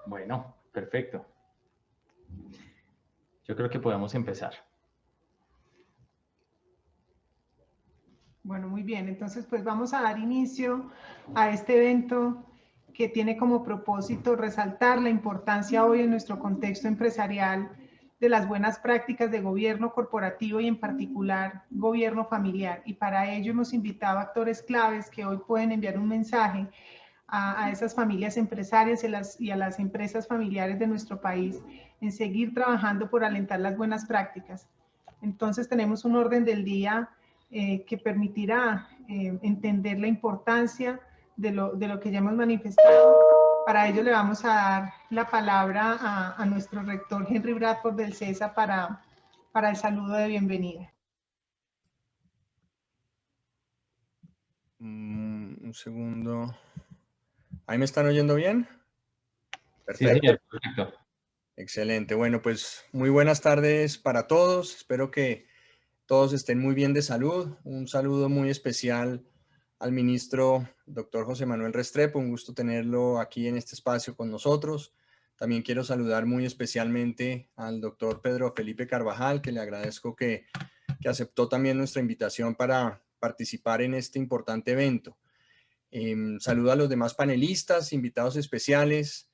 Bueno, perfecto. Yo creo que podemos empezar. Bueno, muy bien. Entonces, pues vamos a dar inicio a este evento que tiene como propósito resaltar la importancia hoy en nuestro contexto empresarial de las buenas prácticas de gobierno corporativo y en particular gobierno familiar. Y para ello hemos invitado a actores claves que hoy pueden enviar un mensaje a esas familias empresarias y a las empresas familiares de nuestro país en seguir trabajando por alentar las buenas prácticas. Entonces tenemos un orden del día que permitirá entender la importancia de lo que ya hemos manifestado. Para ello le vamos a dar la palabra a nuestro rector Henry Bradford del CESA para el saludo de bienvenida. Un segundo. ¿Ahí me están oyendo bien? Perfecto. Sí, señor, perfecto. Excelente. Bueno, pues muy buenas tardes para todos. Espero que todos estén muy bien de salud. Un saludo muy especial al ministro doctor José Manuel Restrepo. Un gusto tenerlo aquí en este espacio con nosotros. También quiero saludar muy especialmente al doctor Pedro Felipe Carvajal, que le agradezco que aceptó también nuestra invitación para participar en este importante evento. Saludo a los demás panelistas, invitados especiales,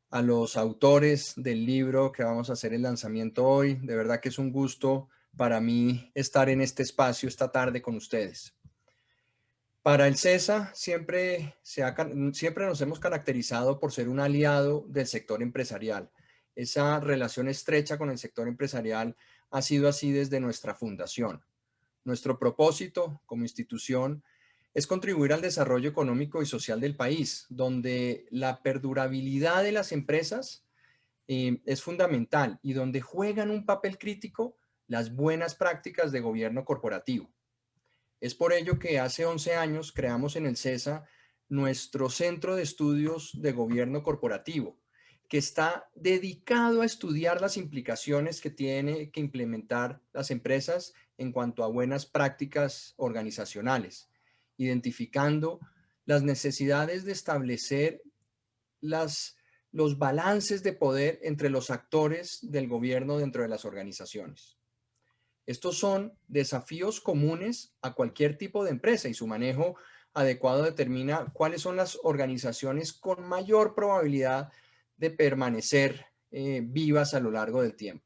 a los autores del libro que vamos a hacer el lanzamiento hoy. De verdad que es un gusto para mí estar en este espacio esta tarde con ustedes. Para el CESA siempre nos hemos caracterizado por ser un aliado del sector empresarial. Esa relación estrecha con el sector empresarial ha sido así desde nuestra fundación. Nuestro propósito como institución es contribuir al desarrollo económico y social del país, donde la perdurabilidad de las empresas es fundamental y donde juegan un papel crítico las buenas prácticas de gobierno corporativo. Es por ello que hace 11 años creamos en el CESA nuestro Centro de Estudios de Gobierno Corporativo, que está dedicado a estudiar las implicaciones que tiene que implementar las empresas en cuanto a buenas prácticas organizacionales, identificando las necesidades de establecer los balances de poder entre los actores del gobierno dentro de las organizaciones. Estos son desafíos comunes a cualquier tipo de empresa y su manejo adecuado determina cuáles son las organizaciones con mayor probabilidad de permanecer vivas a lo largo del tiempo.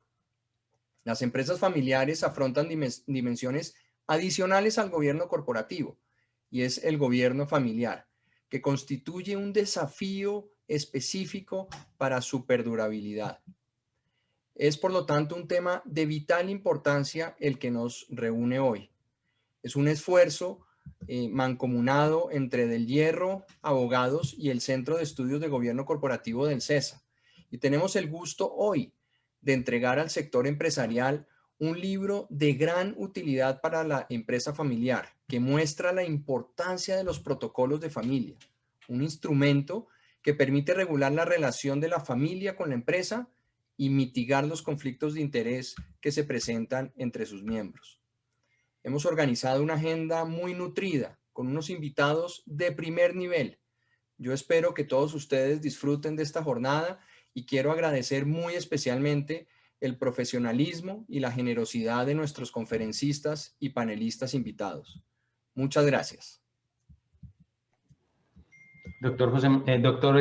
Las empresas familiares afrontan dimensiones adicionales al gobierno corporativo y es el gobierno familiar, que constituye un desafío específico para su perdurabilidad. Es, por lo tanto, un tema de vital importancia el que nos reúne hoy. Es un esfuerzo mancomunado entre Del Hierro Abogados y el Centro de Estudios de Gobierno Corporativo del CESA. Y tenemos el gusto hoy de entregar al sector empresarial un libro de gran utilidad para la empresa familiar que muestra la importancia de los protocolos de familia, un instrumento que permite regular la relación de la familia con la empresa y mitigar los conflictos de interés que se presentan entre sus miembros. Hemos organizado una agenda muy nutrida con unos invitados de primer nivel. Yo espero que todos ustedes disfruten de esta jornada y quiero agradecer muy especialmente el profesionalismo y la generosidad de nuestros conferencistas y panelistas invitados. Muchas gracias. Doctor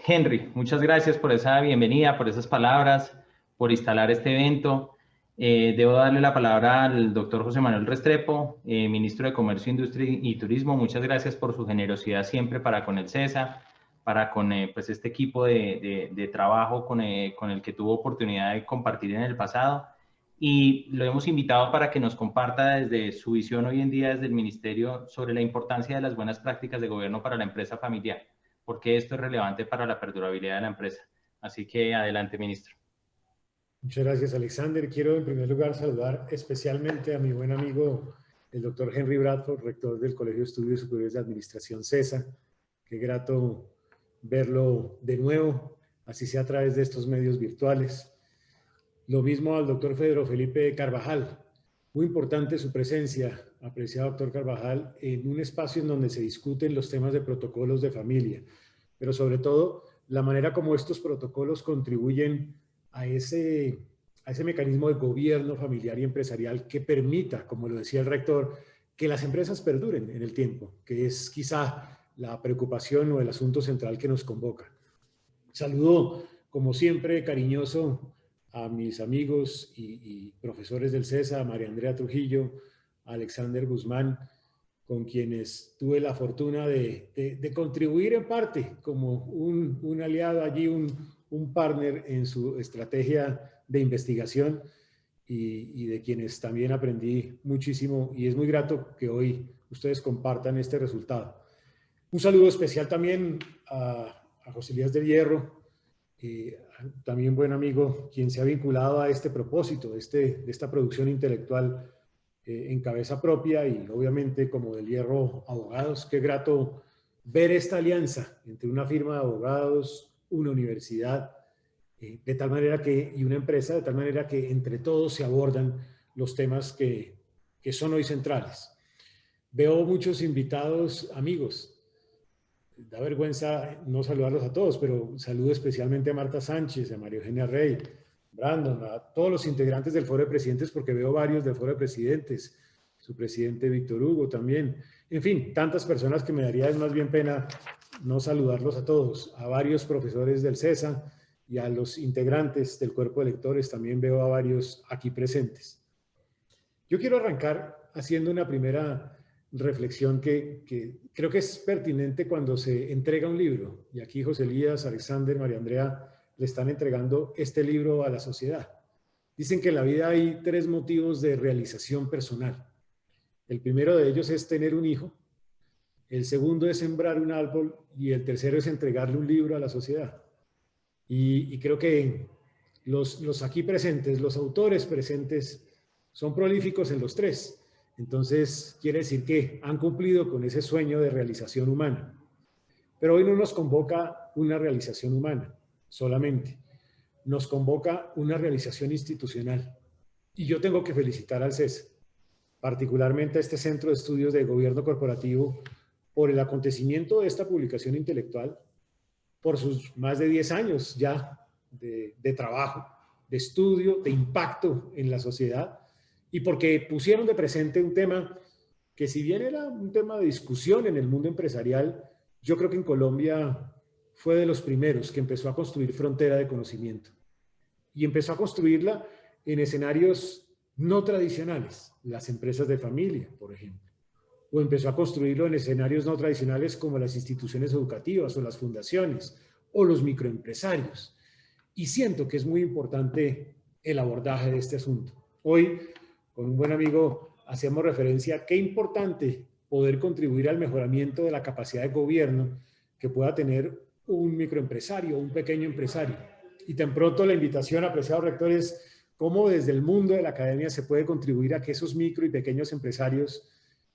Henry, muchas gracias por esa bienvenida, por esas palabras, por instalar este evento. Debo darle la palabra al doctor José Manuel Restrepo, ministro de Comercio, Industria y Turismo. Muchas gracias por su generosidad siempre para con el CESA, para con pues este equipo de trabajo con el que tuvo oportunidad de compartir en el pasado. Y lo hemos invitado para que nos comparta desde su visión hoy en día desde el Ministerio sobre la importancia de las buenas prácticas de gobierno para la empresa familiar, porque esto es relevante para la perdurabilidad de la empresa. Así que adelante, ministro. Muchas gracias, Alexander. Quiero en primer lugar saludar especialmente a mi buen amigo, el doctor Henry Bradford, rector del Colegio de Estudios Superiores de Administración CESA. Qué grato verlo de nuevo, así sea a través de estos medios virtuales. Lo mismo al doctor Pedro Felipe Carvajal. Muy importante su presencia, apreciado doctor Carvajal, en un espacio en donde se discuten los temas de protocolos de familia, pero sobre todo la manera como estos protocolos contribuyen a ese mecanismo de gobierno familiar y empresarial que permita, como lo decía el rector, que las empresas perduren en el tiempo, que es quizá la preocupación o el asunto central que nos convoca. Saludo, como siempre, cariñoso a mis amigos y profesores del CESA, a María Andrea Trujillo, a Alexander Guzmán, con quienes tuve la fortuna de contribuir en parte como un aliado allí, un partner en su estrategia de investigación y de quienes también aprendí muchísimo, y es muy grato que hoy ustedes compartan este resultado. Un saludo especial también a José Elías del Hierro, también buen amigo, quien se ha vinculado a este propósito, de esta producción intelectual en cabeza propia, y obviamente como del Hierro Abogados. Qué grato ver esta alianza entre una firma de abogados, una universidad, de tal manera que, y una empresa, de tal manera que entre todos se abordan los temas que son hoy centrales. Veo muchos invitados amigos. Da vergüenza no saludarlos a todos, pero saludo especialmente a Marta Sánchez, a María Eugenia Rey, Brandon, a todos los integrantes del Foro de Presidentes, porque veo varios del Foro de Presidentes, su presidente Víctor Hugo también. En fin, tantas personas que me daría más bien pena no saludarlos a todos. A varios profesores del CESA y a los integrantes del cuerpo de lectores, también veo a varios aquí presentes. Yo quiero arrancar haciendo una primera reflexión que creo que es pertinente cuando se entrega un libro. Y aquí José Elías, Alexander, María Andrea le están entregando este libro a la sociedad. Dicen que en la vida hay 3 motivos de realización personal. El primero de ellos es tener un hijo, el segundo es sembrar un árbol y el tercero es entregarle un libro a la sociedad. Y creo que los aquí presentes, los autores presentes, son prolíficos en los 3. Entonces, quiere decir que han cumplido con ese sueño de realización humana. Pero hoy no nos convoca una realización humana solamente, nos convoca una realización institucional. Y yo tengo que felicitar al CESA, particularmente a este Centro de Estudios de Gobierno Corporativo, por el acontecimiento de esta publicación intelectual, por sus más de 10 años ya de trabajo, de estudio, de impacto en la sociedad, y porque pusieron de presente un tema que, si bien era un tema de discusión en el mundo empresarial, yo creo que en Colombia fue de los primeros que empezó a construir frontera de conocimiento. Y empezó a construirla en escenarios no tradicionales, las empresas de familia, por ejemplo. O empezó a construirlo en escenarios no tradicionales como las instituciones educativas o las fundaciones o los microempresarios. Y siento que es muy importante el abordaje de este asunto. Hoy, con un buen amigo, hacíamos referencia a qué importante poder contribuir al mejoramiento de la capacidad de gobierno que pueda tener un microempresario, un pequeño empresario. Y tan pronto la invitación, apreciados rectores, cómo desde el mundo de la academia se puede contribuir a que esos micro y pequeños empresarios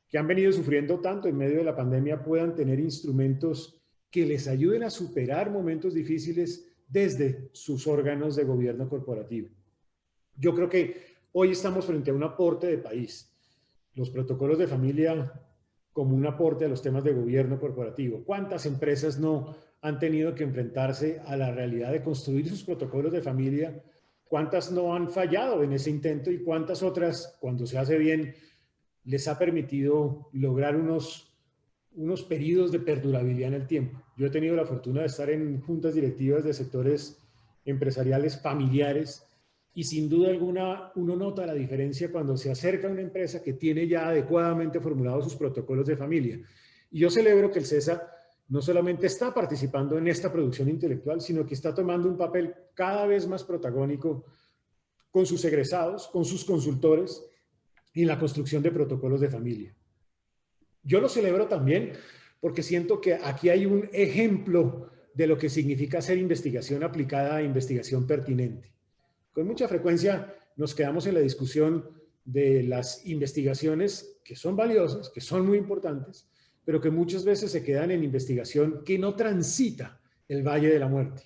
que han venido sufriendo tanto en medio de la pandemia puedan tener instrumentos que les ayuden a superar momentos difíciles desde sus órganos de gobierno corporativo. Yo creo que hoy estamos frente a un aporte de país. Los protocolos de familia como un aporte a los temas de gobierno corporativo. ¿Cuántas empresas no han tenido que enfrentarse a la realidad de construir sus protocolos de familia? ¿Cuántas no han fallado en ese intento? Y cuántas otras, cuando se hace bien, les ha permitido lograr unos periodos de perdurabilidad en el tiempo. Yo he tenido la fortuna de estar en juntas directivas de sectores empresariales familiares, y sin duda alguna uno nota la diferencia cuando se acerca a una empresa que tiene ya adecuadamente formulados sus protocolos de familia. Y yo celebro que el CESA no solamente está participando en esta producción intelectual, sino que está tomando un papel cada vez más protagónico con sus egresados, con sus consultores, en la construcción de protocolos de familia. Yo lo celebro también porque siento que aquí hay un ejemplo de lo que significa hacer investigación aplicada a investigación pertinente. Con mucha frecuencia nos quedamos en la discusión de las investigaciones que son valiosas, que son muy importantes, pero que muchas veces se quedan en investigación que no transita el valle de la muerte.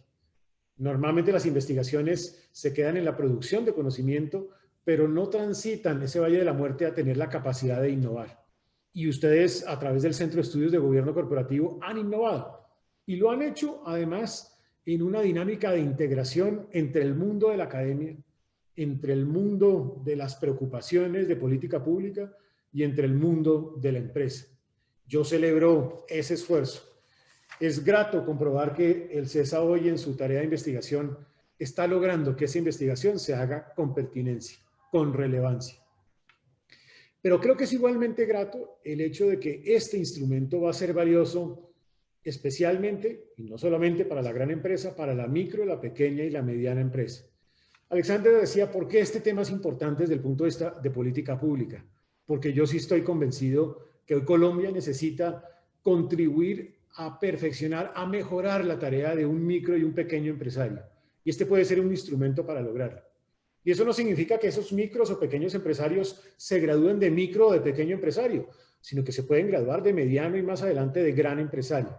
Normalmente las investigaciones se quedan en la producción de conocimiento, pero no transitan ese valle de la muerte a tener la capacidad de innovar. Y ustedes, a través del Centro de Estudios de Gobierno Corporativo, han innovado. Y lo han hecho, además, en una dinámica de integración entre el mundo de la academia, entre el mundo de las preocupaciones de política pública y entre el mundo de la empresa. Yo celebro ese esfuerzo. Es grato comprobar que el CESA hoy en su tarea de investigación está logrando que esa investigación se haga con pertinencia, con relevancia. Pero creo que es igualmente grato el hecho de que este instrumento va a ser valioso especialmente, y no solamente para la gran empresa, para la micro, la pequeña y la mediana empresa. Alexander decía, ¿por qué este tema es importante desde el punto de vista de política pública? Porque yo sí estoy convencido que hoy Colombia necesita contribuir a perfeccionar, a mejorar la tarea de un micro y un pequeño empresario. Y este puede ser un instrumento para lograrlo. Y eso no significa que esos micros o pequeños empresarios se gradúen de micro o de pequeño empresario, sino que se pueden graduar de mediano y más adelante de gran empresario.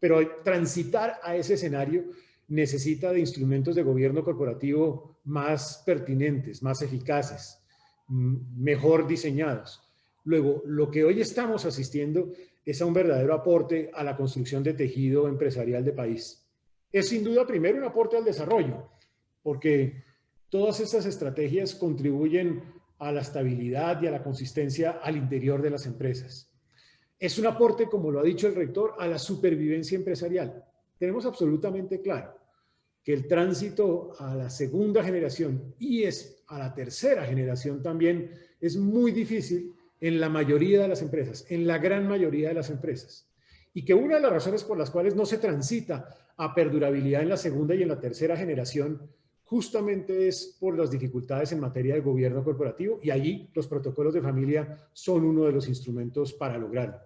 Pero transitar a ese escenario necesita de instrumentos de gobierno corporativo más pertinentes, más eficaces, mejor diseñados. Luego, lo que hoy estamos asistiendo es a un verdadero aporte a la construcción de tejido empresarial de país. Es sin duda primero un aporte al desarrollo, porque todas estas estrategias contribuyen a la estabilidad y a la consistencia al interior de las empresas. Es un aporte, como lo ha dicho el rector, a la supervivencia empresarial. Tenemos absolutamente claro que el tránsito a la segunda generación y a la tercera generación también es muy difícil en la mayoría de las empresas, en la gran mayoría de las empresas. Y que una de las razones por las cuales no se transita a perdurabilidad en la segunda y en la tercera generación justamente es por las dificultades en materia de gobierno corporativo, y allí los protocolos de familia son uno de los instrumentos para lograrlo.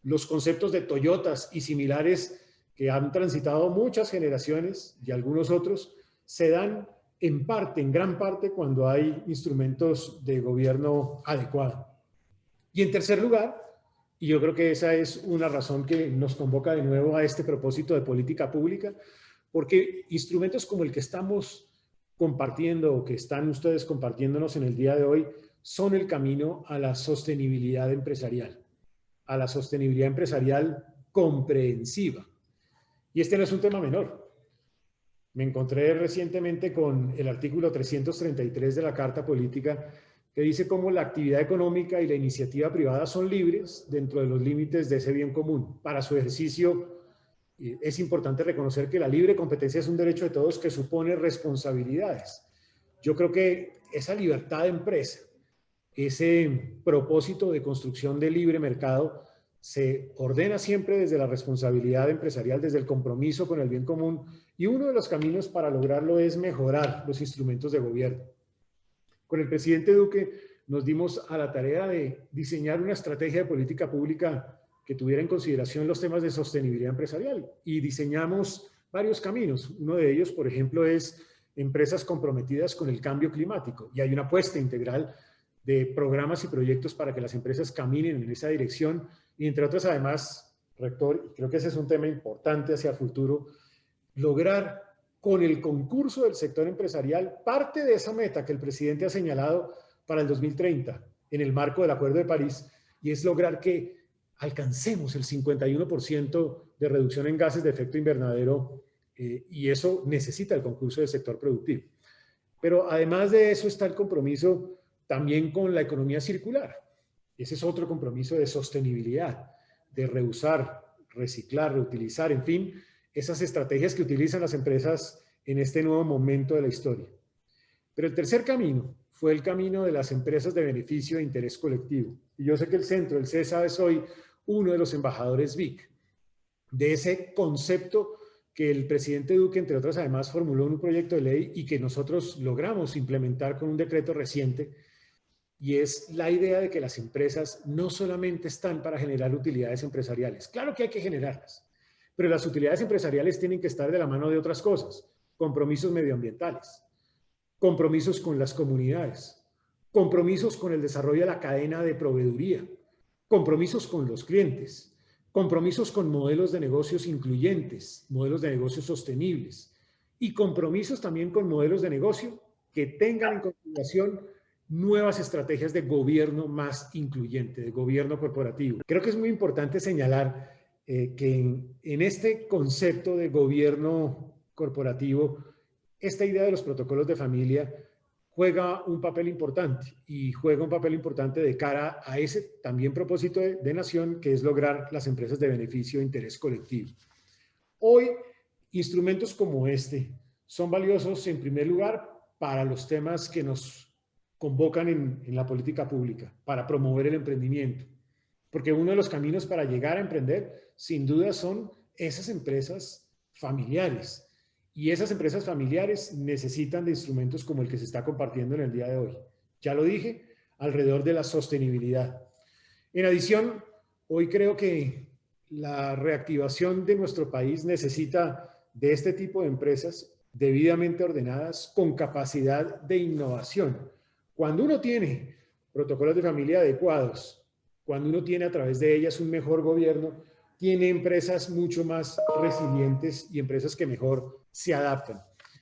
Los conceptos de Toyotas y similares que han transitado muchas generaciones y algunos otros se dan en parte, en gran parte, cuando hay instrumentos de gobierno adecuado. Y en tercer lugar, y yo creo que esa es una razón que nos convoca de nuevo a este propósito de política pública, porque instrumentos como el que estamos compartiendo o que están ustedes compartiéndonos en el día de hoy son el camino a la sostenibilidad empresarial, a la sostenibilidad empresarial comprensiva. Y este no es un tema menor. Me encontré recientemente con el artículo 333 de la Carta Política que dice cómo la actividad económica y la iniciativa privada son libres dentro de los límites de ese bien común. Para su ejercicio es importante reconocer que la libre competencia es un derecho de todos que supone responsabilidades. Yo creo que esa libertad de empresa, ese propósito de construcción de libre mercado, se ordena siempre desde la responsabilidad empresarial, desde el compromiso con el bien común, y uno de los caminos para lograrlo es mejorar los instrumentos de gobierno. Con el presidente Duque nos dimos a la tarea de diseñar una estrategia de política pública que tuviera en consideración los temas de sostenibilidad empresarial, y diseñamos varios caminos. Uno de ellos, por ejemplo, es empresas comprometidas con el cambio climático, y hay una apuesta integral de programas y proyectos para que las empresas caminen en esa dirección, y entre otras, además, rector, y creo que ese es un tema importante hacia el futuro, lograr con el concurso del sector empresarial parte de esa meta que el presidente ha señalado para el 2030 en el marco del Acuerdo de París, y es lograr que alcancemos el 51% de reducción en gases de efecto invernadero, y eso necesita el concurso del sector productivo. Pero además de eso está el compromiso también con la economía circular. Ese es otro compromiso de sostenibilidad, de reusar, reciclar, reutilizar, en fin, esas estrategias que utilizan las empresas en este nuevo momento de la historia. Pero el tercer camino fue el camino de las empresas de beneficio e interés colectivo. Y yo sé que el centro, el CESA, es hoy uno de los embajadores BIC de ese concepto que el presidente Duque, entre otras, además formuló en un proyecto de ley y que nosotros logramos implementar con un decreto reciente, y es la idea de que las empresas no solamente están para generar utilidades empresariales. Claro que hay que generarlas, pero las utilidades empresariales tienen que estar de la mano de otras cosas: compromisos medioambientales, compromisos con las comunidades, compromisos con el desarrollo de la cadena de proveeduría, compromisos con los clientes, compromisos con modelos de negocios incluyentes, modelos de negocios sostenibles, y compromisos también con modelos de negocio que tengan en consideración nuevas estrategias de gobierno más incluyente, de gobierno corporativo. Creo que es muy importante señalar que en este concepto de gobierno corporativo, esta idea de los protocolos de familia juega un papel importante y juega un papel importante de cara a ese también propósito de nación, que es lograr las empresas de beneficio e interés colectivo. Hoy, instrumentos como este son valiosos en primer lugar para los temas que nos convocan en la política pública, para promover el emprendimiento. Porque uno de los caminos para llegar a emprender, sin duda, son esas empresas familiares. Y esas empresas familiares necesitan de instrumentos como el que se está compartiendo en el día de hoy. Ya lo dije, alrededor de la sostenibilidad. En adición, hoy creo que la reactivación de nuestro país necesita de este tipo de empresas debidamente ordenadas con capacidad de innovación. Cuando uno tiene protocolos de familia adecuados, cuando uno tiene a través de ellas un mejor gobierno, tiene empresas mucho más resilientes y empresas que mejor se adaptan.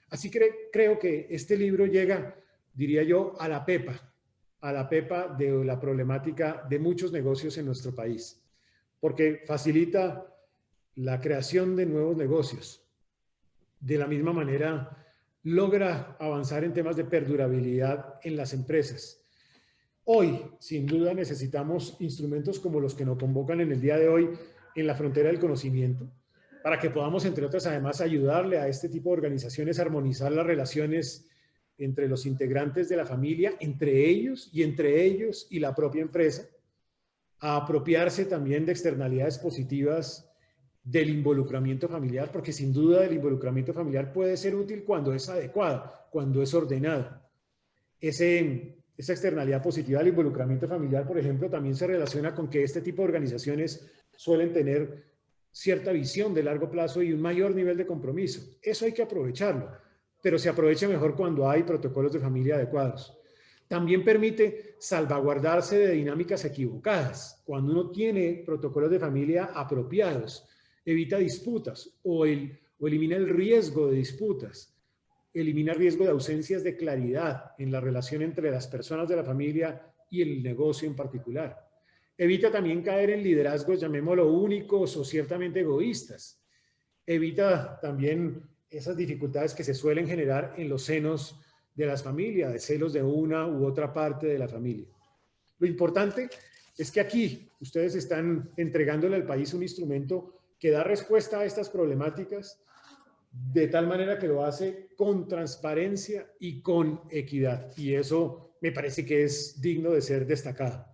Así que creo que este libro llega, diría yo, a la pepa de la problemática de muchos negocios en nuestro país, porque facilita la creación de nuevos negocios. De la misma manera, logra avanzar en temas de perdurabilidad en las empresas. Hoy, sin duda, necesitamos instrumentos como los que nos convocan en el día de hoy en la frontera del conocimiento, para que podamos, entre otras, además, ayudarle a este tipo de organizaciones a armonizar las relaciones entre los integrantes de la familia, entre ellos y la propia empresa, a apropiarse también de externalidades positivas del involucramiento familiar, porque sin duda el involucramiento familiar puede ser útil cuando es adecuado, cuando es ordenado. Esa externalidad positiva del involucramiento familiar, por ejemplo, también se relaciona con que este tipo de organizaciones suelen tener cierta visión de largo plazo y un mayor nivel de compromiso. Eso hay que aprovecharlo, pero se aprovecha mejor cuando hay protocolos de familia adecuados. También permite salvaguardarse de dinámicas equivocadas. Cuando uno tiene protocolos de familia apropiados, evita disputas o elimina el riesgo de disputas. Elimina el riesgo de ausencias de claridad en la relación entre las personas de la familia y el negocio en particular. Evita también caer en liderazgos, llamémoslo únicos o ciertamente egoístas. Evita también esas dificultades que se suelen generar en los senos de las familias, de celos de una u otra parte de la familia. Lo importante es que aquí ustedes están entregándole al país un instrumento que da respuesta a estas problemáticas de tal manera que lo hace con transparencia y con equidad. Y eso me parece que es digno de ser destacado.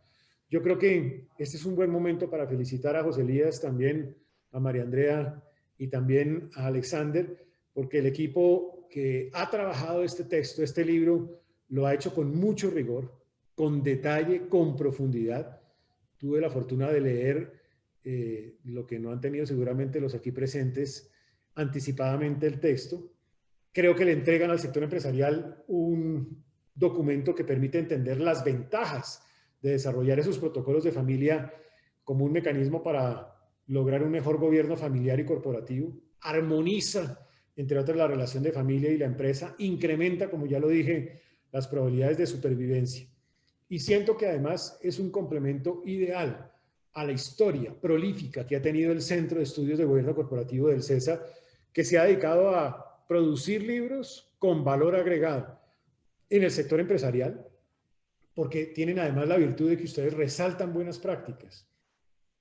Yo creo que este es un buen momento para felicitar a José Elías, también a María Andrea y también a Alexander, porque el equipo que ha trabajado este texto, este libro, lo ha hecho con mucho rigor, con detalle, con profundidad. Tuve la fortuna de leer lo que no han tenido seguramente los aquí presentes, anticipadamente el texto. Creo que le entregan al sector empresarial un documento que permite entender las ventajas de desarrollar esos protocolos de familia como un mecanismo para lograr un mejor gobierno familiar y corporativo. Armoniza, entre otras, la relación de familia y la empresa. Incrementa, como ya lo dije, las probabilidades de supervivencia. Y siento que además es un complemento ideal a la historia prolífica que ha tenido el Centro de Estudios de Gobierno Corporativo del CESA, que se ha dedicado a producir libros con valor agregado en el sector empresarial, porque tienen además la virtud de que ustedes resaltan buenas prácticas,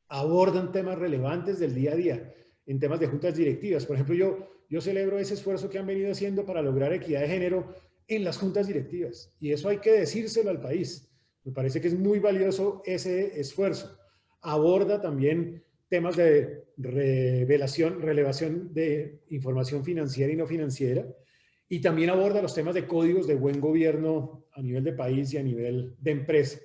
abordan temas relevantes del día a día, en temas de juntas directivas. Por ejemplo, yo celebro ese esfuerzo que han venido haciendo para lograr equidad de género en las juntas directivas, y eso hay que decírselo al país. Me parece que es muy valioso ese esfuerzo. Aborda también temas de relevación de información financiera y no financiera, y también aborda los temas de códigos de buen gobierno a nivel de país y a nivel de empresa.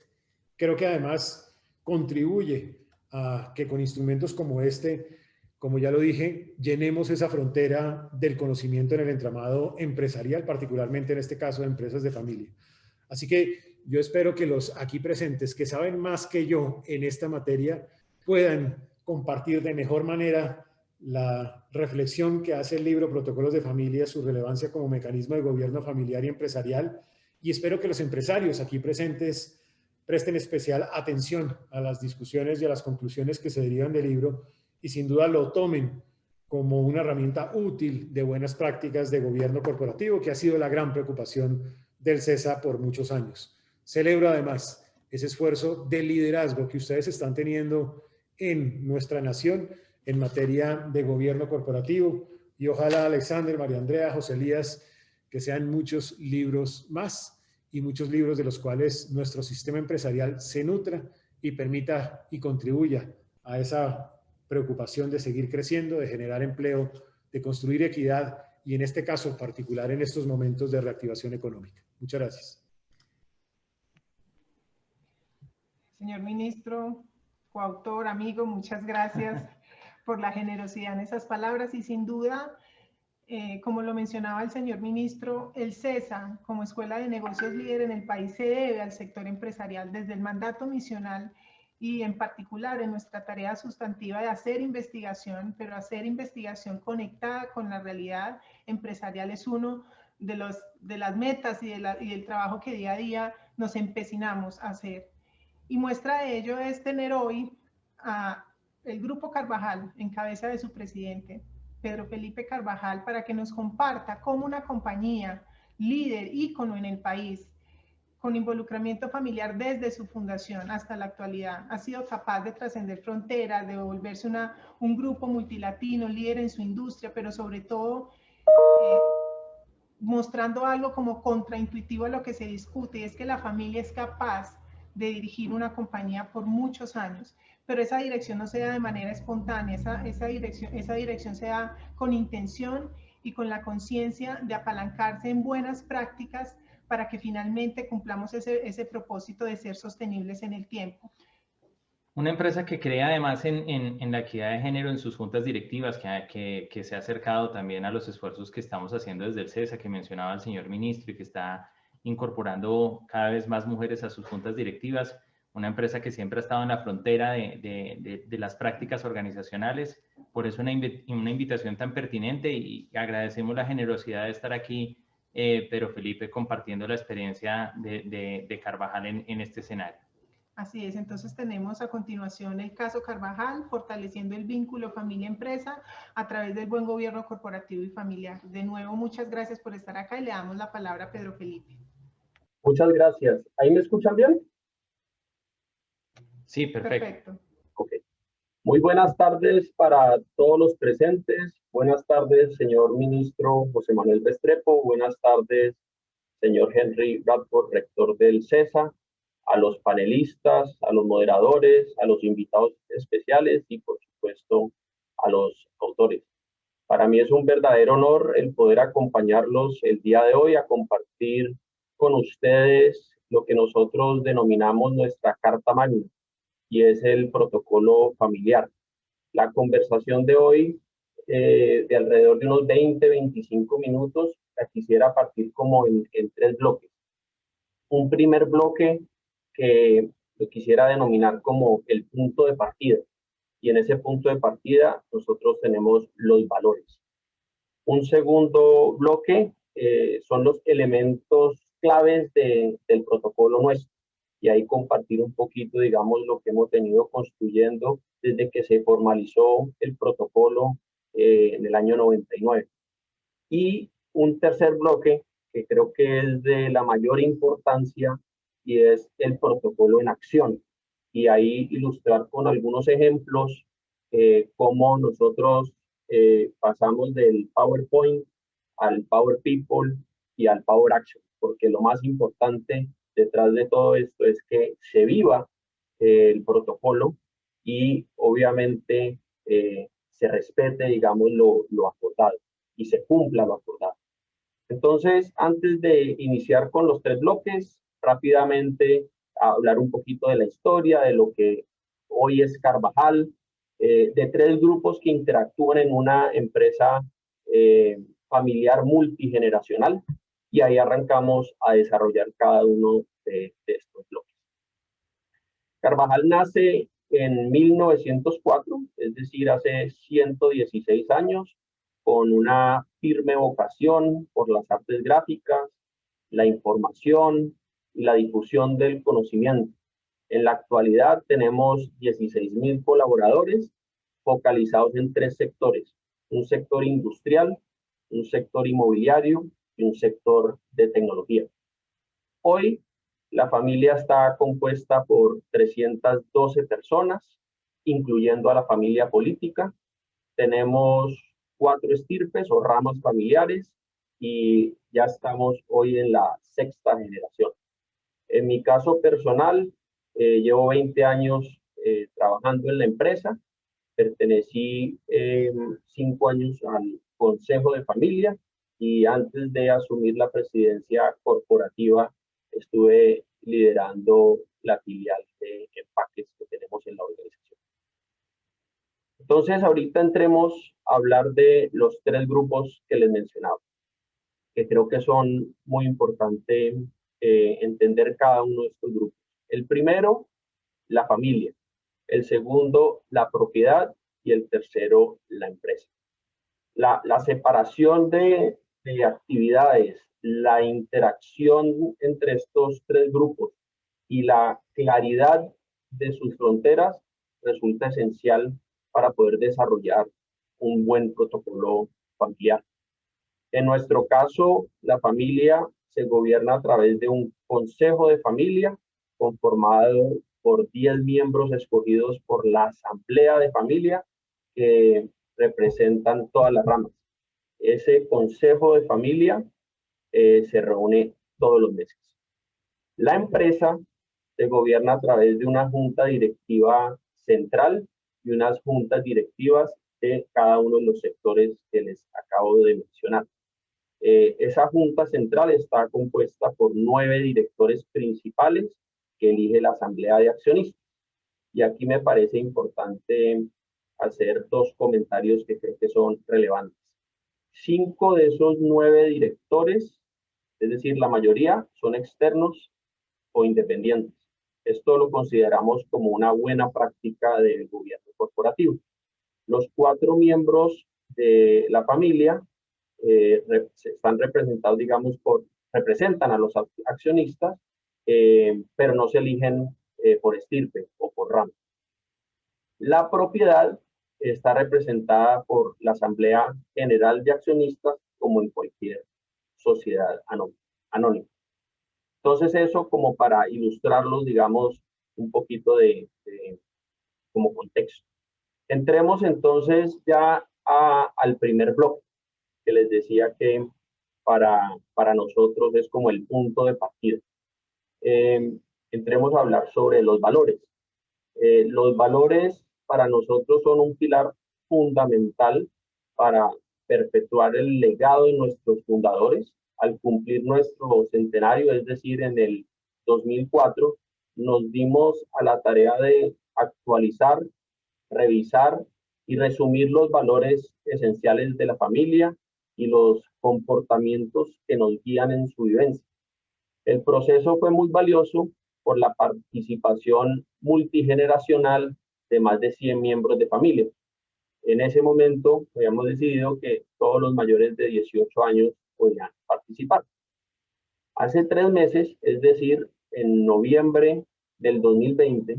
Creo que además contribuye a que con instrumentos como este, como ya lo dije, llenemos esa frontera del conocimiento en el entramado empresarial, particularmente en este caso de empresas de familia. Así que yo espero que los aquí presentes, que saben más que yo en esta materia, puedan compartir de mejor manera la reflexión que hace el libro Protocolos de Familia, su relevancia como mecanismo de gobierno familiar y empresarial, y espero que los empresarios aquí presentes presten especial atención a las discusiones y a las conclusiones que se derivan del libro y sin duda lo tomen como una herramienta útil de buenas prácticas de gobierno corporativo, que ha sido la gran preocupación del CESA por muchos años. Celebro además ese esfuerzo de liderazgo que ustedes están teniendo en nuestra nación en materia de gobierno corporativo, y ojalá, Alexander, María Andrea, José Elías, que sean muchos libros más y muchos libros de los cuales nuestro sistema empresarial se nutra y permita y contribuya a esa preocupación de seguir creciendo, de generar empleo, de construir equidad y en este caso particular en estos momentos de reactivación económica. Muchas gracias. Señor ministro, coautor, amigo, muchas gracias por la generosidad en esas palabras y sin duda, como lo mencionaba el señor ministro, el CESA como escuela de negocios líder en el país se debe al sector empresarial desde el mandato misional y en particular en nuestra tarea sustantiva de hacer investigación, pero hacer investigación conectada con la realidad empresarial es uno de las metas y del trabajo que día a día nos empecinamos a hacer. Y muestra de ello es tener hoy a el Grupo Carvajal en cabeza de su presidente, Pedro Felipe Carvajal, para que nos comparta cómo una compañía líder, ícono en el país, con involucramiento familiar desde su fundación hasta la actualidad, ha sido capaz de trascender fronteras, de volverse un grupo multilatino, líder en su industria, pero sobre todo mostrando algo como contraintuitivo a lo que se discute, y es que la familia es capaz de dirigir una compañía por muchos años, pero esa dirección no se da de manera espontánea, esa dirección se da con intención y con la conciencia de apalancarse en buenas prácticas para que finalmente cumplamos ese propósito de ser sostenibles en el tiempo. Una empresa que cree además en la equidad de género en sus juntas directivas, que se ha acercado también a los esfuerzos que estamos haciendo desde el CESA, que mencionaba el señor ministro, y que está incorporando cada vez más mujeres a sus juntas directivas. Una empresa que siempre ha estado en la frontera de las prácticas organizacionales. Por eso una invitación tan pertinente, y agradecemos la generosidad de estar aquí, Pedro Felipe, compartiendo la experiencia de Carvajal en este escenario. Así es, entonces tenemos a continuación el caso Carvajal, fortaleciendo el vínculo familia-empresa a través del buen gobierno corporativo y familiar. De nuevo, muchas gracias por estar acá y le damos la palabra a Pedro Felipe. Muchas gracias. ¿Ahí me escuchan bien? Sí, perfecto. Ok. Muy buenas tardes para todos los presentes. Buenas tardes, señor ministro José Manuel Restrepo. Buenas tardes, señor Henry Bradford, rector del CESA. A los panelistas, a los moderadores, a los invitados especiales y, por supuesto, a los autores. Para mí es un verdadero honor el poder acompañarlos el día de hoy a compartir con ustedes lo que nosotros denominamos nuestra Carta Magna, y es el protocolo familiar. La conversación de hoy, de alrededor de unos 20-25 minutos, la quisiera partir como en 3 bloques. Un primer bloque que lo quisiera denominar como el punto de partida, y en ese punto de partida nosotros tenemos los valores. Un segundo bloque son los elementos claves del protocolo nuestro, y ahí compartir un poquito, digamos, lo que hemos venido construyendo desde que se formalizó el protocolo en el año 99. Y un tercer bloque que creo que es de la mayor importancia, y es el protocolo en acción. Y ahí ilustrar con algunos ejemplos cómo nosotros pasamos del PowerPoint al Power People y al Power Action, porque lo más importante detrás de todo esto es que se viva el protocolo y obviamente se respete, digamos, lo acordado y se cumpla lo acordado. Entonces, antes de iniciar con los 3 bloques, rápidamente hablar un poquito de la historia, de lo que hoy es Carvajal, de 3 grupos que interactúan en una empresa familiar multigeneracional, y ahí arrancamos a desarrollar cada uno de estos bloques. Carvajal nace en 1904, es decir, hace 116 años, con una firme vocación por las artes gráficas, la información y la difusión del conocimiento. En la actualidad tenemos 16,000 colaboradores focalizados en 3 sectores: un sector industrial, un sector inmobiliario y un sector de tecnología. Hoy la familia está compuesta por 312 personas, incluyendo a la familia política. Tenemos 4 estirpes o ramas familiares y ya estamos hoy en la 6ª generación. En mi caso personal, llevo 20 años trabajando en la empresa. Pertenecí 5 años al Consejo de Familia y antes de asumir la presidencia corporativa estuve liderando la filial de empaques que tenemos en la organización. Entonces, ahorita entremos a hablar de los 3 grupos que les mencionaba, que creo que son muy importantes entender cada uno de estos grupos. El primero, la familia. El segundo, la propiedad. Y el tercero, la empresa. La separación de actividades, la interacción entre estos 3 grupos y la claridad de sus fronteras resulta esencial para poder desarrollar un buen protocolo familiar. En nuestro caso, la familia se gobierna a través de un consejo de familia conformado por 10 miembros escogidos por la asamblea de familia que representan todas las ramas. Ese consejo de familia se reúne todos los meses. La empresa se gobierna a través de una junta directiva central y unas juntas directivas de cada uno de los sectores que les acabo de mencionar. Esa junta central está compuesta por 9 directores principales que elige la asamblea de accionistas. Y aquí me parece importante hacer 2 comentarios que creo que son relevantes. 5 de esos 9 directores, es decir, la mayoría, son externos o independientes. Esto lo consideramos como una buena práctica del gobierno corporativo. Los 4 miembros de la familia están representados, digamos, representan a los accionistas, pero no se eligen por estirpe o por rama. La propiedad está representada por la Asamblea General de Accionistas, como en cualquier sociedad anónima. Entonces, eso como para ilustrarlos, digamos, un poquito como contexto. Entremos entonces ya al primer bloque, que les decía que para nosotros es como el punto de partida. Entremos a hablar sobre los valores. Los valores para nosotros son un pilar fundamental para perpetuar el legado de nuestros fundadores. Al cumplir nuestro centenario, es decir, en el 2004, nos dimos a la tarea de actualizar, revisar y resumir los valores esenciales de la familia y los comportamientos que nos guían en su vivencia. El proceso fue muy valioso por la participación multigeneracional de más de 100 miembros de familia. En ese momento habíamos decidido que todos los mayores de 18 años podían participar. Hace 3 meses, es decir, en noviembre del 2020,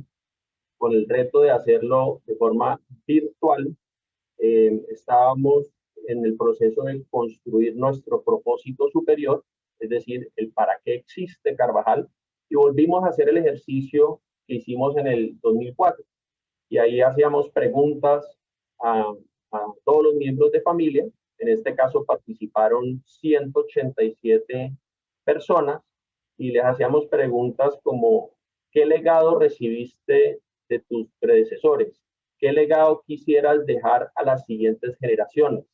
con el reto de hacerlo de forma virtual, estábamos en el proceso de construir nuestro propósito superior, es decir, el para qué existe Carvajal, y volvimos a hacer el ejercicio que hicimos en el 2004. Y ahí hacíamos preguntas a todos los miembros de familia. En este caso participaron 187 personas y les hacíamos preguntas como: ¿qué legado recibiste de tus predecesores? ¿Qué legado quisieras dejar a las siguientes generaciones?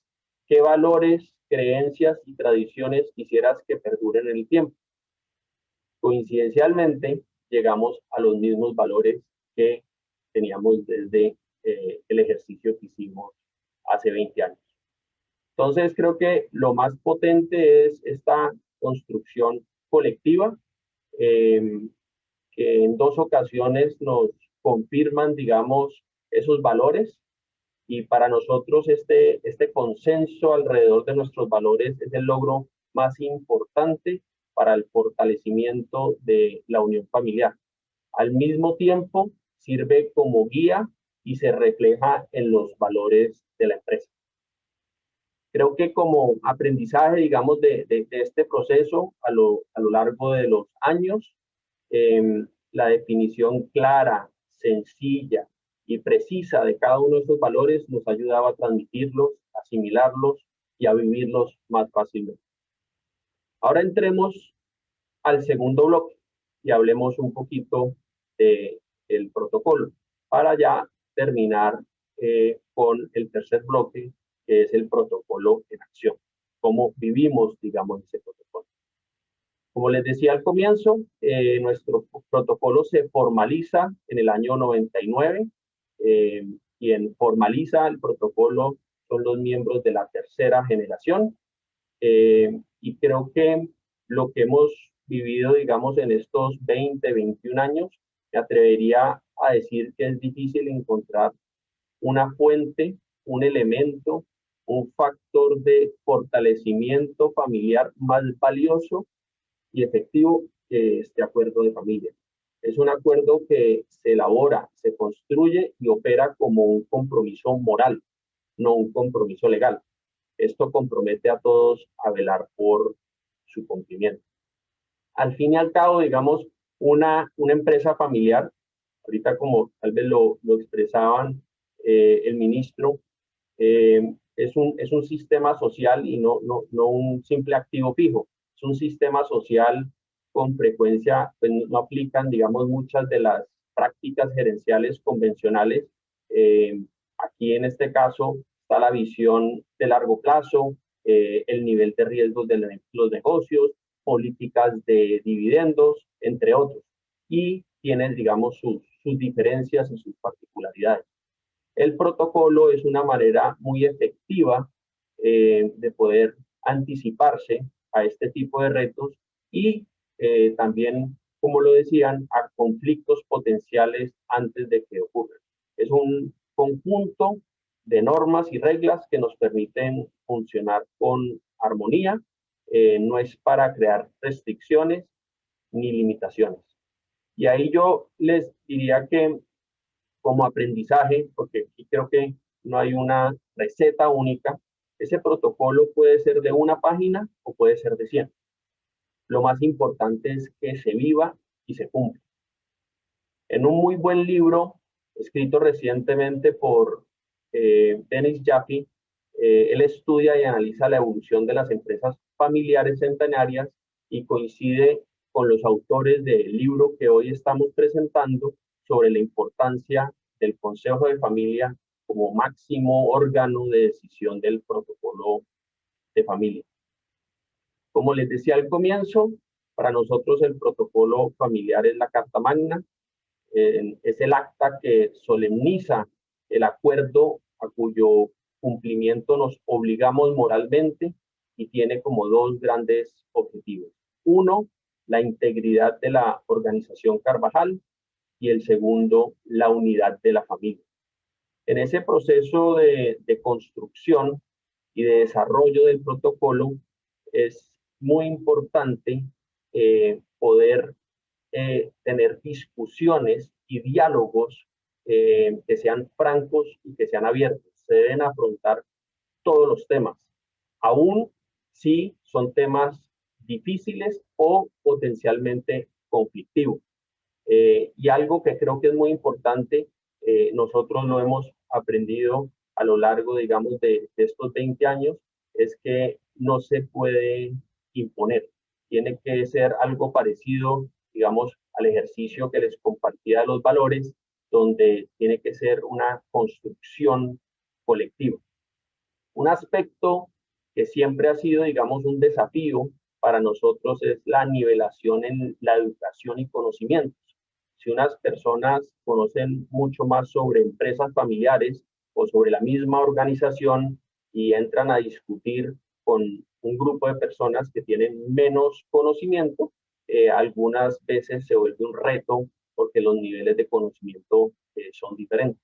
¿Qué valores, creencias y tradiciones quisieras que perduren en el tiempo? Coincidencialmente, llegamos a los mismos valores que teníamos desde el ejercicio que hicimos hace 20 años. Entonces, creo que lo más potente es esta construcción colectiva, que en 2 ocasiones nos confirman, digamos, esos valores. Y para nosotros este consenso alrededor de nuestros valores es el logro más importante para el fortalecimiento de la unión familiar. Al mismo tiempo, sirve como guía y se refleja en los valores de la empresa. Creo que como aprendizaje, digamos, de este proceso a lo largo de los años, la definición clara, sencilla y precisa de cada uno de esos valores nos ayudaba a transmitirlos, asimilarlos y a vivirlos más fácilmente. Ahora entremos al segundo bloque y hablemos un poquito del protocolo para ya terminar con el tercer bloque, que es el protocolo en acción, cómo vivimos, digamos, ese protocolo. Como les decía al comienzo, nuestro protocolo se formaliza en el año 99. Quien formaliza el protocolo son los miembros de la tercera generación. Y creo que lo que hemos vivido, digamos, en estos 20, 21 años, me atrevería a decir que es difícil encontrar una fuente, un elemento, un factor de fortalecimiento familiar más valioso y efectivo que este acuerdo de familia. Es un acuerdo que se elabora, se construye y opera como un compromiso moral, no un compromiso legal. Esto compromete a todos a velar por su cumplimiento. Al fin y al cabo, digamos, una empresa familiar, ahorita como tal vez lo expresaban el ministro, es un sistema social y no un simple activo fijo. Es un sistema social con frecuencia, pues no aplican, digamos, muchas de las prácticas gerenciales convencionales. Aquí en este caso está la visión de largo plazo, el nivel de riesgos de los negocios, políticas de dividendos, entre otros. Y tienen, digamos, sus diferencias y sus particularidades. El protocolo es una manera muy efectiva de poder anticiparse a este tipo de retos y también, como lo decían, a conflictos potenciales antes de que ocurran. Es un conjunto de normas y reglas que nos permiten funcionar con armonía. No es para crear restricciones ni limitaciones. Y ahí yo les diría que como aprendizaje, porque aquí creo que no hay una receta única, ese protocolo puede ser de una página o puede ser de 100. Lo más importante es que se viva y se cumpla. En un muy buen libro, escrito recientemente por Dennis Jaffe, él estudia y analiza la evolución de las empresas familiares centenarias y coincide con los autores del libro que hoy estamos presentando sobre la importancia del Consejo de Familia como máximo órgano de decisión del protocolo de familia. Como les decía al comienzo, para nosotros el protocolo familiar es la Carta Magna, es el acta que solemniza el acuerdo a cuyo cumplimiento nos obligamos moralmente y tiene como dos grandes objetivos. Uno, la integridad de la organización Carvajal y el segundo, la unidad de la familia. En ese proceso de construcción y de desarrollo del protocolo es muy importante poder tener discusiones y diálogos que sean francos y que sean abiertos. Se deben afrontar todos los temas, aún si son temas difíciles o potencialmente conflictivos. Y algo que creo que es muy importante, nosotros lo hemos aprendido a lo largo, digamos, de estos 20 años, es que no se puede imponer. Tiene que ser algo parecido, digamos, al ejercicio que les compartía de los valores, donde tiene que ser una construcción colectiva. Un aspecto que siempre ha sido, digamos, un desafío para nosotros es la nivelación en la educación y conocimientos. Si unas personas conocen mucho más sobre empresas familiares o sobre la misma organización y entran a discutir con un grupo de personas que tienen menos conocimiento, algunas veces se vuelve un reto porque los niveles de conocimiento son diferentes.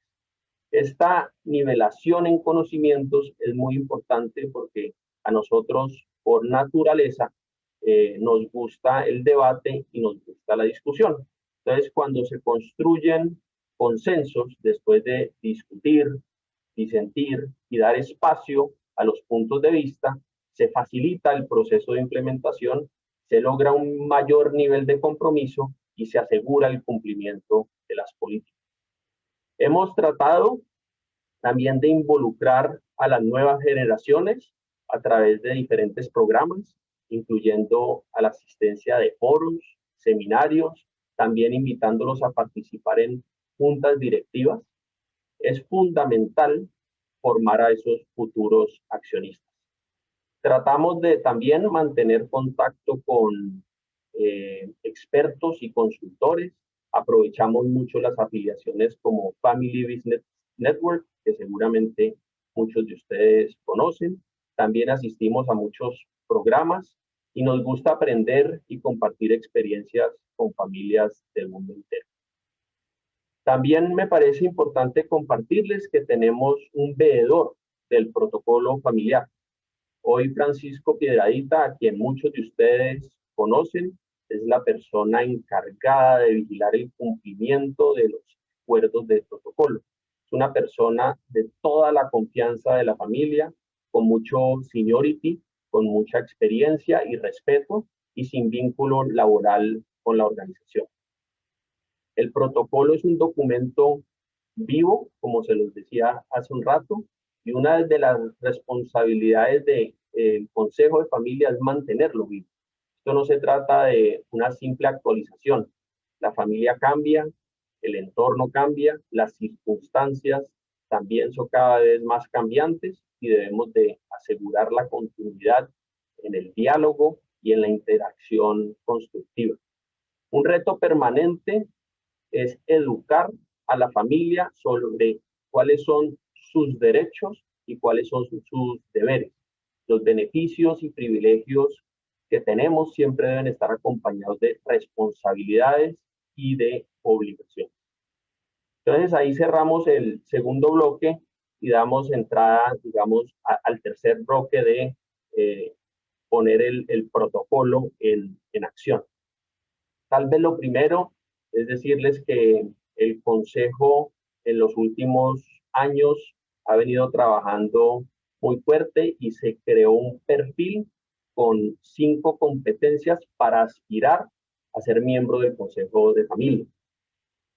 Esta nivelación en conocimientos es muy importante porque a nosotros, por naturaleza, nos gusta el debate y nos gusta la discusión. Entonces, cuando se construyen consensos, después de discutir, disentir y dar espacio a los puntos de vista, se facilita el proceso de implementación, se logra un mayor nivel de compromiso y se asegura el cumplimiento de las políticas. Hemos tratado también de involucrar a las nuevas generaciones a través de diferentes programas, incluyendo a la asistencia de foros, seminarios, también invitándolos a participar en juntas directivas. Es fundamental formar a esos futuros accionistas. Tratamos de también mantener contacto con expertos y consultores. Aprovechamos mucho las afiliaciones como Family Business Network, que seguramente muchos de ustedes conocen. También asistimos a muchos programas y nos gusta aprender y compartir experiencias con familias del mundo entero. También me parece importante compartirles que tenemos un veedor del protocolo familiar. Hoy Francisco Piedradita, a quien muchos de ustedes conocen, es la persona encargada de vigilar el cumplimiento de los acuerdos del protocolo. Es una persona de toda la confianza de la familia, con mucho seniority, con mucha experiencia y respeto y sin vínculo laboral con la organización. El protocolo es un documento vivo, como se los decía hace un rato, y una de las responsabilidades del Consejo de Familia es mantenerlo vivo. Esto no se trata de una simple actualización. La familia cambia, el entorno cambia, las circunstancias también son cada vez más cambiantes y debemos de asegurar la continuidad en el diálogo y en la interacción constructiva. Un reto permanente es educar a la familia sobre cuáles son sus derechos y cuáles son sus deberes. Los beneficios y privilegios que tenemos siempre deben estar acompañados de responsabilidades y de obligaciones. Entonces ahí cerramos el segundo bloque y damos entrada, digamos, al tercer bloque de poner el protocolo en acción. Tal vez lo primero es decirles que el Consejo en los últimos años ha venido trabajando muy fuerte y se creó un perfil con 5 competencias para aspirar a ser miembro del Consejo de Familia.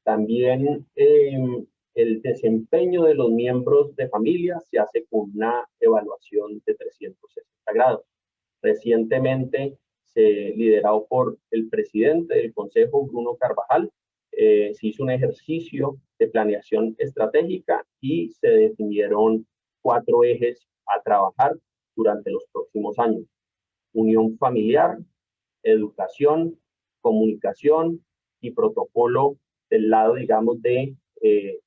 También el desempeño de los miembros de familia se hace con una evaluación de 360 grados. Recientemente, liderado por el presidente del Consejo, Bruno Carvajal, se hizo un ejercicio de planeación estratégica y se definieron 4 ejes a trabajar durante los próximos años: unión familiar, educación, comunicación y protocolo del lado, digamos, de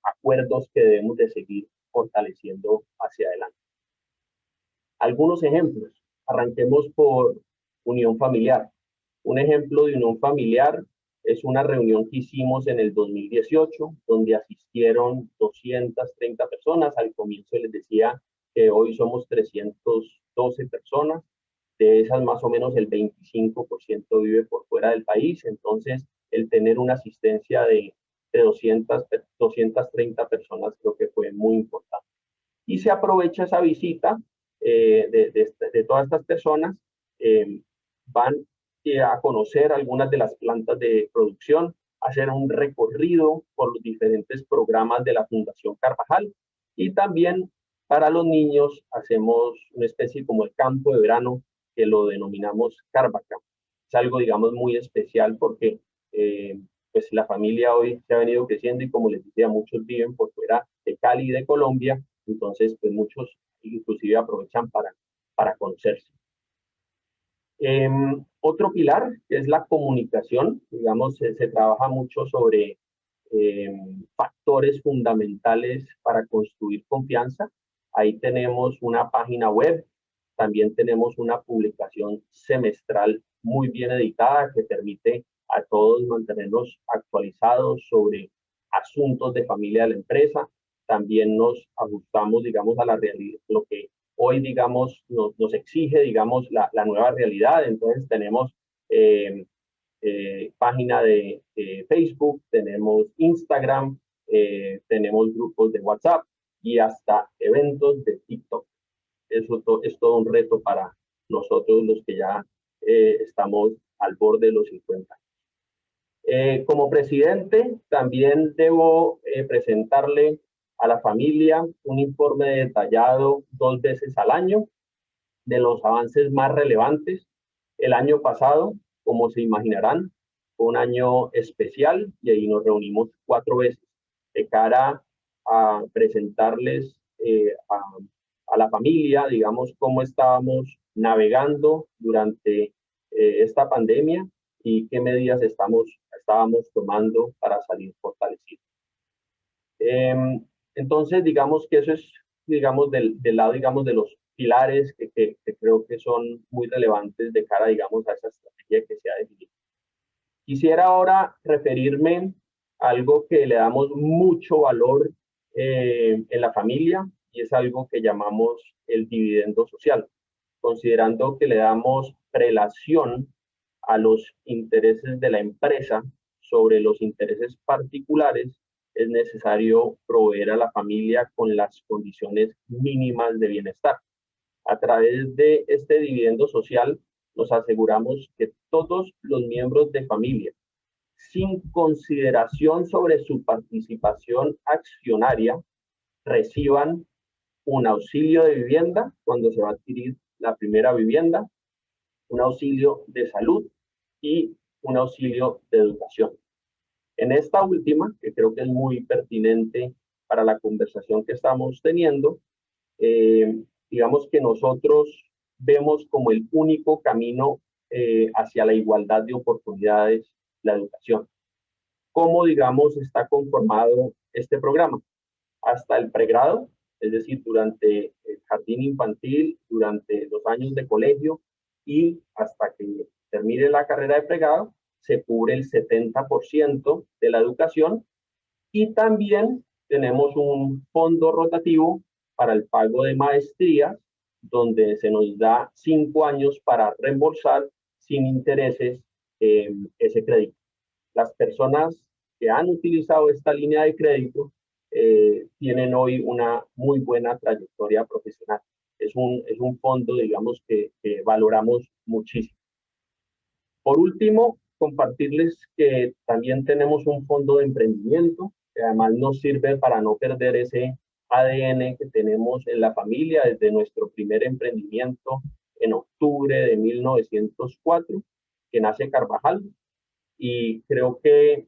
acuerdos que debemos de seguir fortaleciendo hacia adelante. Algunos ejemplos. Arranquemos por unión familiar. Un ejemplo de unión familiar es una reunión que hicimos en el 2018, donde asistieron 230 personas. Al comienzo les decía que hoy somos 312 personas. De esas, más o menos el 25% vive por fuera del país. Entonces, el tener una asistencia de 230 personas creo que fue muy importante. Y se aprovecha esa visita de todas estas personas, van a conocer algunas de las plantas de producción, hacer un recorrido por los diferentes programas de la Fundación Carvajal, y también para los niños hacemos una especie como el campo de verano que lo denominamos Carvacamp. Es algo, digamos, muy especial porque pues la familia hoy se ha venido creciendo y, como les decía, muchos viven por fuera de Cali y de Colombia, entonces pues muchos inclusive aprovechan para conocerse. Otro pilar es la comunicación. Digamos, se trabaja mucho sobre factores fundamentales para construir confianza. Ahí tenemos una página web, también tenemos una publicación semestral muy bien editada que permite a todos mantenernos actualizados sobre asuntos de familia de la empresa. También nos ajustamos, digamos, a la realidad, lo que hoy, digamos, nos exige, digamos, la nueva realidad. Entonces tenemos página de Facebook, tenemos Instagram, tenemos grupos de WhatsApp y hasta eventos de TikTok. Eso es todo un reto para nosotros los que ya estamos al borde de los 50. Como presidente, también debo presentarle a la familia un informe detallado 2 veces al año de los avances más relevantes. El año pasado, como se imaginarán, fue un año especial y ahí nos reunimos 4 veces de cara a presentarles a la familia, digamos, cómo estábamos navegando durante esta pandemia y qué medidas estábamos tomando para salir fortalecidos. Entonces, digamos que eso es, digamos, del lado, digamos, de los pilares que creo que son muy relevantes de cara, digamos, a esa estrategia que se ha definido. Quisiera ahora referirme a algo que le damos mucho valor en la familia y es algo que llamamos el dividendo social, considerando que le damos prelación a los intereses de la empresa sobre los intereses particulares. Es necesario proveer a la familia con las condiciones mínimas de bienestar. A través de este dividendo social, nos aseguramos que todos los miembros de familia, sin consideración sobre su participación accionaria, reciban un auxilio de vivienda cuando se va a adquirir la primera vivienda, un auxilio de salud y un auxilio de educación. En esta última, que creo que es muy pertinente para la conversación que estamos teniendo, digamos que nosotros vemos como el único camino hacia la igualdad de oportunidades, la educación. ¿Cómo, digamos, está conformado este programa? Hasta el pregrado, es decir, durante el jardín infantil, durante los años de colegio y hasta que termine la carrera de pregrado, se cubre el 70% de la educación y también tenemos un fondo rotativo para el pago de maestrías, donde se nos da 5 años para reembolsar sin intereses ese crédito. Las personas que han utilizado esta línea de crédito tienen hoy una muy buena trayectoria profesional. Es un fondo, digamos, que valoramos muchísimo. Por último, compartirles que también tenemos un fondo de emprendimiento, que además nos sirve para no perder ese ADN que tenemos en la familia desde nuestro primer emprendimiento en octubre de 1904, que nace Carvajal. Y creo que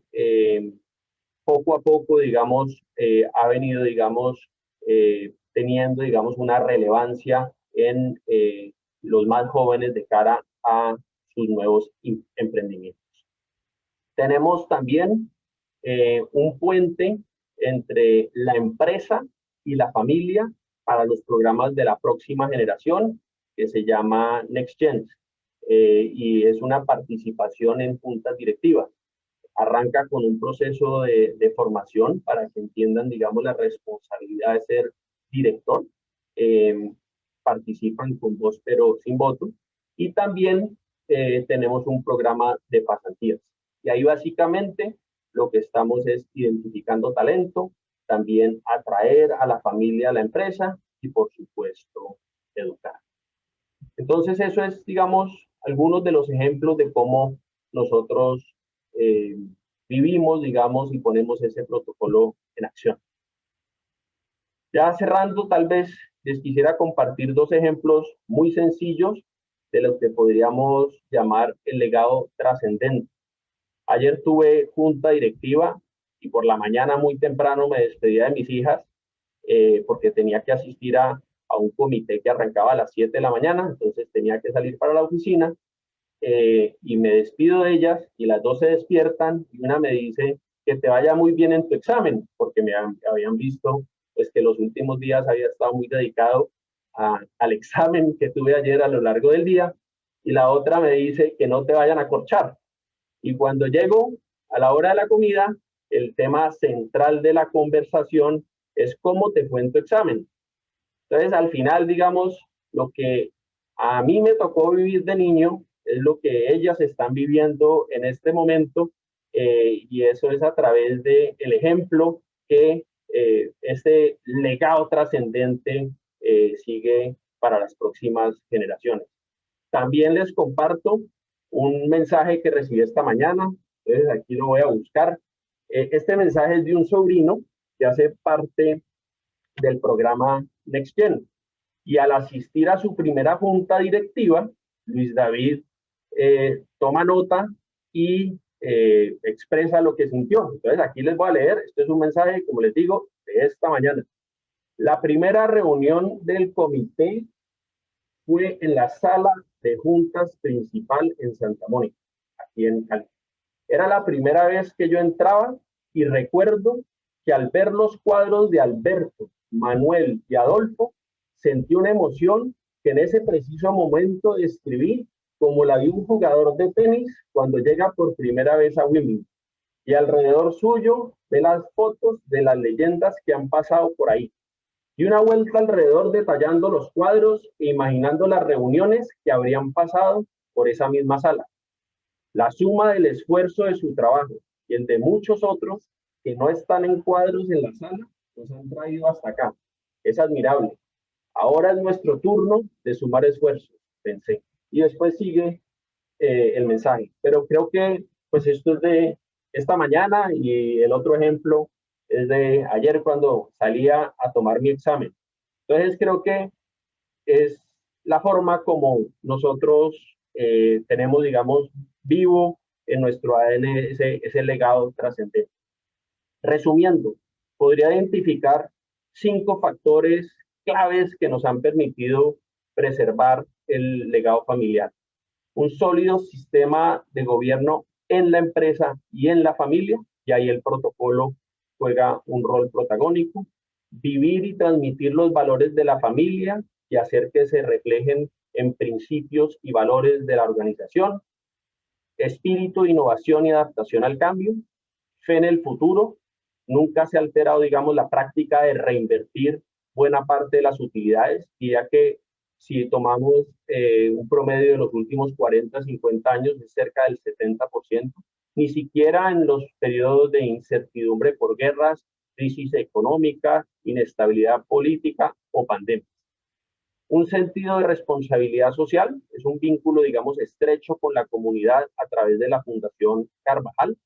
poco a poco, digamos, ha venido, digamos, teniendo, digamos, una relevancia en los más jóvenes de cara a sus nuevos emprendimientos. Tenemos también un puente entre la empresa y la familia para los programas de la próxima generación, que se llama NextGen, y es una participación en juntas directivas. Arranca con un proceso de formación para que entiendan, digamos, la responsabilidad de ser director. Participan con voz pero sin voto. Y también tenemos un programa de pasantías. Y ahí básicamente lo que estamos es identificando talento, también atraer a la familia a la empresa y, por supuesto, educar. Entonces, eso es, digamos, algunos de los ejemplos de cómo nosotros vivimos, digamos, y ponemos ese protocolo en acción. Ya cerrando, tal vez les quisiera compartir 2 ejemplos muy sencillos de lo que podríamos llamar el legado trascendente. Ayer tuve junta directiva y por la mañana muy temprano me despedía de mis hijas porque tenía que asistir a un comité que arrancaba a las 7 de la mañana, entonces tenía que salir para la oficina y me despido de ellas y las 2 se despiertan y una me dice que te vaya muy bien en tu examen, porque me habían visto pues que los últimos días había estado muy dedicado al examen que tuve ayer a lo largo del día, y la otra me dice que no te vayan a corchar. Y cuando llego a la hora de la comida, el tema central de la conversación es cómo te fue en tu examen. Entonces, al final, digamos, lo que a mí me tocó vivir de niño es lo que ellas están viviendo en este momento, y eso es a través del ejemplo que este legado trascendente sigue para las próximas generaciones. También les comparto un mensaje que recibí esta mañana, entonces aquí lo voy a buscar. Este mensaje es de un sobrino que hace parte del programa NextGen, y al asistir a su primera junta directiva, Luis David toma nota y expresa lo que sintió. Entonces aquí les voy a leer, este es un mensaje, como les digo, de esta mañana. La primera reunión del comité fue en la sala de juntas principal en Santa Mónica, aquí en Cali. Era la primera vez que yo entraba y recuerdo que al ver los cuadros de Alberto, Manuel y Adolfo, sentí una emoción que en ese preciso momento describí como la de un jugador de tenis cuando llega por primera vez a Wimbledon. Y alrededor suyo ve las fotos de las leyendas que han pasado por ahí. Y una vuelta alrededor detallando los cuadros e imaginando las reuniones que habrían pasado por esa misma sala. La suma del esfuerzo de su trabajo y el de muchos otros que no están en cuadros en la sala nos han traído hasta acá. Es admirable. Ahora es nuestro turno de sumar esfuerzos, pensé. Y después sigue el mensaje. Pero creo que pues esto es de esta mañana y el otro ejemplo es de ayer cuando salía a tomar mi examen. Entonces creo que es la forma como nosotros tenemos, digamos, vivo en nuestro ADN ese legado trascendente. Resumiendo, podría identificar 5 factores claves que nos han permitido preservar el legado familiar. Un sólido sistema de gobierno en la empresa y en la familia, y ahí el protocolo juega un rol protagónico. Vivir y transmitir los valores de la familia y hacer que se reflejen en principios y valores de la organización. Espíritu de innovación y adaptación al cambio. Fe en el futuro. Nunca se ha alterado, digamos, la práctica de reinvertir buena parte de las utilidades, y ya que si tomamos un promedio de los últimos 40, 50 años, es cerca del 70%, ni siquiera en los periodos de incertidumbre por guerras, crisis económica, inestabilidad política o pandemia. Un sentido de responsabilidad social, es un vínculo, digamos, estrecho con la comunidad a través de la Fundación Carvajal,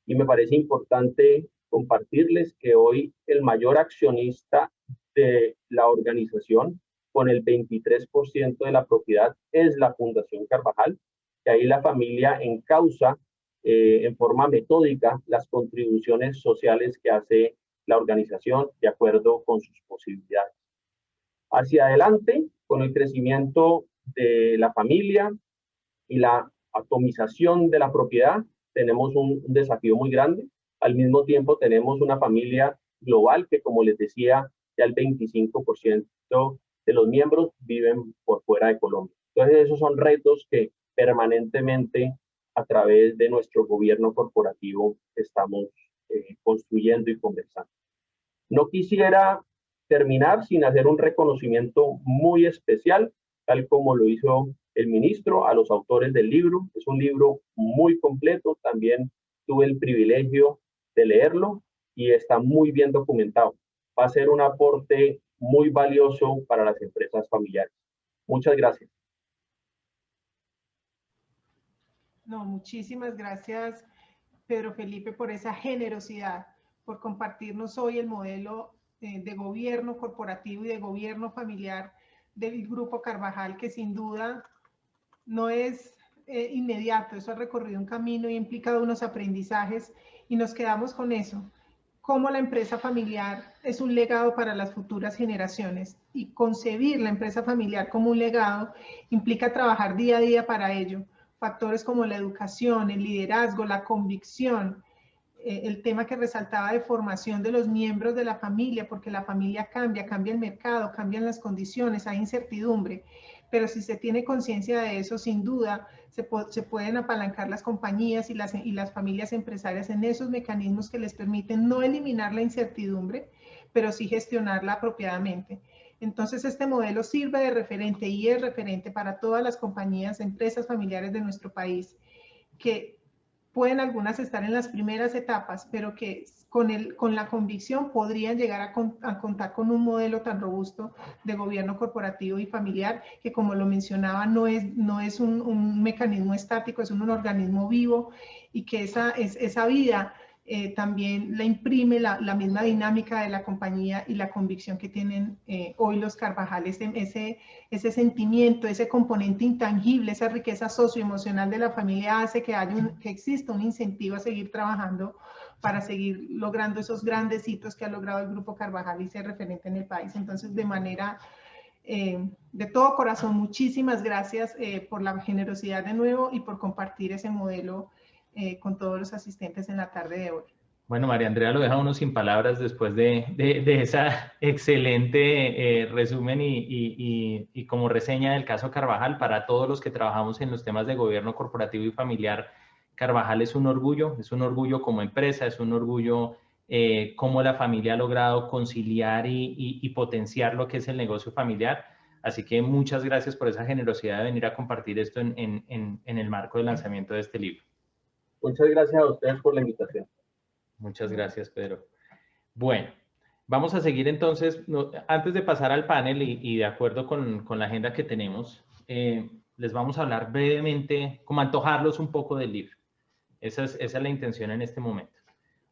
y me parece importante compartirles que hoy el mayor accionista de la organización, con el 23% de la propiedad, es la Fundación Carvajal, que ahí la familia encausa en forma metódica las contribuciones sociales que hace la organización de acuerdo con sus posibilidades. Hacia adelante, con el crecimiento de la familia y la atomización de la propiedad, tenemos un desafío muy grande. Al mismo tiempo tenemos una familia global que, como les decía, ya el 25% de los miembros viven por fuera de Colombia. Entonces esos son retos que permanentemente a través de nuestro gobierno corporativo estamos construyendo y conversando. No quisiera terminar sin hacer un reconocimiento muy especial, tal como lo hizo el ministro, a los autores del libro. Es un libro muy completo, también tuve el privilegio de leerlo y está muy bien documentado. Va a ser un aporte muy valioso para las empresas familiares. Muchas gracias. No, muchísimas gracias, Pedro Felipe, por esa generosidad, por compartirnos hoy el modelo de gobierno corporativo y de gobierno familiar del Grupo Carvajal, que sin duda no es inmediato. Eso ha recorrido un camino y ha implicado unos aprendizajes, y nos quedamos con eso. Cómo la empresa familiar es un legado para las futuras generaciones, y concebir la empresa familiar como un legado implica trabajar día a día para ello. Factores como la educación, el liderazgo, la convicción, el tema que resaltaba de formación de los miembros de la familia, porque la familia cambia, cambia el mercado, cambian las condiciones, hay incertidumbre, pero si se tiene conciencia de eso, sin duda se pueden apalancar las compañías y las familias empresarias en esos mecanismos que les permiten no eliminar la incertidumbre, pero sí gestionarla apropiadamente. Entonces este modelo sirve de referente y es referente para todas las compañías, empresas familiares de nuestro país, que pueden algunas estar en las primeras etapas, pero que con la convicción podrían llegar a contar con un modelo tan robusto de gobierno corporativo y familiar, que como lo mencionaba, no es un mecanismo estático, es un organismo vivo, y que esa vida también la imprime la misma dinámica de la compañía y la convicción que tienen hoy los Carvajal, ese sentimiento, ese componente intangible, esa riqueza socioemocional de la familia hace que exista un incentivo a seguir trabajando para seguir logrando esos grandes hitos que ha logrado el Grupo Carvajal y ser referente en el país. Entonces, de manera de todo corazón, muchísimas gracias por la generosidad de nuevo y por compartir ese modelo con todos los asistentes en la tarde de hoy. Bueno, María Andrea lo deja uno sin palabras después de esa excelente resumen y como reseña del caso Carvajal. Para todos los que trabajamos en los temas de gobierno corporativo y familiar, Carvajal es un orgullo como empresa, es un orgullo cómo la familia ha logrado conciliar y potenciar lo que es el negocio familiar. Así que muchas gracias por esa generosidad de venir a compartir esto en el marco del lanzamiento de este libro. Muchas gracias a ustedes por la invitación. Muchas gracias, Pedro. Bueno, vamos a seguir entonces. Antes de pasar al panel y de acuerdo con la agenda que tenemos, les vamos a hablar brevemente, como antojarlos un poco del libro. Esa es la intención en este momento.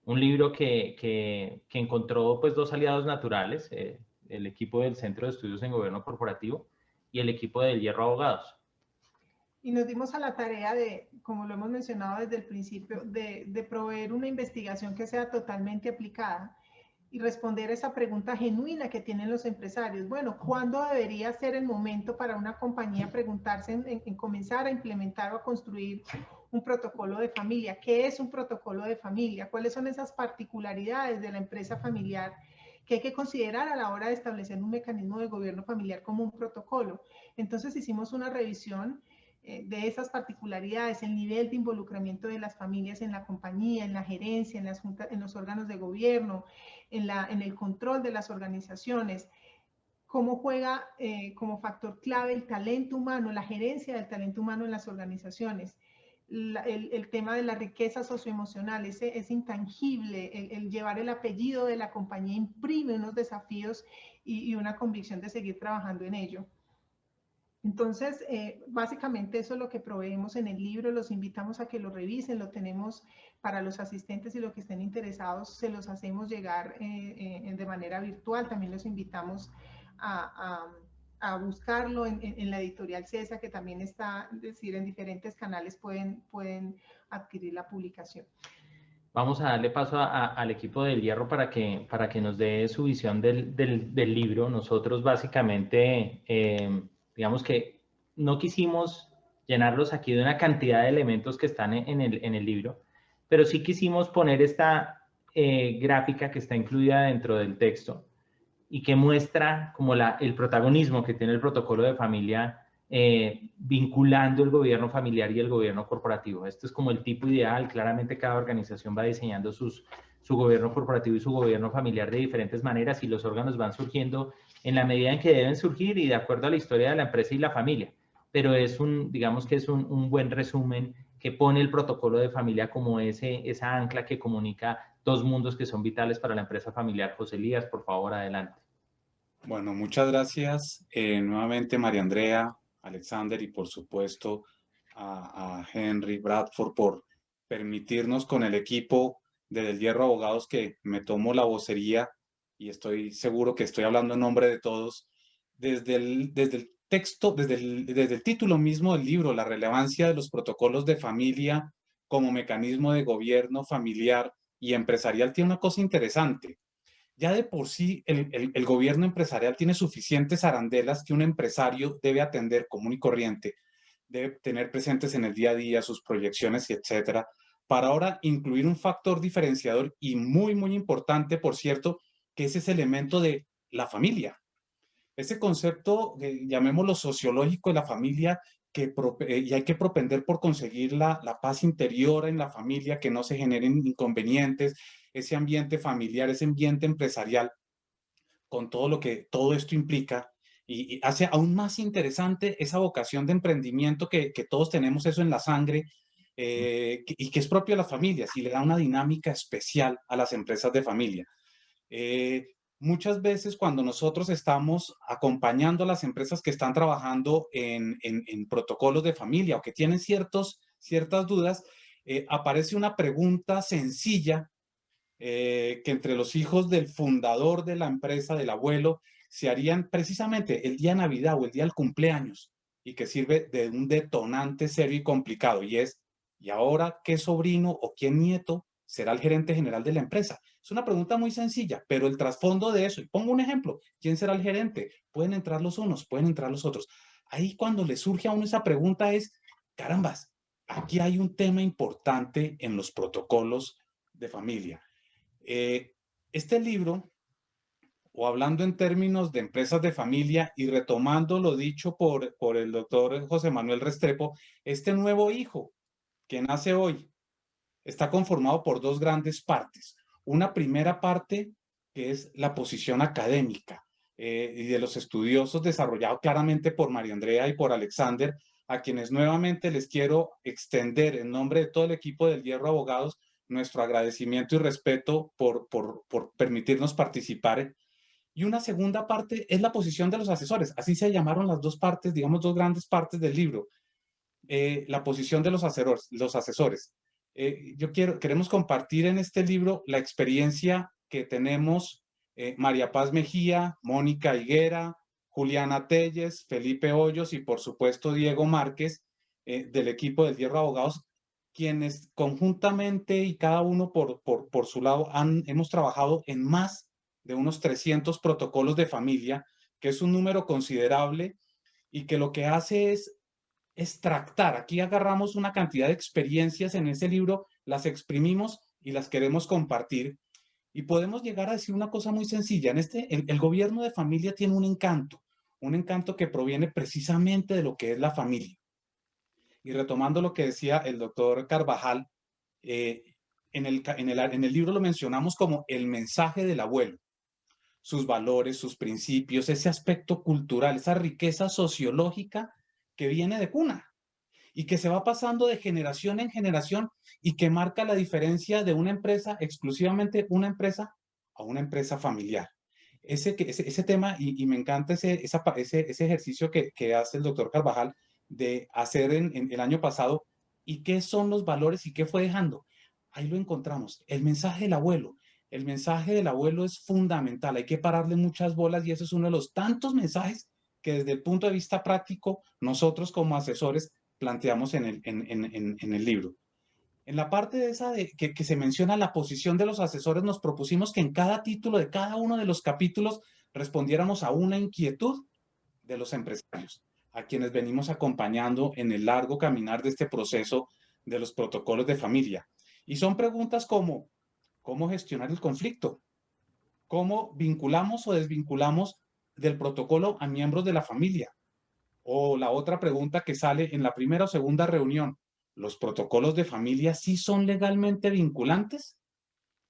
Un libro que encontró pues dos aliados naturales, el equipo del Centro de Estudios en Gobierno Corporativo y el equipo del Hierro Abogados. Y nos dimos a la tarea de, como lo hemos mencionado desde el principio, de proveer una investigación que sea totalmente aplicada y responder esa pregunta genuina que tienen los empresarios. Bueno, ¿cuándo debería ser el momento para una compañía preguntarse en comenzar a implementar o a construir un protocolo de familia? ¿Qué es un protocolo de familia? ¿Cuáles son esas particularidades de la empresa familiar que hay que considerar a la hora de establecer un mecanismo de gobierno familiar como un protocolo? Entonces hicimos una revisión de esas particularidades, el nivel de involucramiento de las familias en la compañía, en la gerencia, en los órganos de gobierno, en el control de las organizaciones, cómo juega como factor clave el talento humano, la gerencia del talento humano en las organizaciones, el tema de la riqueza socioemocional, es intangible, el llevar el apellido de la compañía imprime unos desafíos y una convicción de seguir trabajando en ello. Entonces, básicamente eso es lo que proveemos en el libro. Los invitamos a que lo revisen, lo tenemos para los asistentes y los que estén interesados, se los hacemos llegar de manera virtual. También los invitamos a buscarlo en la editorial CESA, que también está, es decir, en diferentes canales pueden adquirir la publicación. Vamos a darle paso al equipo del Hierro para que nos dé su visión del libro. Nosotros básicamente... digamos que no quisimos llenarlos aquí de una cantidad de elementos que están en el libro, pero sí quisimos poner esta gráfica que está incluida dentro del texto y que muestra como el protagonismo que tiene el protocolo de familia vinculando el gobierno familiar y el gobierno corporativo. Este es como el tipo ideal. Claramente cada organización va diseñando su gobierno corporativo y su gobierno familiar de diferentes maneras y los órganos van surgiendo en la medida en que deben surgir y de acuerdo a la historia de la empresa y la familia. Pero digamos que es un buen resumen que pone el protocolo de familia como esa ancla que comunica dos mundos que son vitales para la empresa familiar. José Elías, por favor, adelante. Bueno, muchas gracias nuevamente María Andrea, Alexander y por supuesto a Henry Bradford por permitirnos con el equipo del Hierro Abogados que me tomo la vocería y estoy seguro que estoy hablando en nombre de todos, desde el texto, desde el título mismo del libro, la relevancia de los protocolos de familia como mecanismo de gobierno familiar y empresarial tiene una cosa interesante. Ya de por sí el gobierno empresarial tiene suficientes arandelas que un empresario debe atender común y corriente, debe tener presentes en el día a día, sus proyecciones y etcétera, para ahora incluir un factor diferenciador y muy, muy importante, por cierto, que es ese elemento de la familia. Ese concepto, llamémoslo sociológico de la familia, y hay que propender por conseguir la paz interior en la familia, que no se generen inconvenientes, ese ambiente familiar, ese ambiente empresarial, con todo lo que todo esto implica, y hace aún más interesante esa vocación de emprendimiento que todos tenemos eso en la sangre, y que es propio de las familias y le da una dinámica especial a las empresas de familia. Muchas veces cuando nosotros estamos acompañando a las empresas que están trabajando en protocolos de familia o que tienen ciertas dudas, aparece una pregunta sencilla que entre los hijos del fundador de la empresa, del abuelo, se harían precisamente el día de Navidad o el día del cumpleaños, y que sirve de un detonante serio y complicado, y es, ¿y ahora qué sobrino o qué nieto será el gerente general de la empresa? Es una pregunta muy sencilla, pero el trasfondo de eso, y pongo un ejemplo, ¿quién será el gerente? Pueden entrar los unos, pueden entrar los otros. Ahí cuando le surge a uno esa pregunta es, carambas, aquí hay un tema importante en los protocolos de familia. Este libro, o hablando en términos de empresas de familia y retomando lo dicho por el doctor José Manuel Restrepo, este nuevo hijo que nace hoy está conformado por dos grandes partes. Una primera parte que es la posición académica y de los estudiosos desarrollado claramente por María Andrea y por Alexander, a quienes nuevamente les quiero extender en nombre de todo el equipo del Hierro Abogados nuestro agradecimiento y respeto por permitirnos participar. Y una segunda parte es la posición de los asesores. Así se llamaron las dos partes, digamos, dos grandes partes del libro. La posición de los asesores. Queremos compartir en este libro la experiencia que tenemos María Paz Mejía, Mónica Higuera, Juliana Telles, Felipe Hoyos y por supuesto Diego Márquez del equipo del Hierro Abogados, quienes conjuntamente y cada uno por su lado hemos trabajado en más de unos 300 protocolos de familia, que es un número considerable y que lo que hace es extractar. Aquí agarramos una cantidad de experiencias en ese libro, las exprimimos y las queremos compartir. Y podemos llegar a decir una cosa muy sencilla. El gobierno de familia tiene un encanto que proviene precisamente de lo que es la familia. Y retomando lo que decía el doctor Carvajal, en el libro lo mencionamos como el mensaje del abuelo, sus valores, sus principios, ese aspecto cultural, esa riqueza sociológica que viene de cuna y que se va pasando de generación en generación y que marca la diferencia de una empresa, exclusivamente una empresa, a una empresa familiar. Ese tema, y me encanta ese ejercicio que hace el doctor Carvajal de hacer en el año pasado, y qué son los valores y qué fue dejando. Ahí lo encontramos, el mensaje del abuelo. El mensaje del abuelo es fundamental, hay que pararle muchas bolas y ese es uno de los tantos mensajes que desde el punto de vista práctico nosotros como asesores planteamos en el libro. En la parte de esa que se menciona la posición de los asesores, nos propusimos que en cada título de cada uno de los capítulos respondiéramos a una inquietud de los empresarios, a quienes venimos acompañando en el largo caminar de este proceso de los protocolos de familia. Y son preguntas como, ¿cómo gestionar el conflicto? ¿Cómo vinculamos o desvinculamos del protocolo a miembros de la familia? O la otra pregunta que sale en la primera o segunda reunión, ¿los protocolos de familia sí son legalmente vinculantes?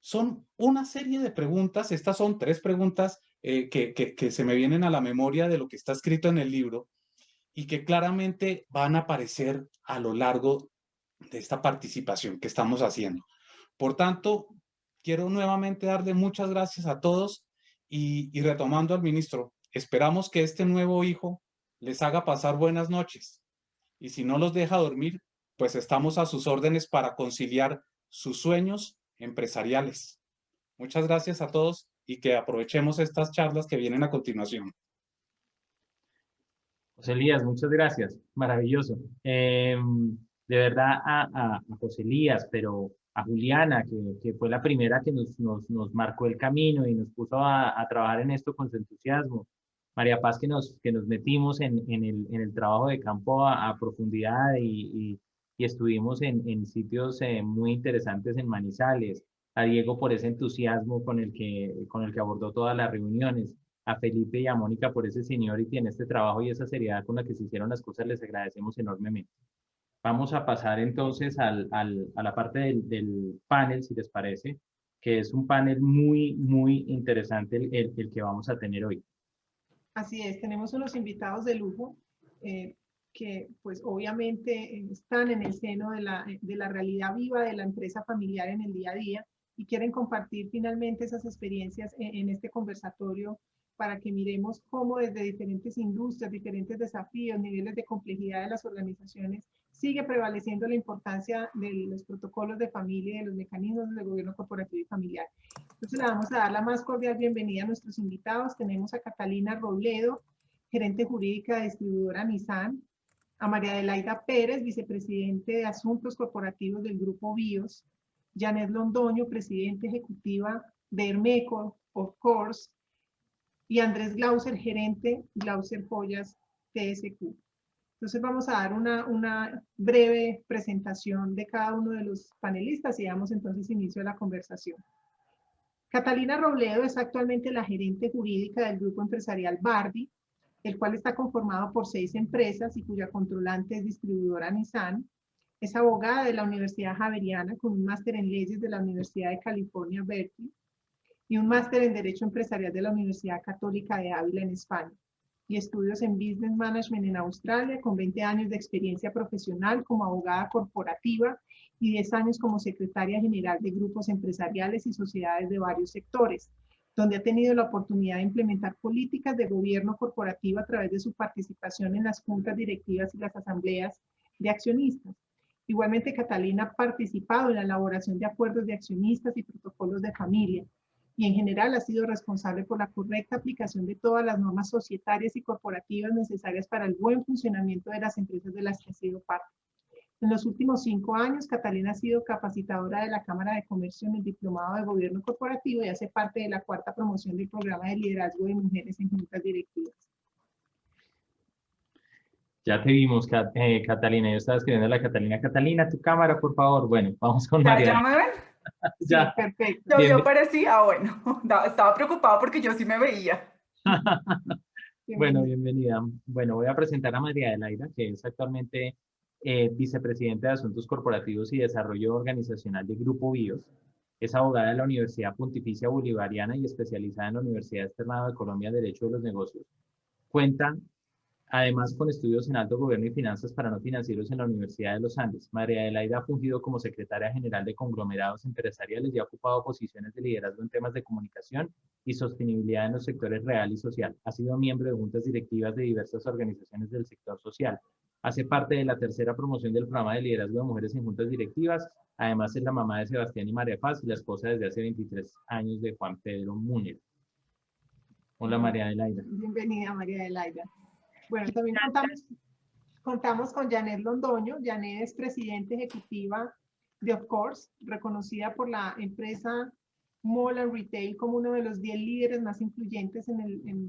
Son una serie de preguntas, estas son 3 preguntas que se me vienen a la memoria de lo que está escrito en el libro y que claramente van a aparecer a lo largo de esta participación que estamos haciendo. Por tanto, quiero nuevamente darle muchas gracias a todos y retomando al ministro, esperamos que este nuevo hijo les haga pasar buenas noches y si no los deja dormir, pues estamos a sus órdenes para conciliar sus sueños empresariales. Muchas gracias a todos y que aprovechemos estas charlas que vienen a continuación. José Elías, muchas gracias. Maravilloso. De verdad a José Elías, pero a Juliana, que fue la primera que nos marcó el camino y nos puso a trabajar en esto con su entusiasmo. María Paz, que nos metimos en el trabajo de campo a profundidad y estuvimos en sitios muy interesantes en Manizales. A Diego por ese entusiasmo con el que abordó todas las reuniones. A Felipe y a Mónica por ese seniority en este trabajo y esa seriedad con la que se hicieron las cosas, les agradecemos enormemente. Vamos a pasar entonces a la parte del panel, si les parece, que es un panel muy, muy interesante el que vamos a tener hoy. Así es, tenemos unos invitados de lujo. que pues obviamente están en el seno de la realidad viva de la empresa familiar en el día a día y quieren compartir finalmente esas experiencias en este conversatorio para que miremos cómo desde diferentes industrias, diferentes desafíos, niveles de complejidad de las organizaciones, sigue prevaleciendo la importancia de los protocolos de familia y de los mecanismos de gobierno corporativo y familiar. Entonces le vamos a dar la más cordial bienvenida a nuestros invitados. Tenemos a Catalina Robledo, gerente jurídica de distribuidora Nissan, a María Adelaida Pérez, vicepresidente de Asuntos Corporativos del Grupo BIOS, Janet Londoño, presidente ejecutiva de Hermeco, of course, y Andrés Glauser, gerente Glauser Joyas TSQ. Entonces vamos a dar una breve presentación de cada uno de los panelistas y damos entonces inicio a la conversación. Catalina Robledo es actualmente la gerente jurídica del grupo empresarial Bardi, el cual está conformado por 6 empresas y cuya controlante es distribuidora Nissan. Es abogada de la Universidad Javeriana con un máster en leyes de la Universidad de California, Berkeley, y un máster en Derecho Empresarial de la Universidad Católica de Ávila en España, y estudios en Business Management en Australia, con 20 años de experiencia profesional como abogada corporativa y 10 años como secretaria general de grupos empresariales y sociedades de varios sectores, donde ha tenido la oportunidad de implementar políticas de gobierno corporativo a través de su participación en las juntas directivas y las asambleas de accionistas. Igualmente, Catalina ha participado en la elaboración de acuerdos de accionistas y protocolos de familia, y en general ha sido responsable por la correcta aplicación de todas las normas societarias y corporativas necesarias para el buen funcionamiento de las empresas de las que ha sido parte. En los últimos 5 años, Catalina ha sido capacitadora de la Cámara de Comercio en el Diplomado de Gobierno Corporativo y hace parte de la 4ª promoción del programa de liderazgo de mujeres en juntas directivas. Ya te vimos, Catalina. Yo estaba escribiendo a la Catalina. Catalina, tu cámara, por favor. Bueno, vamos con María. ¿Ya me ven? Ya. Sí, perfecto. Yo aparecía, bueno, estaba preocupado porque yo sí me veía. Bueno, bienvenida. Bueno, voy a presentar a María Adelaida, que es actualmente vicepresidenta de Asuntos Corporativos y Desarrollo Organizacional de Grupo BIOS. Es abogada de la Universidad Pontificia Bolivariana y especializada en la Universidad Externado de Colombia en Derecho de los Negocios. Cuenta además con estudios en Alto Gobierno y Finanzas para no financieros en la Universidad de los Andes. María Adelaida ha fungido como secretaria general de conglomerados empresariales y ha ocupado posiciones de liderazgo en temas de comunicación y sostenibilidad en los sectores real y social. Ha sido miembro de juntas directivas de diversas organizaciones del sector social. Hace parte de la 3ª promoción del programa de liderazgo de mujeres en juntas directivas. Además es la mamá de Sebastián y María Paz y la esposa desde hace 23 años de Juan Pedro Múnera. Hola, María Adelaida. Bienvenida, María Adelaida. Bueno, también contamos con Janet Londoño. Janet es presidenta ejecutiva de Of Course, reconocida por la empresa Mall and Retail como uno de los 10 líderes más influyentes en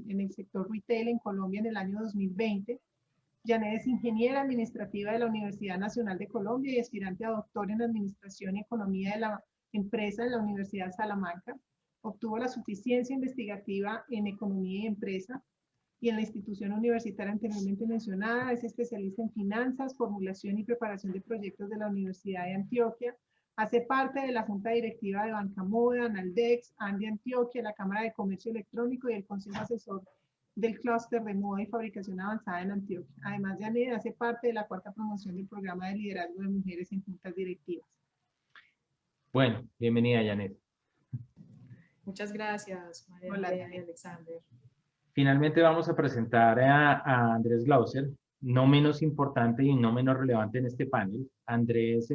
el sector retail en Colombia en el año 2020. Janet es ingeniera administrativa de la Universidad Nacional de Colombia y aspirante a doctor en Administración y Economía de la Empresa en la Universidad de Salamanca. Obtuvo la suficiencia investigativa en Economía y Empresa y en la institución universitaria anteriormente mencionada. Es especialista en finanzas, formulación y preparación de proyectos de la Universidad de Antioquia. Hace parte de la Junta Directiva de Banca Moda, Naldex, Andi Antioquia, la Cámara de Comercio Electrónico y el Consejo Asesor del Clúster de Moda y Fabricación Avanzada en Antioquia. Además, Janet hace parte de la 4ª promoción del programa de liderazgo de mujeres en juntas directivas. Bueno, bienvenida, Janet. Muchas gracias, María Andrea y Alexander. Finalmente vamos a presentar a Andrés Glauser, no menos importante y no menos relevante en este panel. Andrés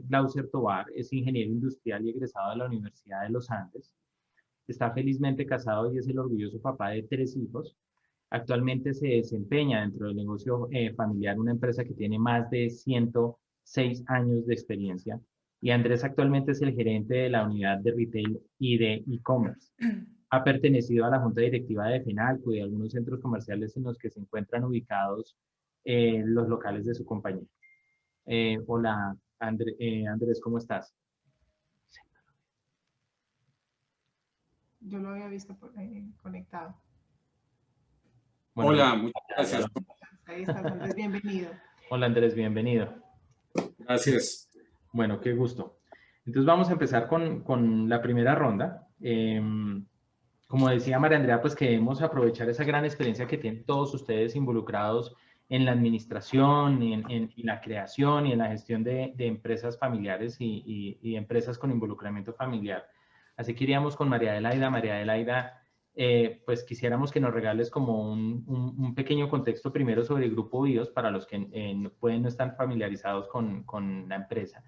Glauser Tobar es ingeniero industrial y egresado de la Universidad de los Andes. Está felizmente casado y es el orgulloso papá de 3 hijos. Actualmente se desempeña dentro del negocio familiar, una empresa que tiene más de 106 años de experiencia. Y Andrés actualmente es el gerente de la unidad de retail y de e-commerce. Ha pertenecido a la junta directiva de FENALCO y de algunos centros comerciales en los que se encuentran ubicados los locales de su compañía. Hola, Andrés, ¿cómo estás? Yo lo había visto conectado. Bueno, hola, muchas gracias. Ahí estás, Andrés, bienvenido. Hola, Andrés, bienvenido. Gracias. Bueno, qué gusto. Entonces vamos a empezar con la primera ronda. Como decía María Andrea, pues queremos aprovechar esa gran experiencia que tienen todos ustedes involucrados en la administración, en la creación y en la gestión de empresas familiares y empresas con involucramiento familiar. Así que iríamos con María Adelaida. María Adelaida, pues quisiéramos que nos regales como un pequeño contexto primero sobre el Grupo BIOS para los que pueden no estar familiarizados con la empresa.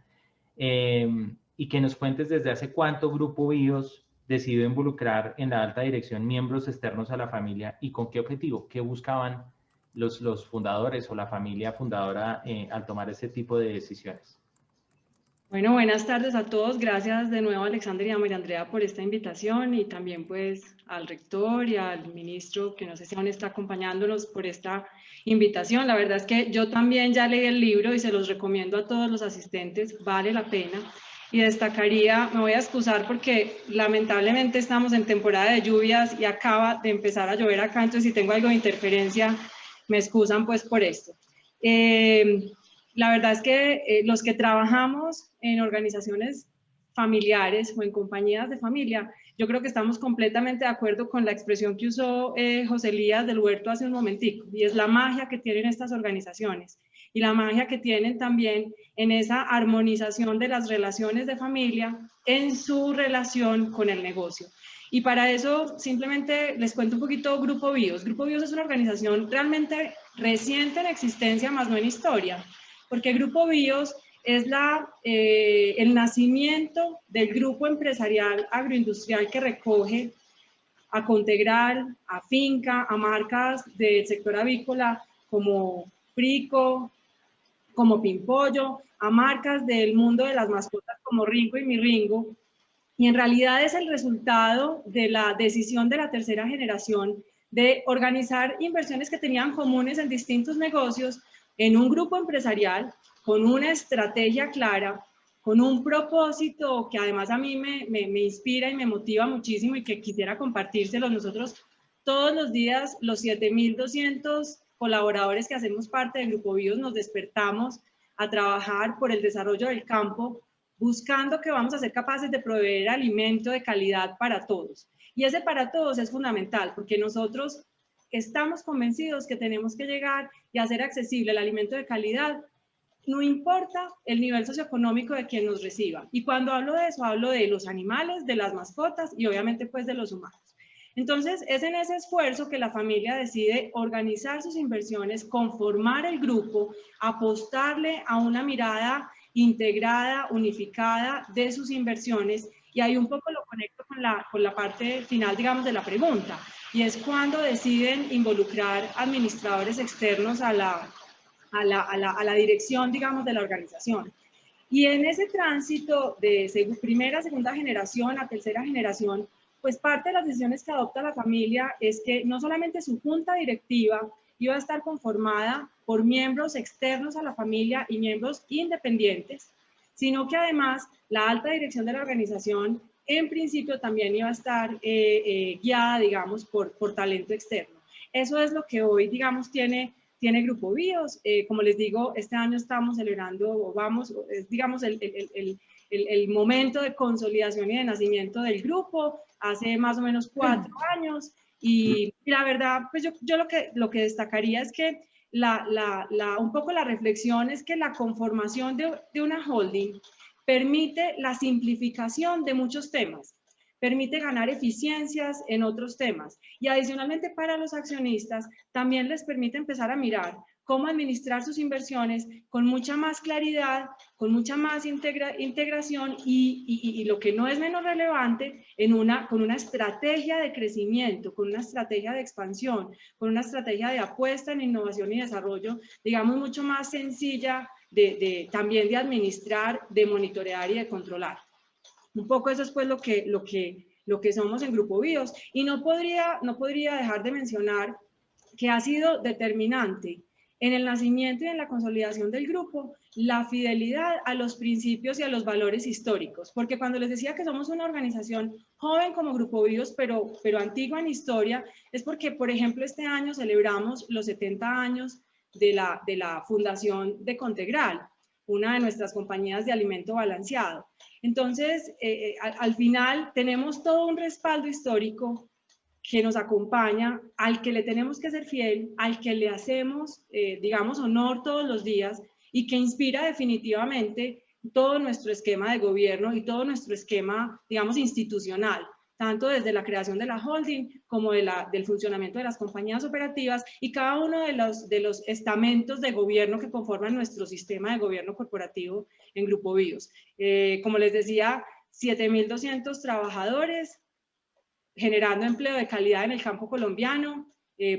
Y que nos cuentes desde hace cuánto Grupo BIOS decidió involucrar en la alta dirección miembros externos a la familia y con qué objetivo, qué buscaban los fundadores o la familia fundadora al tomar ese tipo de decisiones. Bueno, buenas tardes a todos. Gracias de nuevo a Alexander y a María Andrea por esta invitación y también pues al rector y al ministro, que no sé si aún está acompañándonos, por esta invitación. La verdad es que yo también ya leí el libro y se los recomiendo a todos los asistentes, vale la pena. Y destacaría, me voy a excusar porque lamentablemente estamos en temporada de lluvias y acaba de empezar a llover acá, entonces si tengo algo de interferencia, me excusan pues por esto. La verdad es que los que trabajamos en organizaciones familiares o en compañías de familia, yo creo que estamos completamente de acuerdo con la expresión que usó José Elías del Huerto hace un momentico, y es la magia que tienen estas organizaciones y la magia que tienen también en esa armonización de las relaciones de familia en su relación con el negocio. Y para eso simplemente les cuento un poquito Grupo BIOS. Grupo BIOS es una organización realmente reciente en existencia, más no en historia, porque Grupo BIOS es el nacimiento del grupo empresarial agroindustrial que recoge a Contegral, a Finca, a marcas del sector avícola como Frico, como Pimpollo, a marcas del mundo de las mascotas como Ringo y Mi Ringo, y en realidad es el resultado de la decisión de la tercera generación de organizar inversiones que tenían comunes en distintos negocios en un grupo empresarial, con una estrategia clara, con un propósito que además a mí me inspira y me motiva muchísimo y que quisiera compartírselo. Nosotros todos los días, los 7.200 colaboradores que hacemos parte del Grupo BIOS, nos despertamos a trabajar por el desarrollo del campo, buscando que vamos a ser capaces de proveer alimento de calidad para todos. Y ese para todos es fundamental, porque nosotros estamos convencidos que tenemos que llegar y hacer accesible el alimento de calidad, no importa el nivel socioeconómico de quien nos reciba. Y cuando hablo de eso, hablo de los animales, de las mascotas y obviamente pues de los humanos. Entonces, es en ese esfuerzo que la familia decide organizar sus inversiones, conformar el grupo, apostarle a una mirada integrada, unificada de sus inversiones, y ahí un poco lo conecto con la parte final, digamos, de la pregunta, y es cuando deciden involucrar administradores externos a la dirección, digamos, de la organización. Y en ese tránsito de primera, segunda generación a tercera generación, pues parte de las decisiones que adopta la familia es que no solamente su junta directiva iba a estar conformada por miembros externos a la familia y miembros independientes, sino que además la alta dirección de la organización en principio también iba a estar guiada, digamos, por talento externo. Eso es lo que hoy, digamos, tiene Grupo BIOS. Como les digo, este año estamos celebrando, digamos, el momento de consolidación y de nacimiento del grupo, hace más o menos 4 años, y la verdad, pues yo lo que destacaría es que un poco la reflexión es que la conformación de una holding permite la simplificación de muchos temas, permite ganar eficiencias en otros temas, y adicionalmente para los accionistas también les permite empezar a mirar cómo administrar sus inversiones con mucha más claridad, con mucha más integración y lo que no es menos relevante, con una estrategia de crecimiento, con una estrategia de expansión, con una estrategia de apuesta en innovación y desarrollo, digamos, mucho más sencilla también de administrar, de monitorear y de controlar. Un poco eso es pues lo que somos en Grupo BIOS. Y no podría dejar de mencionar que ha sido determinante en el nacimiento y en la consolidación del grupo la fidelidad a los principios y a los valores históricos. Porque cuando les decía que somos una organización joven como Grupo BIOS, pero antigua en historia, es porque, por ejemplo, este año celebramos los 70 años de la fundación de Contegral, una de nuestras compañías de alimento balanceado. Entonces, al final tenemos todo un respaldo histórico que nos acompaña, al que le tenemos que ser fiel, al que le hacemos, digamos, honor todos los días y que inspira definitivamente todo nuestro esquema de gobierno y todo nuestro esquema, digamos, institucional, tanto desde la creación de la holding como del funcionamiento de las compañías operativas y cada uno de los estamentos de gobierno que conforman nuestro sistema de gobierno corporativo en Grupo BIOS. Como les decía, 7.200 trabajadores, generando empleo de calidad en el campo colombiano,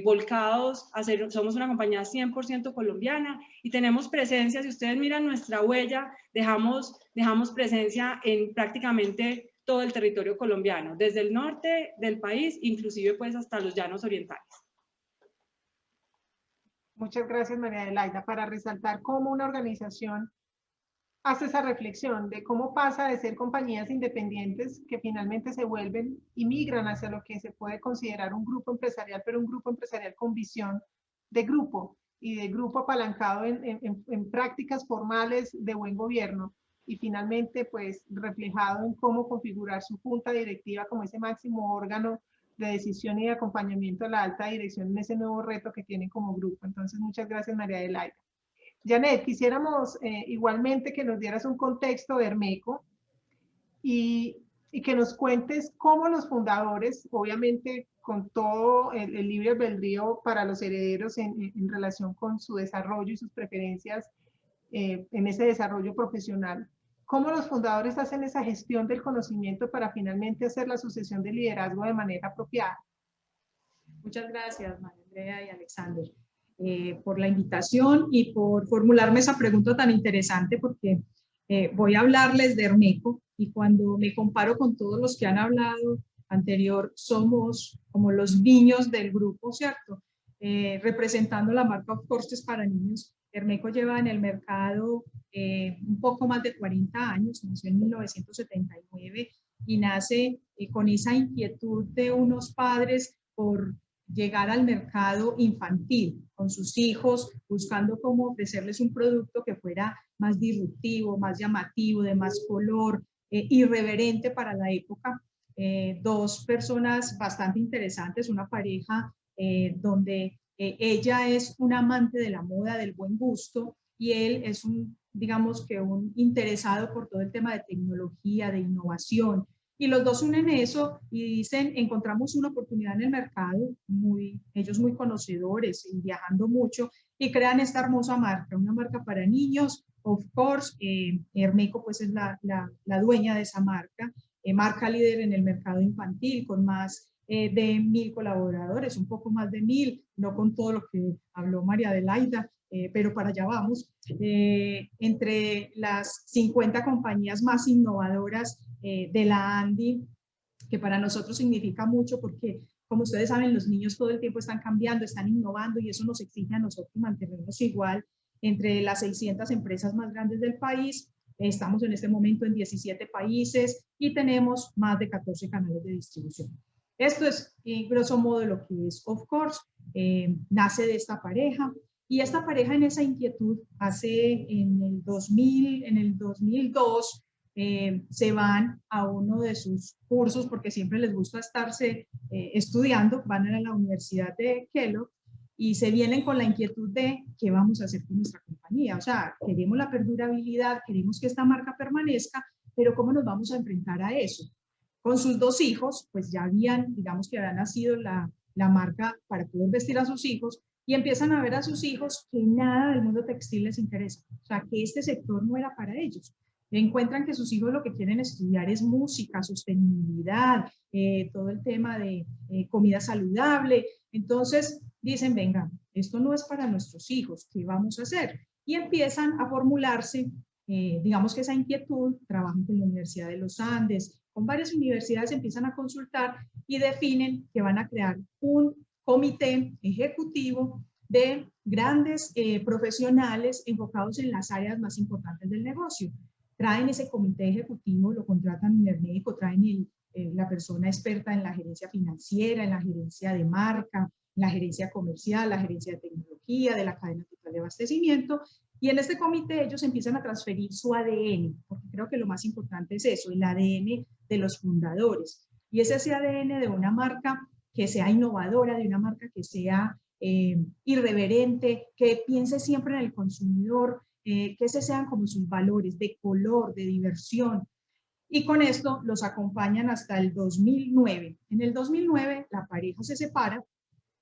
volcados a somos una compañía 100% colombiana y tenemos presencia, si ustedes miran nuestra huella, dejamos presencia en prácticamente todo el territorio colombiano, desde el norte del país, inclusive pues hasta los llanos orientales. Muchas gracias, María Adelaida, para resaltar cómo una organización hace esa reflexión de cómo pasa de ser compañías independientes que finalmente se vuelven y migran hacia lo que se puede considerar un grupo empresarial, pero un grupo empresarial con visión de grupo y de grupo apalancado en prácticas formales de buen gobierno y finalmente pues reflejado en cómo configurar su junta directiva como ese máximo órgano de decisión y de acompañamiento a la alta dirección en ese nuevo reto que tienen como grupo. Entonces, muchas gracias, María Adelaida. Janet, quisiéramos igualmente que nos dieras un contexto de Hermeco y que nos cuentes cómo los fundadores, obviamente con todo el libre albedrío para los herederos en relación con su desarrollo y sus preferencias en ese desarrollo profesional, cómo los fundadores hacen esa gestión del conocimiento para finalmente hacer la sucesión de liderazgo de manera apropiada. Muchas gracias, María Andrea y Alexander. Por la invitación y por formularme esa pregunta tan interesante, porque voy a hablarles de Hermeco y cuando me comparo con todos los que han hablado anterior, somos como los niños del grupo, ¿cierto? Representando la marca Of Course para niños. Hermeco lleva en el mercado un poco más de 40 años, nació en 1979 y nace con esa inquietud de unos padres por llegar al mercado infantil con sus hijos, buscando cómo ofrecerles un producto que fuera más disruptivo, más llamativo, de más color, irreverente para la época. Dos personas bastante interesantes, una pareja donde ella es un amante de la moda, del buen gusto, y él es digamos que un interesado por todo el tema de tecnología, de innovación. Y los dos unen eso y dicen, encontramos una oportunidad en el mercado, ellos muy conocedores y viajando mucho, y crean esta hermosa marca, una marca para niños, Of Course. Hermeco pues es la dueña de esa marca, marca líder en el mercado infantil con más de 1.000 colaboradores, un poco más de 1.000, no con todo lo que habló María Adelaida, pero para allá vamos. Entre las 50 compañías más innovadoras de la ANDI, que para nosotros significa mucho porque, como ustedes saben, los niños todo el tiempo están cambiando, están innovando y eso nos exige a nosotros mantenernos igual. Entre las 600 empresas más grandes del país, estamos en este momento en 17 países y tenemos más de 14 canales de distribución. Esto es, grosso modo, lo que es Of Course. Nace de esta pareja. Y esta pareja en esa inquietud en el 2002 se van a uno de sus cursos porque siempre les gusta estarse estudiando, van a la Universidad de Kellogg y se vienen con la inquietud de qué vamos a hacer con nuestra compañía. O sea, queremos la perdurabilidad, queremos que esta marca permanezca, pero ¿cómo nos vamos a enfrentar a eso? Con sus dos hijos, pues ya digamos que había nacido la marca para poder vestir a sus hijos, y empiezan a ver a sus hijos que nada del mundo textil les interesa, o sea, que este sector no era para ellos. Encuentran que sus hijos lo que quieren estudiar es música, sostenibilidad, todo el tema de comida saludable. Entonces dicen, venga, esto no es para nuestros hijos, ¿qué vamos a hacer? Y empiezan a formularse, digamos que esa inquietud, trabajan con la Universidad de los Andes, con varias universidades empiezan a consultar y definen que van a crear un comité ejecutivo de grandes profesionales enfocados en las áreas más importantes del negocio. Traen ese comité ejecutivo, lo contratan en Hermeco, traen la persona experta en la gerencia financiera, en la gerencia de marca, en la gerencia comercial, la gerencia de tecnología, de la cadena total de abastecimiento, y en este comité ellos empiezan a transferir su ADN, porque creo que lo más importante es eso, el ADN de los fundadores, y es ese ADN de una marca que sea innovadora, de una marca que sea irreverente, que piense siempre en el consumidor, que ese sean como sus valores de color, de diversión. Y con esto los acompañan hasta el 2009. En el 2009 la pareja se separa,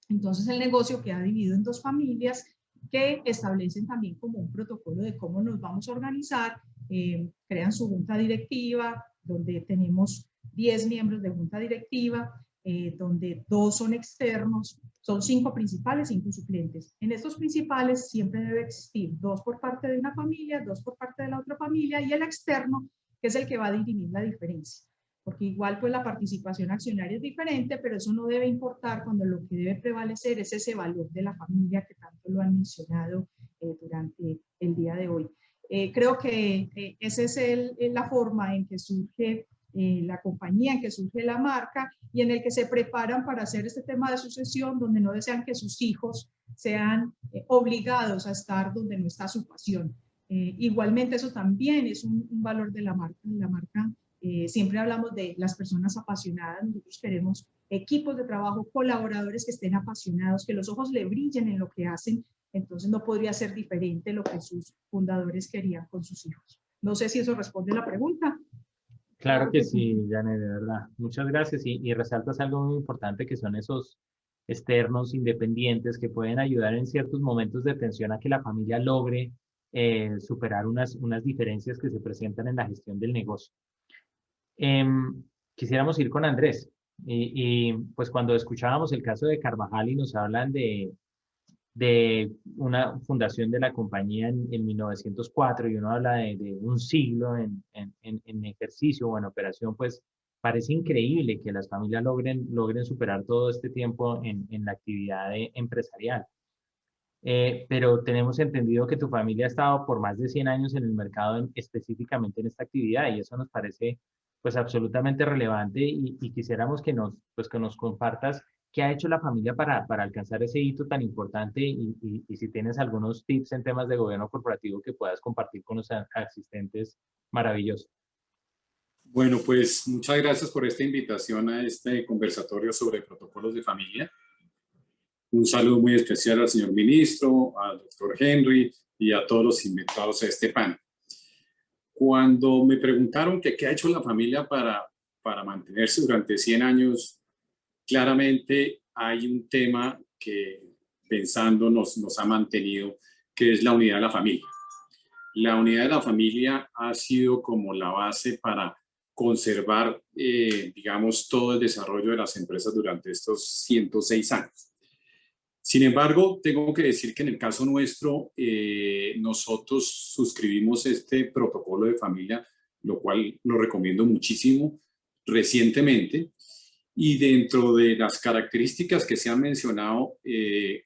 entonces el negocio queda dividido en dos familias que establecen también como un protocolo de cómo nos vamos a organizar, crean su junta directiva, donde tenemos 10 miembros de junta directiva, donde 2 son externos, son 5 principales, 5 suplentes. En estos principales siempre debe existir 2 por parte de una familia, 2 por parte de la otra familia, y el externo, que es el que va a dirimir la diferencia. Porque igual pues la participación accionaria es diferente, pero eso no debe importar cuando lo que debe prevalecer es ese valor de la familia que tanto lo han mencionado durante el día de hoy. Creo que esa es la forma en que surge la compañía, en que surge la marca y en el que se preparan para hacer este tema de sucesión, donde no desean que sus hijos sean obligados a estar donde no está su pasión. Igualmente eso también es un valor de la marca. La marca siempre hablamos de las personas apasionadas. Nosotros queremos equipos de trabajo, colaboradores que estén apasionados, que los ojos le brillen en lo que hacen. Entonces no podría ser diferente lo que sus fundadores querían con sus hijos. No sé si eso responde a la pregunta. Claro que sí, Janet, de verdad. Muchas gracias. Y resaltas algo muy importante que son esos externos independientes que pueden ayudar en ciertos momentos de tensión a que la familia logre superar unas diferencias que se presentan en la gestión del negocio. Quisiéramos ir con Andrés. Pues cuando escuchábamos el caso de Carvajal y nos hablan de una fundación de la compañía en 1904 y uno habla de un siglo en ejercicio o en operación, pues parece increíble que las familias logren superar todo este tiempo en la actividad empresarial. Pero tenemos entendido que tu familia ha estado por más de 100 años en el mercado específicamente en esta actividad y eso nos parece pues absolutamente relevante y quisiéramos que nos compartas qué ha hecho la familia para alcanzar ese hito tan importante y si tienes algunos tips en temas de gobierno corporativo que puedas compartir con los asistentes, maravilloso. Bueno, pues muchas gracias por esta invitación a este conversatorio sobre protocolos de familia. Un saludo muy especial al señor ministro, al doctor Henry y a todos los invitados a este panel. Cuando me preguntaron qué ha hecho la familia para mantenerse durante 100 años, claramente hay un tema que pensando nos ha mantenido, que es la unidad de la familia. La unidad de la familia ha sido como la base para conservar, digamos, todo el desarrollo de las empresas durante estos 106 años. Sin embargo, tengo que decir que en el caso nuestro, nosotros suscribimos este protocolo de familia, lo cual lo recomiendo muchísimo recientemente. Y dentro de las características que se han mencionado,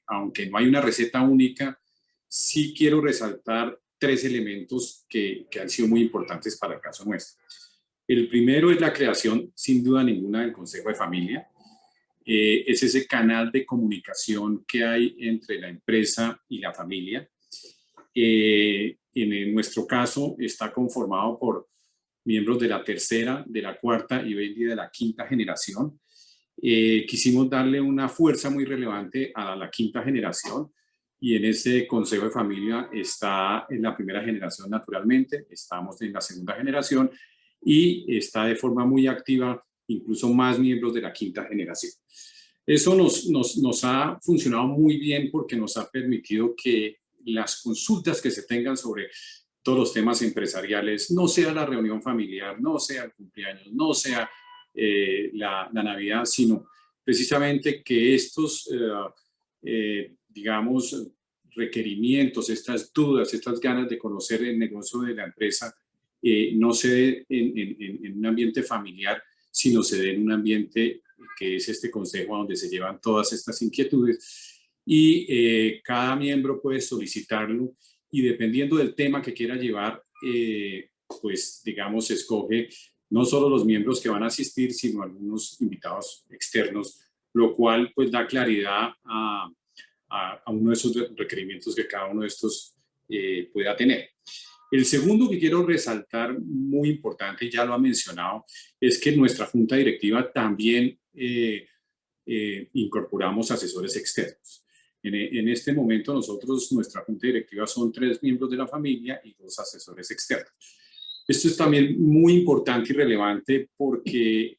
aunque no hay una receta única, sí quiero resaltar 3 elementos que han sido muy importantes para el caso nuestro. El primero es la creación, sin duda ninguna, del Consejo de Familia. Es ese canal de comunicación que hay entre la empresa y la familia. En nuestro caso está conformado por miembros de la tercera, de la cuarta y hoy en día de la quinta generación. Quisimos darle una fuerza muy relevante a la quinta generación y en ese Consejo de Familia está en la primera generación naturalmente, estamos en la segunda generación y está de forma muy activa incluso más miembros de la quinta generación. Eso nos ha funcionado muy bien porque nos ha permitido que las consultas que se tengan sobre todos los temas empresariales, no sea la reunión familiar, no sea el cumpleaños, no sea la Navidad, sino precisamente que estos, digamos, requerimientos, estas dudas, estas ganas de conocer el negocio de la empresa, no se dé en un ambiente familiar, sino se dé en un ambiente que es este consejo donde se llevan todas estas inquietudes y cada miembro puede solicitarlo y dependiendo del tema que quiera llevar, pues digamos, se escoge no solo los miembros que van a asistir, sino algunos invitados externos, lo cual pues da claridad a uno de esos requerimientos que cada uno de estos pueda tener. El segundo que quiero resaltar, muy importante, ya lo ha mencionado, es que nuestra junta directiva también incorporamos asesores externos. En este momento nuestra junta directiva son 3 miembros de la familia y 2 asesores externos. Esto es también muy importante y relevante porque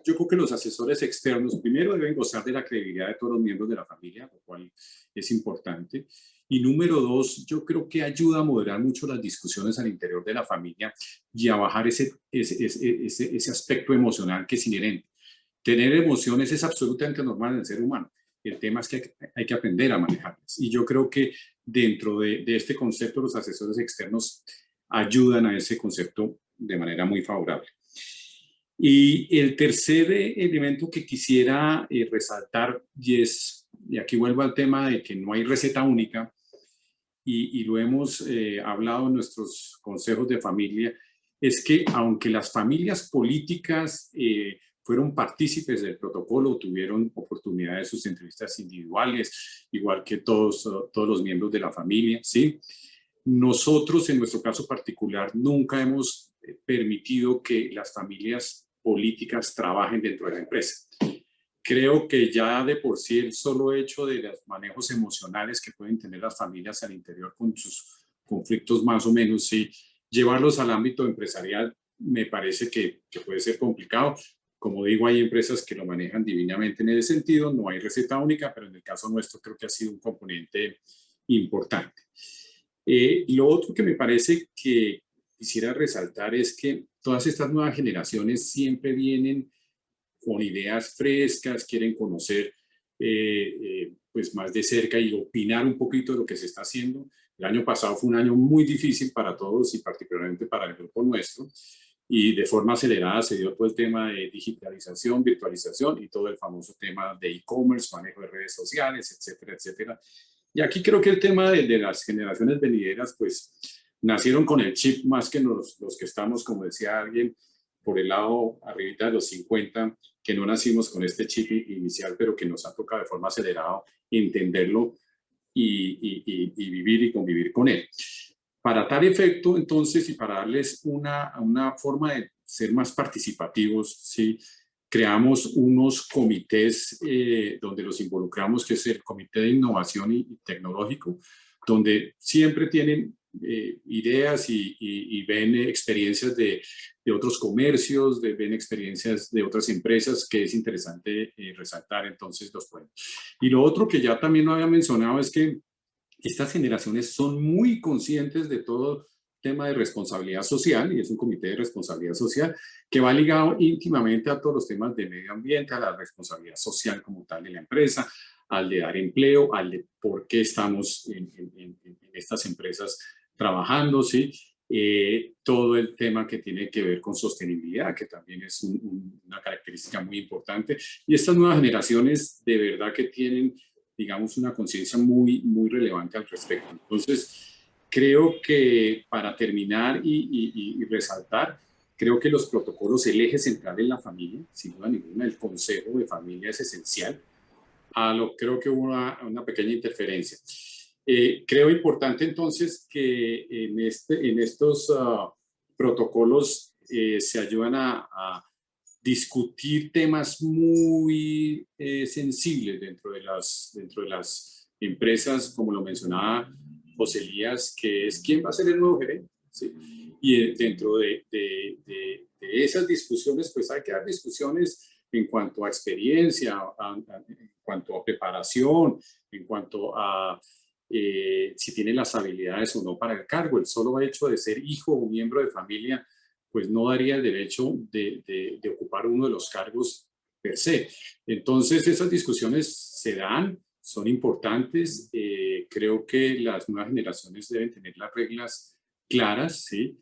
yo creo que los asesores externos primero deben gozar de la credibilidad de todos los miembros de la familia, lo cual es importante. Y número 2, yo creo que ayuda a moderar mucho las discusiones al interior de la familia y a bajar ese aspecto emocional que es inherente. Tener emociones es absolutamente normal en el ser humano. El tema es que hay que aprender a manejarlas. Y yo creo que dentro de este concepto los asesores externos ayudan a ese concepto de manera muy favorable. Y el tercer elemento que quisiera resaltar, y aquí vuelvo al tema de que no hay receta única, y lo hemos hablado en nuestros consejos de familia, es que aunque las familias políticas fueron partícipes del protocolo, tuvieron oportunidad de sus entrevistas individuales, igual que todos los miembros de la familia, ¿sí? Nosotros, en nuestro caso particular, nunca hemos permitido que las familias políticas trabajen dentro de la empresa. Creo que ya de por sí el solo hecho de los manejos emocionales que pueden tener las familias al interior con sus conflictos más o menos, sí, llevarlos al ámbito empresarial me parece que puede ser complicado. Como digo, hay empresas que lo manejan divinamente en ese sentido, no hay receta única, pero en el caso nuestro creo que ha sido un componente importante. Lo otro que me parece que quisiera resaltar es que todas estas nuevas generaciones siempre vienen con ideas frescas, quieren conocer pues más de cerca y opinar un poquito de lo que se está haciendo. El año pasado fue un año muy difícil para todos y particularmente para el grupo nuestro, y de forma acelerada se dio todo el tema de digitalización, virtualización y todo el famoso tema de e-commerce, manejo de redes sociales, etcétera, etcétera. Y aquí creo que el tema de las generaciones venideras pues nacieron con el chip más que los que estamos, como decía alguien, por el lado arribita de los 50, que no nacimos con este chip inicial, pero que nos ha tocado de forma acelerada entenderlo y vivir y convivir con él. Para tal efecto, entonces, y para darles una forma de ser más participativos, ¿sí? Creamos unos comités donde los involucramos, que es el Comité de Innovación y Tecnológico, donde siempre tienen ideas y ven experiencias de otros comercios, ven experiencias de otras empresas que es interesante resaltar, entonces los pueden. Y lo otro que ya también lo había mencionado es que estas generaciones son muy conscientes de todo tema de responsabilidad social, y es un comité de responsabilidad social que va ligado íntimamente a todos los temas de medio ambiente, a la responsabilidad social como tal de la empresa, al de dar empleo, al de por qué estamos en estas empresas trabajando, ¿sí? Todo el tema que tiene que ver con sostenibilidad, que también es una característica muy importante. Y estas nuevas generaciones de verdad que tienen, digamos, una conciencia muy, muy relevante al respecto. Entonces, creo que para terminar y resaltar, creo que los protocolos, el eje central en la familia, sin duda ninguna, el consejo de familia es esencial. Creo que hubo una pequeña interferencia. Creo importante entonces que en estos protocolos se ayudan a discutir temas muy sensibles dentro de las empresas, como lo mencionaba José Elías, que es quién va a ser el nuevo gerente, ¿sí? Y dentro de esas discusiones, pues hay que dar discusiones en cuanto a experiencia, en cuanto a preparación, en cuanto a si tiene las habilidades o no para el cargo. El solo hecho de ser hijo o miembro de familia, pues no daría el derecho de ocupar uno de los cargos per se. Entonces, esas discusiones se dan, son importantes. Creo que las nuevas generaciones deben tener las reglas claras, ¿sí?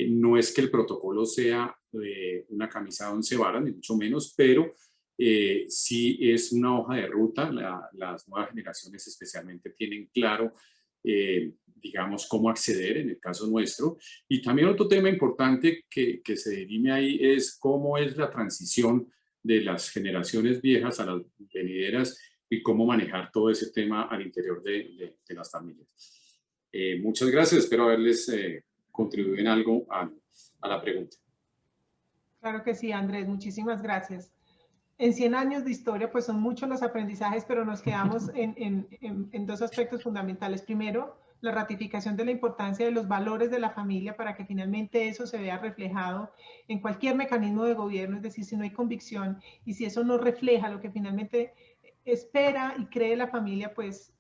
No es que el protocolo sea una camisa de 11 varas, ni mucho menos, pero sí es una hoja de ruta. Las nuevas generaciones especialmente tienen claro, digamos, cómo acceder en el caso nuestro. Y también otro tema importante que se dirime ahí es cómo es la transición de las generaciones viejas a las venideras y cómo manejar todo ese tema al interior de las familias. Muchas gracias, espero haberles contribuido en algo a la pregunta. Claro que sí, Andrés, muchísimas gracias. en 100 años de historia, pues son muchos los aprendizajes, pero nos quedamos en dos aspectos fundamentales. Primero, la ratificación de la importancia de los valores de la familia para que finalmente eso se vea reflejado en cualquier mecanismo de gobierno, es decir, si no hay convicción y si eso no refleja lo que finalmente espera y cree la familia, pues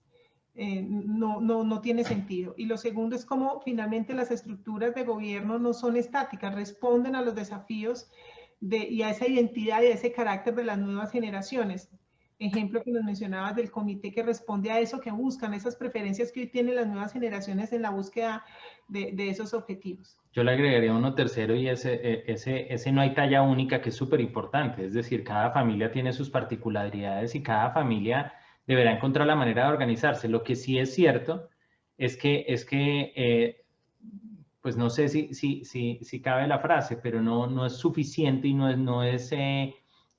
no tiene sentido. Y lo segundo es cómo finalmente las estructuras de gobierno no son estáticas, responden a los desafíos y a esa identidad y a ese carácter de las nuevas generaciones. Ejemplo que nos mencionabas del comité que responde a eso, que buscan esas preferencias que hoy tienen las nuevas generaciones en la búsqueda de esos objetivos. Yo le agregaría uno tercero y ese no hay talla única, que es súper importante. Es decir, cada familia tiene sus particularidades y cada familia deberá encontrar la manera de organizarse. Lo que sí es cierto es que pues no sé si cabe la frase, pero no es suficiente y no es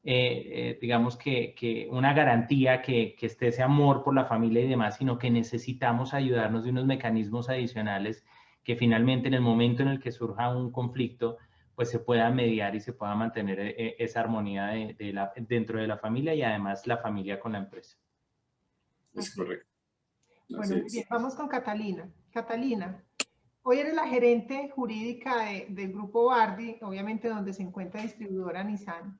digamos que una garantía que esté ese amor por la familia y demás, sino que necesitamos ayudarnos de unos mecanismos adicionales que finalmente en el momento en el que surja un conflicto, pues se pueda mediar y se pueda mantener esa armonía dentro de la familia y además la familia con la empresa. Es correcto. Bueno, muy bien, vamos con Catalina. Catalina, hoy eres la gerente jurídica del Grupo Bardi, obviamente donde se encuentra distribuidora Nissan.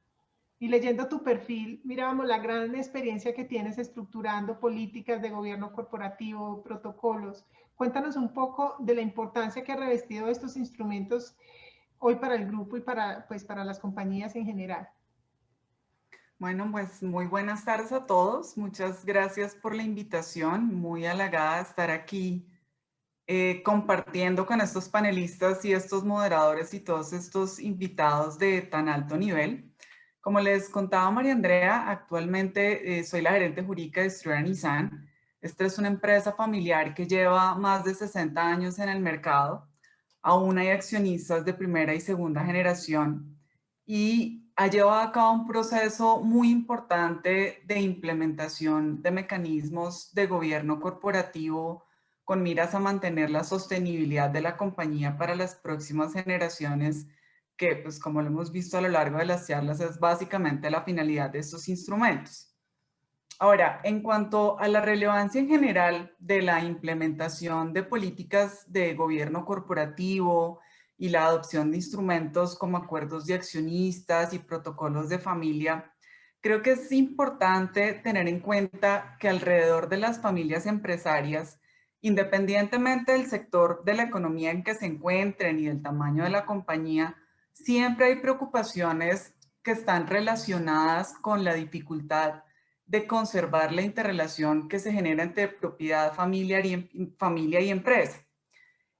Y leyendo tu perfil, mirábamos la gran experiencia que tienes estructurando políticas de gobierno corporativo, protocolos. Cuéntanos un poco de la importancia que ha revestido estos instrumentos hoy para el grupo y para las compañías en general. Bueno, pues muy buenas tardes a todos. Muchas gracias por la invitación. Muy halagada de estar aquí compartiendo con estos panelistas y estos moderadores y todos estos invitados de tan alto nivel. Como les contaba María Andrea, actualmente soy la gerente jurídica de distribuidora Nissan. Esta es una empresa familiar que lleva más de 60 años en el mercado. Aún hay accionistas de primera y segunda generación y ha llevado a cabo un proceso muy importante de implementación de mecanismos de gobierno corporativo con miras a mantener la sostenibilidad de la compañía para las próximas generaciones, que pues como lo hemos visto a lo largo de las charlas es básicamente la finalidad de estos instrumentos. Ahora, en cuanto a la relevancia en general de la implementación de políticas de gobierno corporativo y la adopción de instrumentos como acuerdos de accionistas y protocolos de familia, creo que es importante tener en cuenta que alrededor de las familias empresarias, independientemente del sector de la economía en que se encuentren y del tamaño de la compañía, siempre hay preocupaciones que están relacionadas con la dificultad de conservar la interrelación que se genera entre propiedad familiar familia y empresa.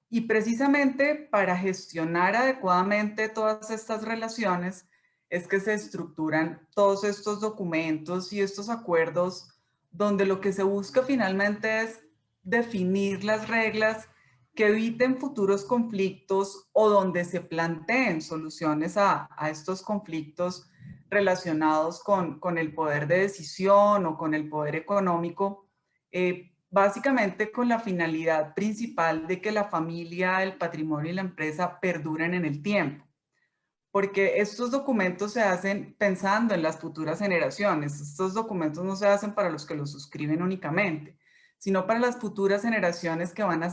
Y precisamente para gestionar adecuadamente todas estas relaciones es que se estructuran todos estos documentos y estos acuerdos donde lo que se busca finalmente es definir las reglas que eviten futuros conflictos o donde se planteen soluciones a estos conflictos relacionados con el poder de decisión o con el poder económico, básicamente con la finalidad principal de que la familia, el patrimonio y la empresa perduren en el tiempo. Porque estos documentos se hacen pensando en las futuras generaciones. Estos documentos no se hacen para los que los suscriben únicamente, sino para las futuras generaciones que van a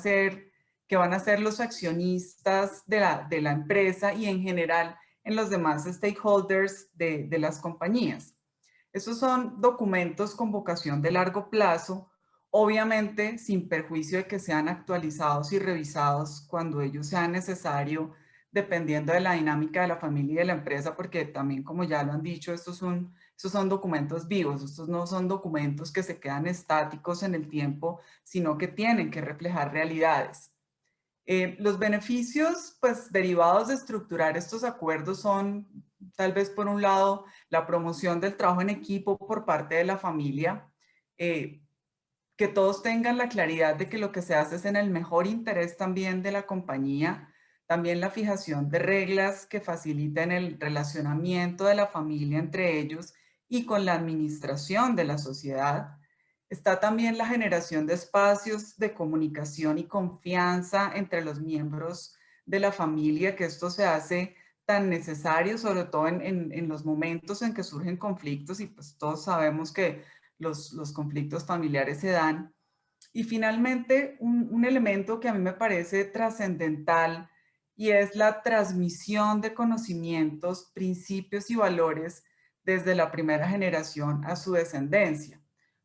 ser los accionistas de la empresa y en general en los demás stakeholders de las compañías. Esos son documentos con vocación de largo plazo, obviamente sin perjuicio de que sean actualizados y revisados cuando ello sea necesario, dependiendo de la dinámica de la familia y de la empresa, porque también, como ya lo han dicho, estos son documentos vivos, estos no son documentos que se quedan estáticos en el tiempo, sino que tienen que reflejar realidades. Los beneficios pues, derivados de estructurar estos acuerdos son, tal vez por un lado, la promoción del trabajo en equipo por parte de la familia, que todos tengan la claridad de que lo que se hace es en el mejor interés también de la compañía, también la fijación de reglas que faciliten el relacionamiento de la familia entre ellos y con la administración de la sociedad. Está también la generación de espacios de comunicación y confianza entre los miembros de la familia, que esto se hace tan necesario, sobre todo en los momentos en que surgen conflictos, y pues todos sabemos que los conflictos familiares se dan. Y finalmente, un elemento que a mí me parece trascendental, y es la transmisión de conocimientos, principios y valores desde la primera generación a su descendencia.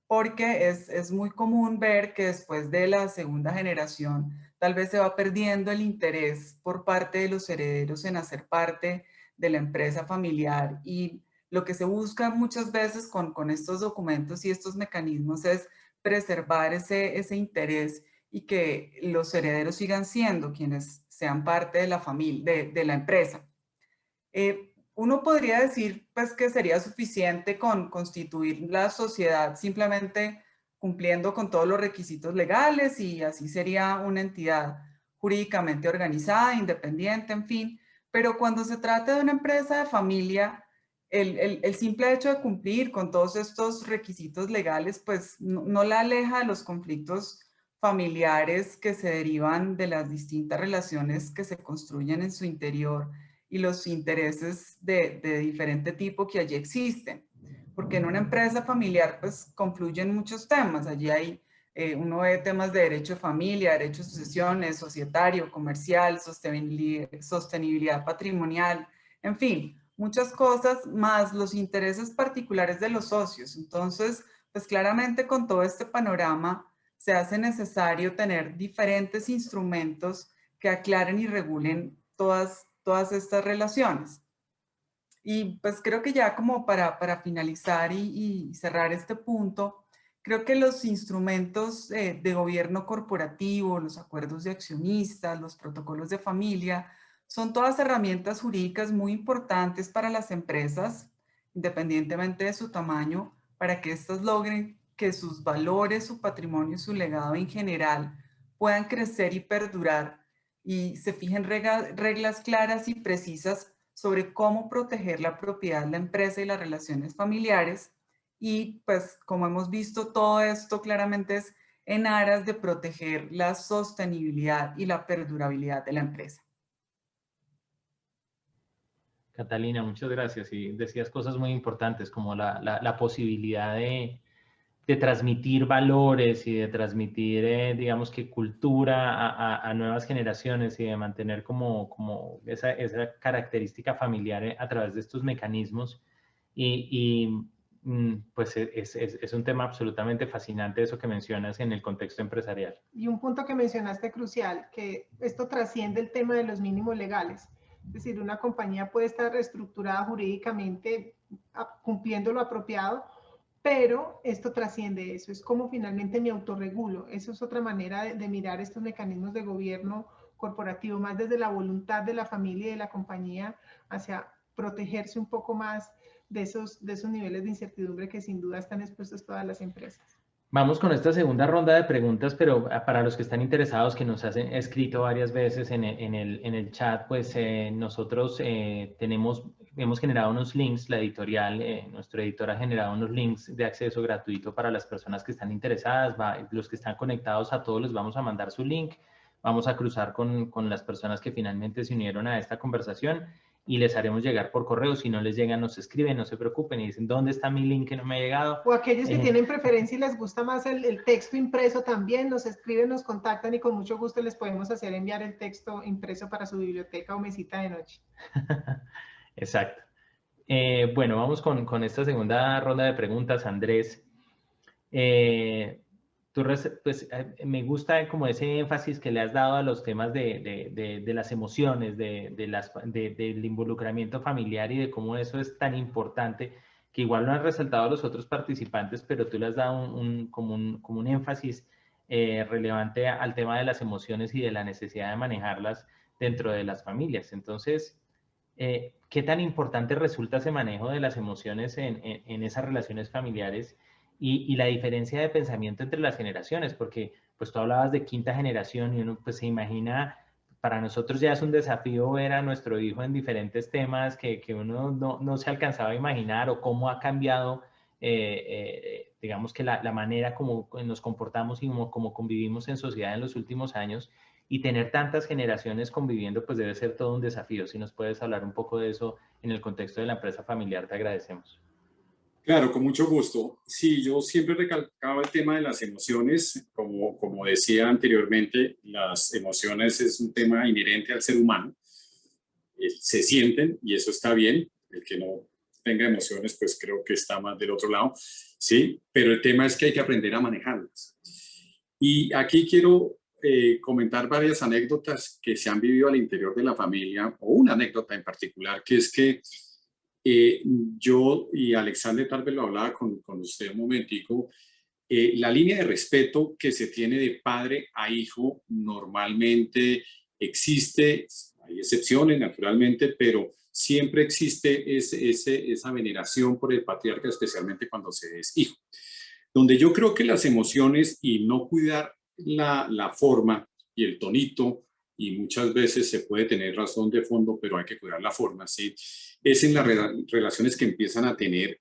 Porque es muy común ver que después de la segunda generación tal vez se va perdiendo el interés por parte de los herederos en hacer parte de la empresa familiar, y lo que se busca muchas veces con estos documentos y estos mecanismos es preservar ese interés y que los herederos sigan siendo quienes sean parte de la familia, de la empresa. Uno podría decir pues que sería suficiente con constituir la sociedad simplemente cumpliendo con todos los requisitos legales, y así sería una entidad jurídicamente organizada, independiente, en fin. Pero cuando se trata de una empresa de familia, el simple hecho de cumplir con todos estos requisitos legales pues no la aleja de los conflictos familiares que se derivan de las distintas relaciones que se construyen en su interior y los intereses de diferente tipo que allí existen. Porque en una empresa familiar pues confluyen muchos temas. Allí hay, uno ve temas de derecho de familia, derecho de sucesiones, societario, comercial, sostenibilidad patrimonial, en fin, muchas cosas, más los intereses particulares de los socios. Entonces, pues claramente con todo este panorama se hace necesario tener diferentes instrumentos que aclaren y regulen todas estas relaciones. Y pues creo que ya como para finalizar y cerrar este punto, creo que los instrumentos de gobierno corporativo, los acuerdos de accionistas, los protocolos de familia, son todas herramientas jurídicas muy importantes para las empresas, independientemente de su tamaño, para que éstas logren que sus valores, su patrimonio y su legado en general puedan crecer y perdurar, y se fijen reglas claras y precisas sobre cómo proteger la propiedad de la empresa y las relaciones familiares. Y pues como hemos visto, todo esto claramente es en aras de proteger la sostenibilidad y la perdurabilidad de la empresa. Catalina, muchas gracias. Y decías cosas muy importantes como la posibilidad de transmitir valores y de transmitir, digamos que cultura a nuevas generaciones, y de mantener como esa característica familiar a través de estos mecanismos. Pues es un tema absolutamente fascinante eso que mencionas en el contexto empresarial. Y un punto que mencionaste crucial, que esto trasciende el tema de los mínimos legales. Es decir, una compañía puede estar reestructurada jurídicamente cumpliendo lo apropiado, pero esto trasciende eso. Es como finalmente me autorregulo. Eso es otra manera de mirar estos mecanismos de gobierno corporativo, más desde la voluntad de la familia y de la compañía hacia protegerse un poco más de esos niveles de incertidumbre que sin duda están expuestas todas las empresas. Vamos con esta segunda ronda de preguntas, pero para los que están interesados, que nos han escrito varias veces en el chat, pues nosotros hemos generado unos links, la editorial, nuestro editor ha generado unos links de acceso gratuito para las personas que están interesadas. Los que están conectados a todos les vamos a mandar su link, vamos a cruzar con las personas que finalmente se unieron a esta conversación y les haremos llegar por correo. Si no les llegan, nos escriben, no se preocupen y dicen, ¿dónde está mi link que no me ha llegado? O aquellos que tienen preferencia y les gusta más el texto impreso también, nos escriben, nos contactan y con mucho gusto les podemos hacer enviar el texto impreso para su biblioteca o mesita de noche. Exacto. Bueno, vamos con esta segunda ronda de preguntas, Andrés. Pues, me gusta como ese énfasis que le has dado a los temas de las emociones, del involucramiento familiar y de cómo eso es tan importante, que igual lo han resaltado los otros participantes, pero tú le has dado como un énfasis relevante al tema de las emociones y de la necesidad de manejarlas dentro de las familias. Entonces, ¿qué tan importante resulta ese manejo de las emociones en esas relaciones familiares? Y la diferencia de pensamiento entre las generaciones, porque pues tú hablabas de quinta generación y uno pues se imagina, para nosotros ya es un desafío ver a nuestro hijo en diferentes temas que uno no se alcanzaba a imaginar, o cómo ha cambiado, digamos que la manera como nos comportamos y como convivimos en sociedad en los últimos años. y tener tantas generaciones conviviendo, pues debe ser todo un desafío. Si nos puedes hablar un poco de eso en el contexto de la empresa familiar, te agradecemos. Claro, con mucho gusto. Sí, yo siempre recalcaba el tema de las emociones. Como decía anteriormente, las emociones es un tema inherente al ser humano. Se sienten y eso está bien. El que no tenga emociones, pues creo que está más del otro lado. Sí, pero el tema es que hay que aprender a manejarlas. Y aquí quiero comentar varias anécdotas que se han vivido al interior de la familia, o una anécdota en particular, que es que yo y Alexander tal vez lo hablaba con usted un momentico, la línea de respeto que se tiene de padre a hijo normalmente existe, hay excepciones naturalmente, pero siempre existe esa veneración por el patriarca, especialmente cuando se es hijo. Donde yo creo que las emociones y no cuidar la forma y el tonito, y muchas veces se puede tener razón de fondo, pero hay que cuidar la forma, ¿sí? Es en las relaciones que empiezan a tener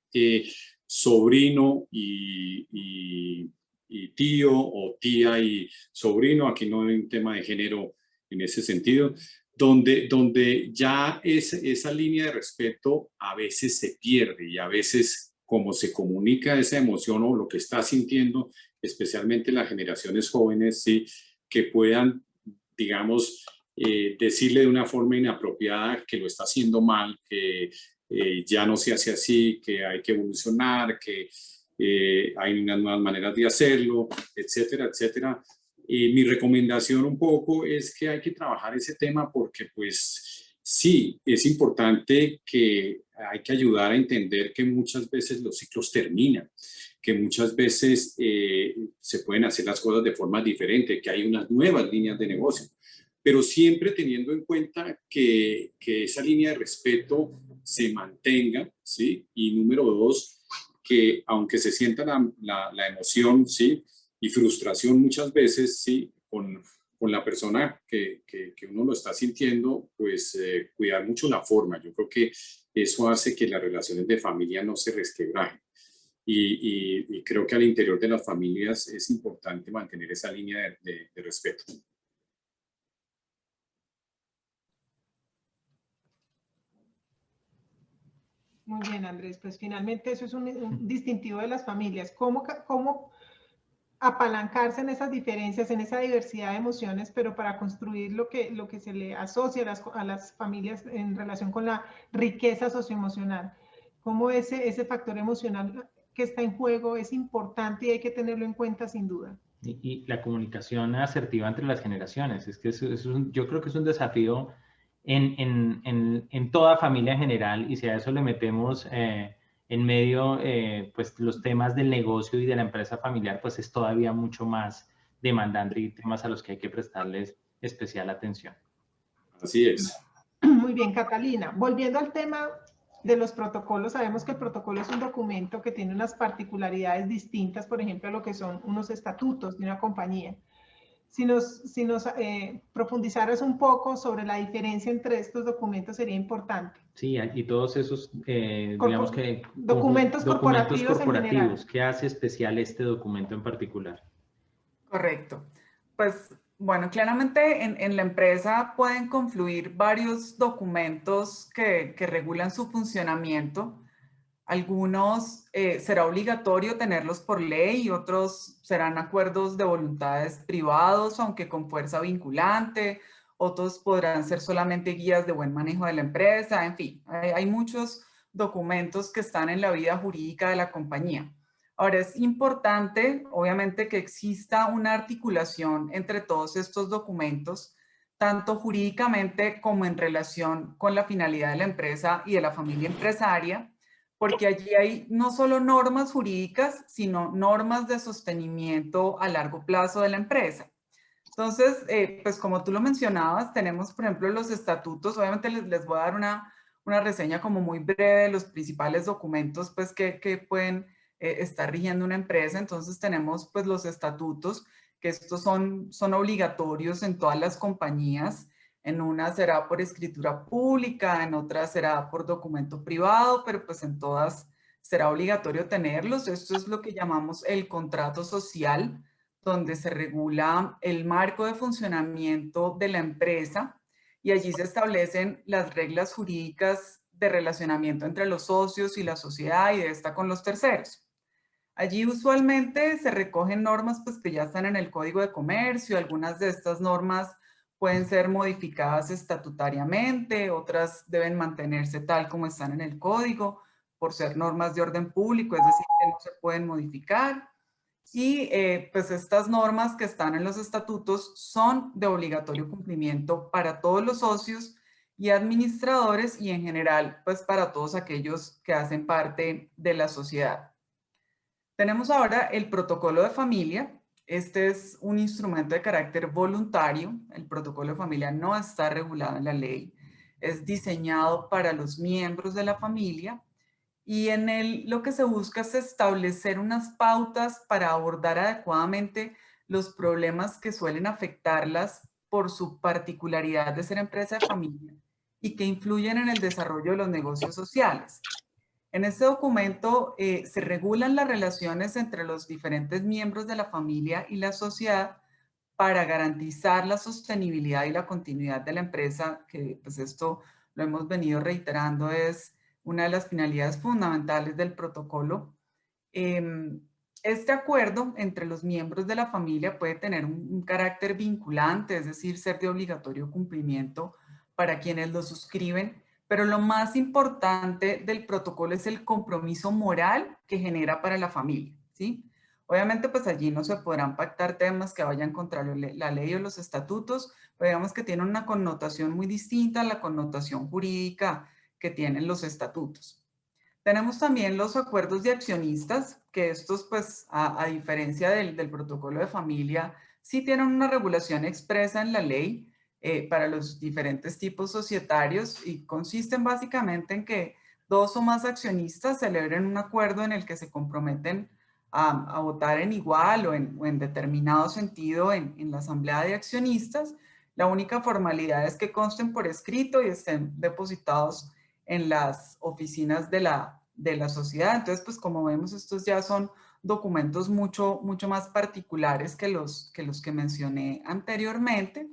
sobrino y tío, o tía y sobrino. Aquí no hay un tema de género en ese sentido, donde ya esa línea de respeto a veces se pierde, y a veces como se comunica esa emoción o lo que está sintiendo, especialmente las generaciones jóvenes, ¿sí? Que puedan, digamos, decirle de una forma inapropiada que lo está haciendo mal, que ya no se hace así, que hay que evolucionar, que hay unas nuevas maneras de hacerlo, etcétera, etcétera. Mi recomendación un poco es que hay que trabajar ese tema porque, pues, sí, es importante, que hay que ayudar a entender que muchas veces los ciclos terminan, que muchas veces se pueden hacer las cosas de forma diferente, que hay unas nuevas líneas de negocio, pero siempre teniendo en cuenta que esa línea de respeto se mantenga, ¿sí? Y número dos, que aunque se sienta la emoción, ¿sí? Y frustración muchas veces, ¿sí? Con la persona que uno lo está sintiendo, pues cuidar mucho la forma. Yo creo que eso hace que las relaciones de familia no se resquebrajen. Y creo que al interior de las familias es importante mantener esa línea de respeto. Muy bien, Andrés. Pues finalmente eso es un distintivo de las familias. ¿Cómo apalancarse en esas diferencias, en esa diversidad de emociones, pero para construir lo que se le asocia a las familias en relación con la riqueza socioemocional? ¿Cómo ese factor emocional que está en juego es importante y hay que tenerlo en cuenta sin duda? Y la comunicación asertiva entre las generaciones. Es que yo creo que es un desafío en toda familia en general, y si a eso le metemos en medio pues los temas del negocio y de la empresa familiar, pues es todavía mucho más demandante y temas a los que hay que prestarles especial atención. Así es. Muy bien, Catalina. Volviendo al tema de los protocolos, sabemos que el protocolo es un documento que tiene unas particularidades distintas, por ejemplo, a lo que son unos estatutos de una compañía. Si nos profundizaras un poco sobre la diferencia entre estos documentos, sería importante. Sí, y todos esos, digamos que... Documentos corporativos. ¿Qué hace especial este documento en particular? Correcto. Pues, bueno, claramente en la empresa pueden confluir varios documentos que regulan su funcionamiento. Algunos será obligatorio tenerlos por ley y otros serán acuerdos de voluntades privados, aunque con fuerza vinculante. Otros podrán ser solamente guías de buen manejo de la empresa. En fin, hay muchos documentos que están en la vida jurídica de la compañía. Ahora, es importante, obviamente, que exista una articulación entre todos estos documentos, tanto jurídicamente como en relación con la finalidad de la empresa y de la familia empresaria, porque allí hay no solo normas jurídicas, sino normas de sostenimiento a largo plazo de la empresa. Entonces, pues como tú lo mencionabas, tenemos, por ejemplo, los estatutos. Obviamente les voy a dar una reseña como muy breve de los principales documentos pues, que pueden estar rigiendo una empresa. Entonces, tenemos pues los estatutos, que estos son obligatorios en todas las compañías. En una será por escritura pública, en otra será por documento privado, pero pues en todas será obligatorio tenerlos. Esto es lo que llamamos el contrato social, donde se regula el marco de funcionamiento de la empresa y allí se establecen las reglas jurídicas de relacionamiento entre los socios y la sociedad y de esta con los terceros. Allí usualmente se recogen normas pues, que ya están en el Código de Comercio. Algunas de estas normas pueden ser modificadas estatutariamente, otras deben mantenerse tal como están en el Código por ser normas de orden público, es decir, que no se pueden modificar. Y pues estas normas que están en los estatutos son de obligatorio cumplimiento para todos los socios y administradores y en general pues para todos aquellos que hacen parte de la sociedad. Tenemos ahora el protocolo de familia. Este es un instrumento de carácter voluntario. El protocolo de familia no está regulado en la ley. Es diseñado para los miembros de la familia. Y en él lo que se busca es establecer unas pautas para abordar adecuadamente los problemas que suelen afectarlas por su particularidad de ser empresa de familia y que influyen en el desarrollo de los negocios sociales. En este documento se regulan las relaciones entre los diferentes miembros de la familia y la sociedad para garantizar la sostenibilidad y la continuidad de la empresa, que pues esto lo hemos venido reiterando, es una de las finalidades fundamentales del protocolo. Este acuerdo entre los miembros de la familia puede tener un carácter vinculante, es decir, ser de obligatorio cumplimiento para quienes lo suscriben, pero lo más importante del protocolo es el compromiso moral que genera para la familia, ¿sí? Obviamente, pues allí no se podrán pactar temas que vayan contra la ley o los estatutos, pero digamos que tienen una connotación muy distinta a la connotación jurídica que tienen los estatutos. Tenemos también los acuerdos de accionistas, que estos pues a diferencia del protocolo de familia, sí tienen una regulación expresa en la ley para los diferentes tipos societarios y consisten básicamente en que dos o más accionistas celebren un acuerdo en el que se comprometen a votar en igual o en determinado sentido en la asamblea de accionistas. La única formalidad es que consten por escrito y estén depositados en las oficinas de la sociedad. Entonces, pues como vemos, estos ya son documentos mucho más particulares que los que mencioné anteriormente.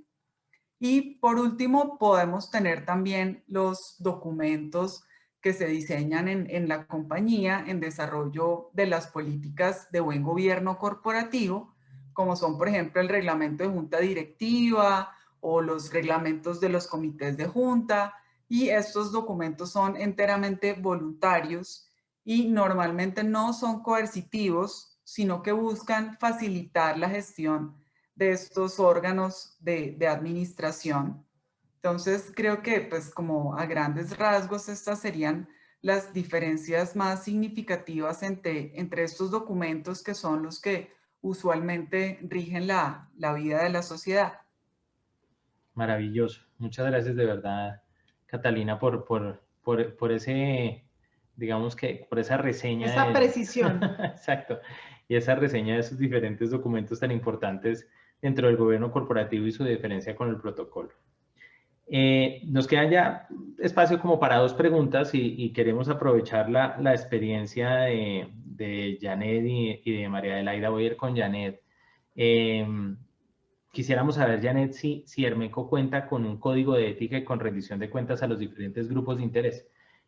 Y por último, podemos tener también los documentos que se diseñan en la compañía en desarrollo de las políticas de buen gobierno corporativo, como son, por ejemplo, el reglamento de junta directiva o los reglamentos de los comités de junta, y estos documentos son enteramente voluntarios y normalmente no son coercitivos, sino que buscan facilitar la gestión de estos órganos de administración. Entonces, creo que pues como a grandes rasgos estas serían las diferencias más significativas entre estos documentos que son los que usualmente rigen la vida de la sociedad. Maravilloso. Muchas gracias de verdad, Catalina, por ese, digamos que, por esa reseña. Esa precisión. Exacto. Y esa reseña de esos diferentes documentos tan importantes dentro del gobierno corporativo y su diferencia con el protocolo. Nos queda ya espacio como para dos preguntas y queremos aprovechar la experiencia de Janet y de María Adelaida. Voy a ir con Janet. Quisiéramos saber, Janet, si Hermeco cuenta con un código de ética y con rendición de cuentas a los diferentes grupos de interés.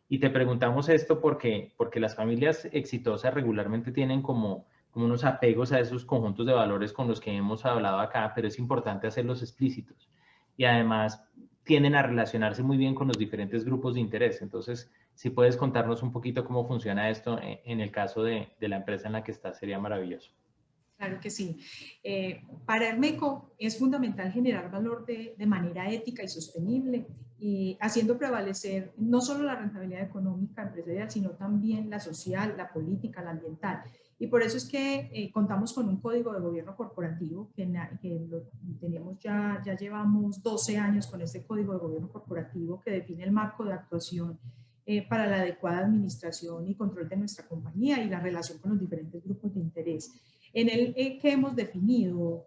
Y te preguntamos esto porque las familias exitosas regularmente tienen como unos apegos a esos conjuntos de valores con los que hemos hablado acá, pero es importante hacerlos explícitos. Y además tienden a relacionarse muy bien con los diferentes grupos de interés. Entonces, si puedes contarnos un poquito cómo funciona esto en el caso de la empresa en la que estás, sería maravilloso. Claro que sí. Para Hermeco es fundamental generar valor de manera ética y sostenible, y haciendo prevalecer no solo la rentabilidad económica empresarial, sino también la social, la política, la ambiental. Y por eso es que contamos con un código de gobierno corporativo que lo tenemos ya llevamos 12 años con este código de gobierno corporativo que define el marco de actuación para la adecuada administración y control de nuestra compañía y la relación con los diferentes grupos de interés. En el que hemos definido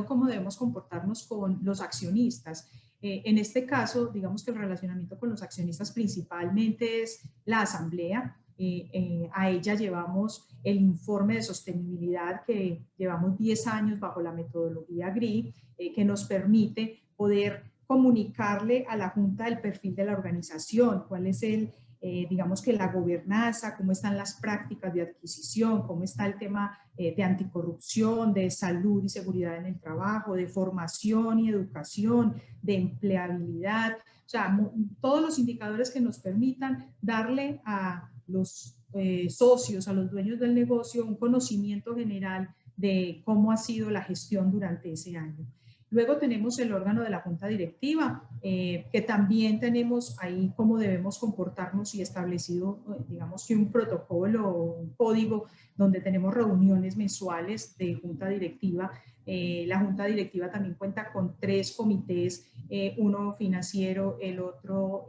cómo debemos comportarnos con los accionistas. En este caso, digamos que el relacionamiento con los accionistas principalmente es la asamblea, A ella llevamos el informe de sostenibilidad que llevamos 10 años bajo la metodología GRI, que nos permite poder comunicarle a la Junta el perfil de la organización, cuál es digamos que la gobernanza, cómo están las prácticas de adquisición, cómo está el tema de anticorrupción, de salud y seguridad en el trabajo, de formación y educación, de empleabilidad, o sea, todos los indicadores que nos permitan darle a los socios, a los dueños del negocio, un conocimiento general de cómo ha sido la gestión durante ese año. Luego tenemos el órgano de la junta directiva, que también tenemos ahí cómo debemos comportarnos y establecido, digamos que un protocolo o un código donde tenemos reuniones mensuales de junta directiva. La junta directiva también cuenta con 3 comités, uno financiero, el otro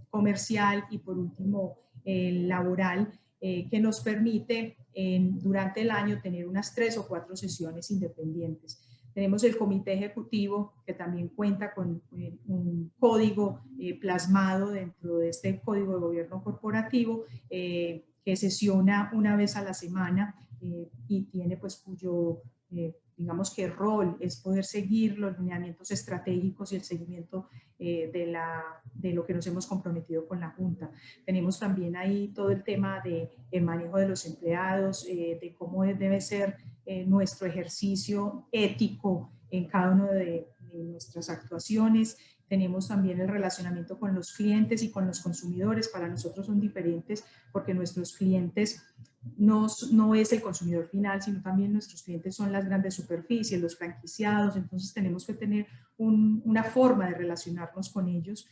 comercial y por último laboral, que nos permite durante el año tener unas 3 o 4 sesiones independientes. Tenemos el comité ejecutivo que también cuenta con un código plasmado dentro de este código de gobierno corporativo que sesiona una vez a la semana y tiene pues cuyo digamos que rol es poder seguir los lineamientos estratégicos y el seguimiento de lo que nos hemos comprometido con la Junta. Tenemos también ahí todo el tema de manejo de los empleados, de cómo debe ser nuestro ejercicio ético en cada una de nuestras actuaciones. Tenemos también el relacionamiento con los clientes y con los consumidores. Para nosotros son diferentes porque nuestros clientes no es el consumidor final, sino también nuestros clientes son las grandes superficies, los franquiciados, entonces tenemos que tener una forma de relacionarnos con ellos.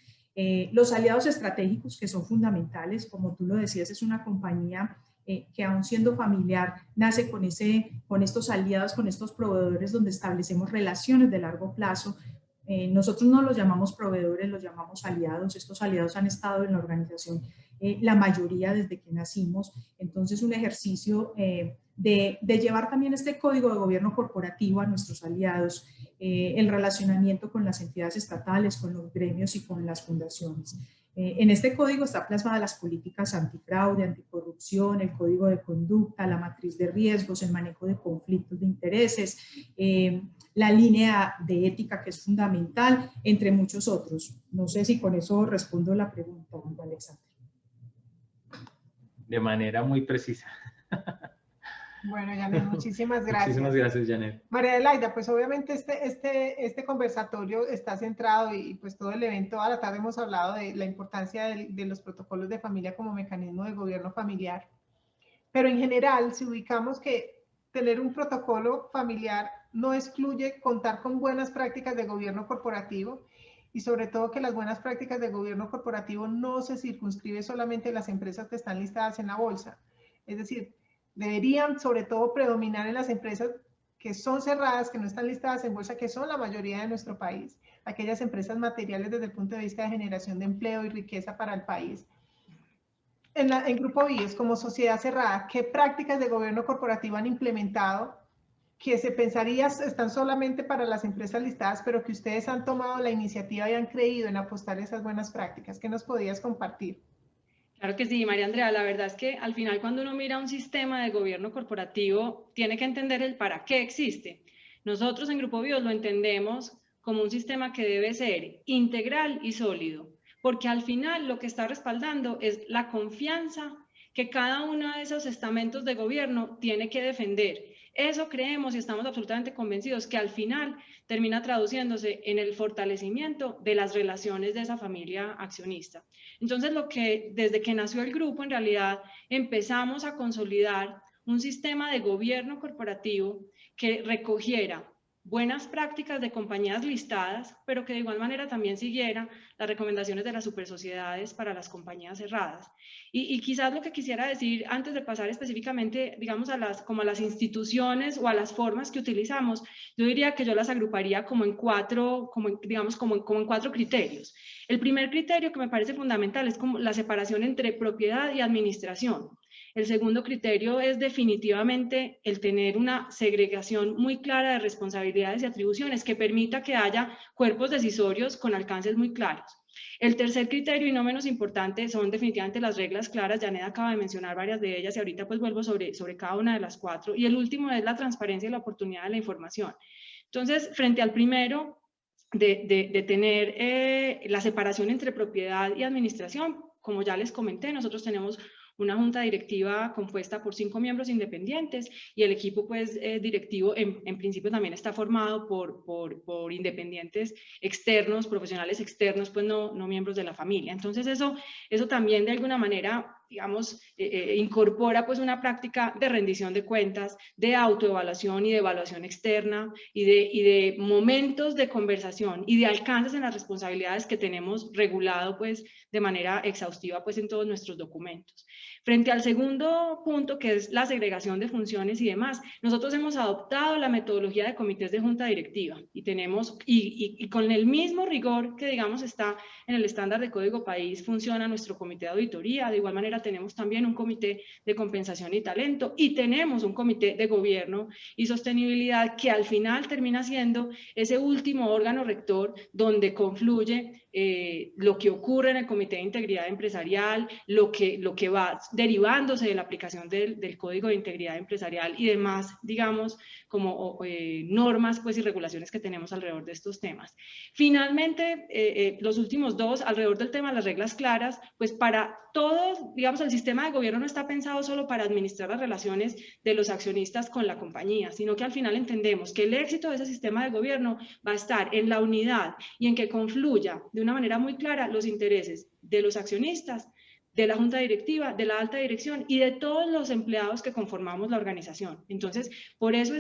Los aliados estratégicos que son fundamentales, como tú lo decías, es una compañía que aún siendo familiar, nace con estos aliados, con estos proveedores donde establecemos relaciones de largo plazo. Nosotros no los llamamos proveedores, los llamamos aliados. Estos aliados han estado en la organización la mayoría desde que nacimos. Entonces, un ejercicio de llevar también este código de gobierno corporativo a nuestros aliados, el relacionamiento con las entidades estatales, con los gremios y con las fundaciones. En este código está plasmada las políticas antifraude, anticorrupción, el código de conducta, la matriz de riesgos, el manejo de conflictos de intereses, la línea de ética que es fundamental, entre muchos otros. No sé si con eso respondo la pregunta, Alexander. De manera muy precisa. Bueno, Janet, muchísimas gracias. Muchísimas gracias, Janet. María Adelaida, pues obviamente este conversatorio está centrado y pues todo el evento, toda la tarde hemos hablado de la importancia de los protocolos de familia como mecanismo de gobierno familiar. Pero en general, si ubicamos que tener un protocolo familiar no excluye contar con buenas prácticas de gobierno corporativo y sobre todo que las buenas prácticas de gobierno corporativo no se circunscribe solamente a las empresas que están listadas en la bolsa. Es decir, deberían sobre todo predominar en las empresas que son cerradas, que no están listadas en bolsa, que son la mayoría de nuestro país, aquellas empresas materiales desde el punto de vista de generación de empleo y riqueza para el país. En Grupo BIES, como sociedad cerrada, ¿qué prácticas de gobierno corporativo han implementado que se pensaría están solamente para las empresas listadas, pero que ustedes han tomado la iniciativa y han creído en apostar esas buenas prácticas? ¿Qué nos podías compartir? Claro que sí, María Andrea. La verdad es que al final cuando uno mira un sistema de gobierno corporativo, tiene que entender el para qué existe. Nosotros en Grupo BIOS lo entendemos como un sistema que debe ser integral y sólido, porque al final lo que está respaldando es la confianza que cada uno de esos estamentos de gobierno tiene que defender. Eso creemos y estamos absolutamente convencidos que al final termina traduciéndose en el fortalecimiento de las relaciones de esa familia accionista. Entonces, desde que nació el grupo, en realidad empezamos a consolidar un sistema de gobierno corporativo que recogiera buenas prácticas de compañías listadas, pero que de igual manera también siguiera las recomendaciones de las supersociedades para las compañías cerradas. Y quizás lo que quisiera decir antes de pasar específicamente, digamos, a las instituciones o a las formas que utilizamos, yo diría que yo las agruparía como en cuatro criterios. El primer criterio que me parece fundamental es como la separación entre propiedad y administración. El segundo criterio es definitivamente el tener una segregación muy clara de responsabilidades y atribuciones que permita que haya cuerpos decisorios con alcances muy claros. El tercer criterio, y no menos importante, son definitivamente las reglas claras. Janet acaba de mencionar varias de ellas y ahorita pues vuelvo sobre cada una de las 4. Y el último es la transparencia y la oportunidad de la información. Entonces, frente al primero, de tener la separación entre propiedad y administración, como ya les comenté, nosotros tenemos una junta directiva compuesta por 5 miembros independientes y el equipo pues, directivo en principio también está formado por independientes externos, profesionales externos, pues no miembros de la familia. Entonces eso también de alguna manera, digamos, incorpora pues una práctica de rendición de cuentas, de autoevaluación y de evaluación externa y de momentos de conversación y de alcances en las responsabilidades que tenemos regulado pues de manera exhaustiva pues en todos nuestros documentos. Frente al segundo punto, que es la segregación de funciones y demás, nosotros hemos adoptado la metodología de comités de junta directiva y tenemos, y con el mismo rigor que digamos está en el estándar de Código País, funciona nuestro comité de auditoría. De igual manera tenemos también un comité de compensación y talento y tenemos un comité de gobierno y sostenibilidad que al final termina siendo ese último órgano rector donde confluye lo que ocurre en el Comité de Integridad Empresarial, lo que va derivándose de la aplicación del Código de Integridad Empresarial y demás, digamos, como normas pues, y regulaciones que tenemos alrededor de estos temas. Finalmente, los últimos 2, alrededor del tema de las reglas claras, pues para todos, digamos, el sistema de gobierno no está pensado solo para administrar las relaciones de los accionistas con la compañía, sino que al final entendemos que el éxito de ese sistema de gobierno va a estar en la unidad y en que confluya de una manera muy clara los intereses de los accionistas, de la junta directiva, de la alta dirección y de todos los empleados que conformamos la organización. Entonces, por eso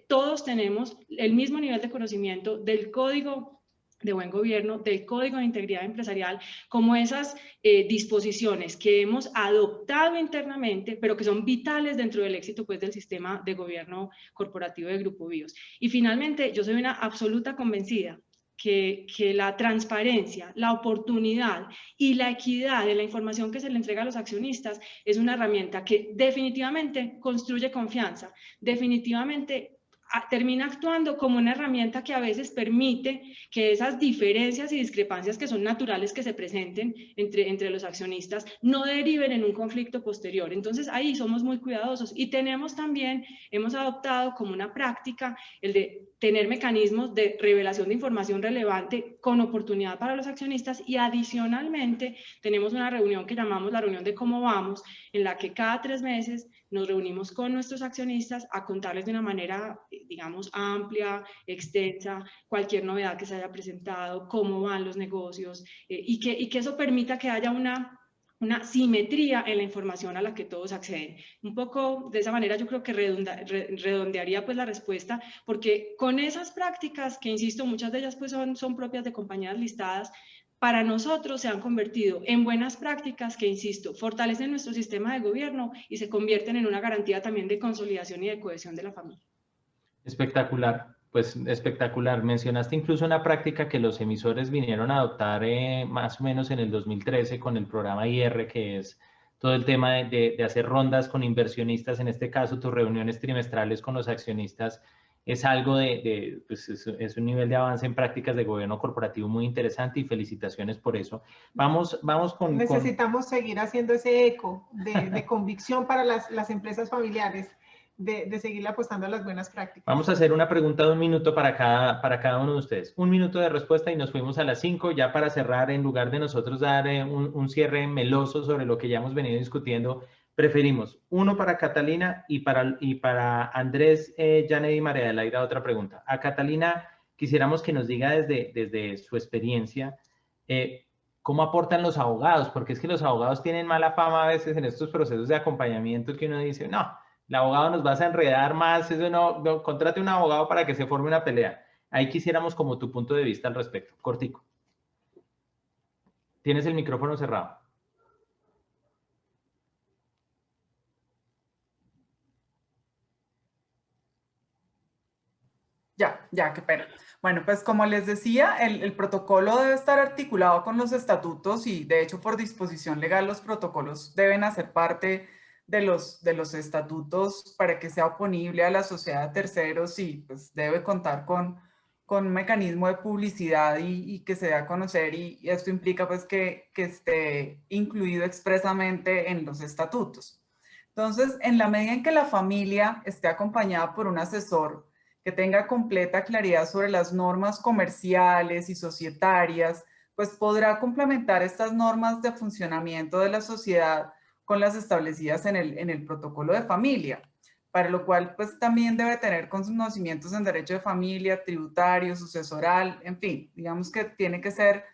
todos tenemos el mismo nivel de conocimiento del Código de Buen Gobierno, del Código de Integridad Empresarial, como esas disposiciones que hemos adoptado internamente, pero que son vitales dentro del éxito pues, del sistema de gobierno corporativo de Grupo BIOS. Y finalmente, yo soy una absoluta convencida que la transparencia, la oportunidad y la equidad de la información que se le entrega a los accionistas es una herramienta que definitivamente construye confianza, definitivamente termina actuando como una herramienta que a veces permite que esas diferencias y discrepancias que son naturales que se presenten entre los accionistas no deriven en un conflicto posterior. Entonces ahí somos muy cuidadosos y hemos adoptado como una práctica el de tener mecanismos de revelación de información relevante con oportunidad para los accionistas y adicionalmente tenemos una reunión que llamamos la reunión de cómo vamos, en la que cada 3 meses nos reunimos con nuestros accionistas a contarles de una manera, digamos, amplia, extensa, cualquier novedad que se haya presentado, cómo van los negocios y que eso permita que haya una simetría en la información a la que todos acceden. Un poco de esa manera yo creo que redondearía pues la respuesta, porque con esas prácticas, que insisto, muchas de ellas pues son propias de compañías listadas, para nosotros se han convertido en buenas prácticas que, insisto, fortalecen nuestro sistema de gobierno y se convierten en una garantía también de consolidación y de cohesión de la familia. Espectacular, pues espectacular. Mencionaste incluso una práctica que los emisores vinieron a adoptar más o menos en el 2013 con el programa IR, que es todo el tema de hacer rondas con inversionistas, en este caso tus reuniones trimestrales con los accionistas. Es algo pues es un nivel de avance en prácticas de gobierno corporativo muy interesante y felicitaciones por eso. Vamos con... Necesitamos seguir haciendo ese eco de convicción para las empresas familiares, de seguir apostando a las buenas prácticas. Vamos a hacer una pregunta de 1 minuto para cada uno de ustedes. 1 minuto de respuesta y nos fuimos a las 5, ya para cerrar, en lugar de nosotros dar un cierre meloso sobre lo que ya hemos venido discutiendo. Preferimos 1 para Catalina y para Andrés, Janet y María Adelaida otra pregunta. A Catalina quisiéramos que nos diga desde su experiencia cómo aportan los abogados, porque es que los abogados tienen mala fama a veces en estos procesos de acompañamiento que uno dice, no, el abogado nos va a enredar más, eso no, contrate un abogado para que se forme una pelea. Ahí quisiéramos como tu punto de vista al respecto, cortico. Tienes el micrófono cerrado. Ya, qué pena. Bueno, pues como les decía, el protocolo debe estar articulado con los estatutos y de hecho por disposición legal los protocolos deben hacer parte de los estatutos para que sea oponible a la sociedad de terceros y pues debe contar con con un mecanismo de publicidad y que se dé a conocer, y esto implica pues que esté incluido expresamente en los estatutos. Entonces, en la medida en que la familia esté acompañada por un asesor que tenga completa claridad sobre las normas comerciales y societarias, pues podrá complementar estas normas de funcionamiento de la sociedad con las establecidas en el protocolo de familia, para lo cual pues también debe tener conocimientos en derecho de familia, tributario, sucesoral, en fin, digamos que tiene que ser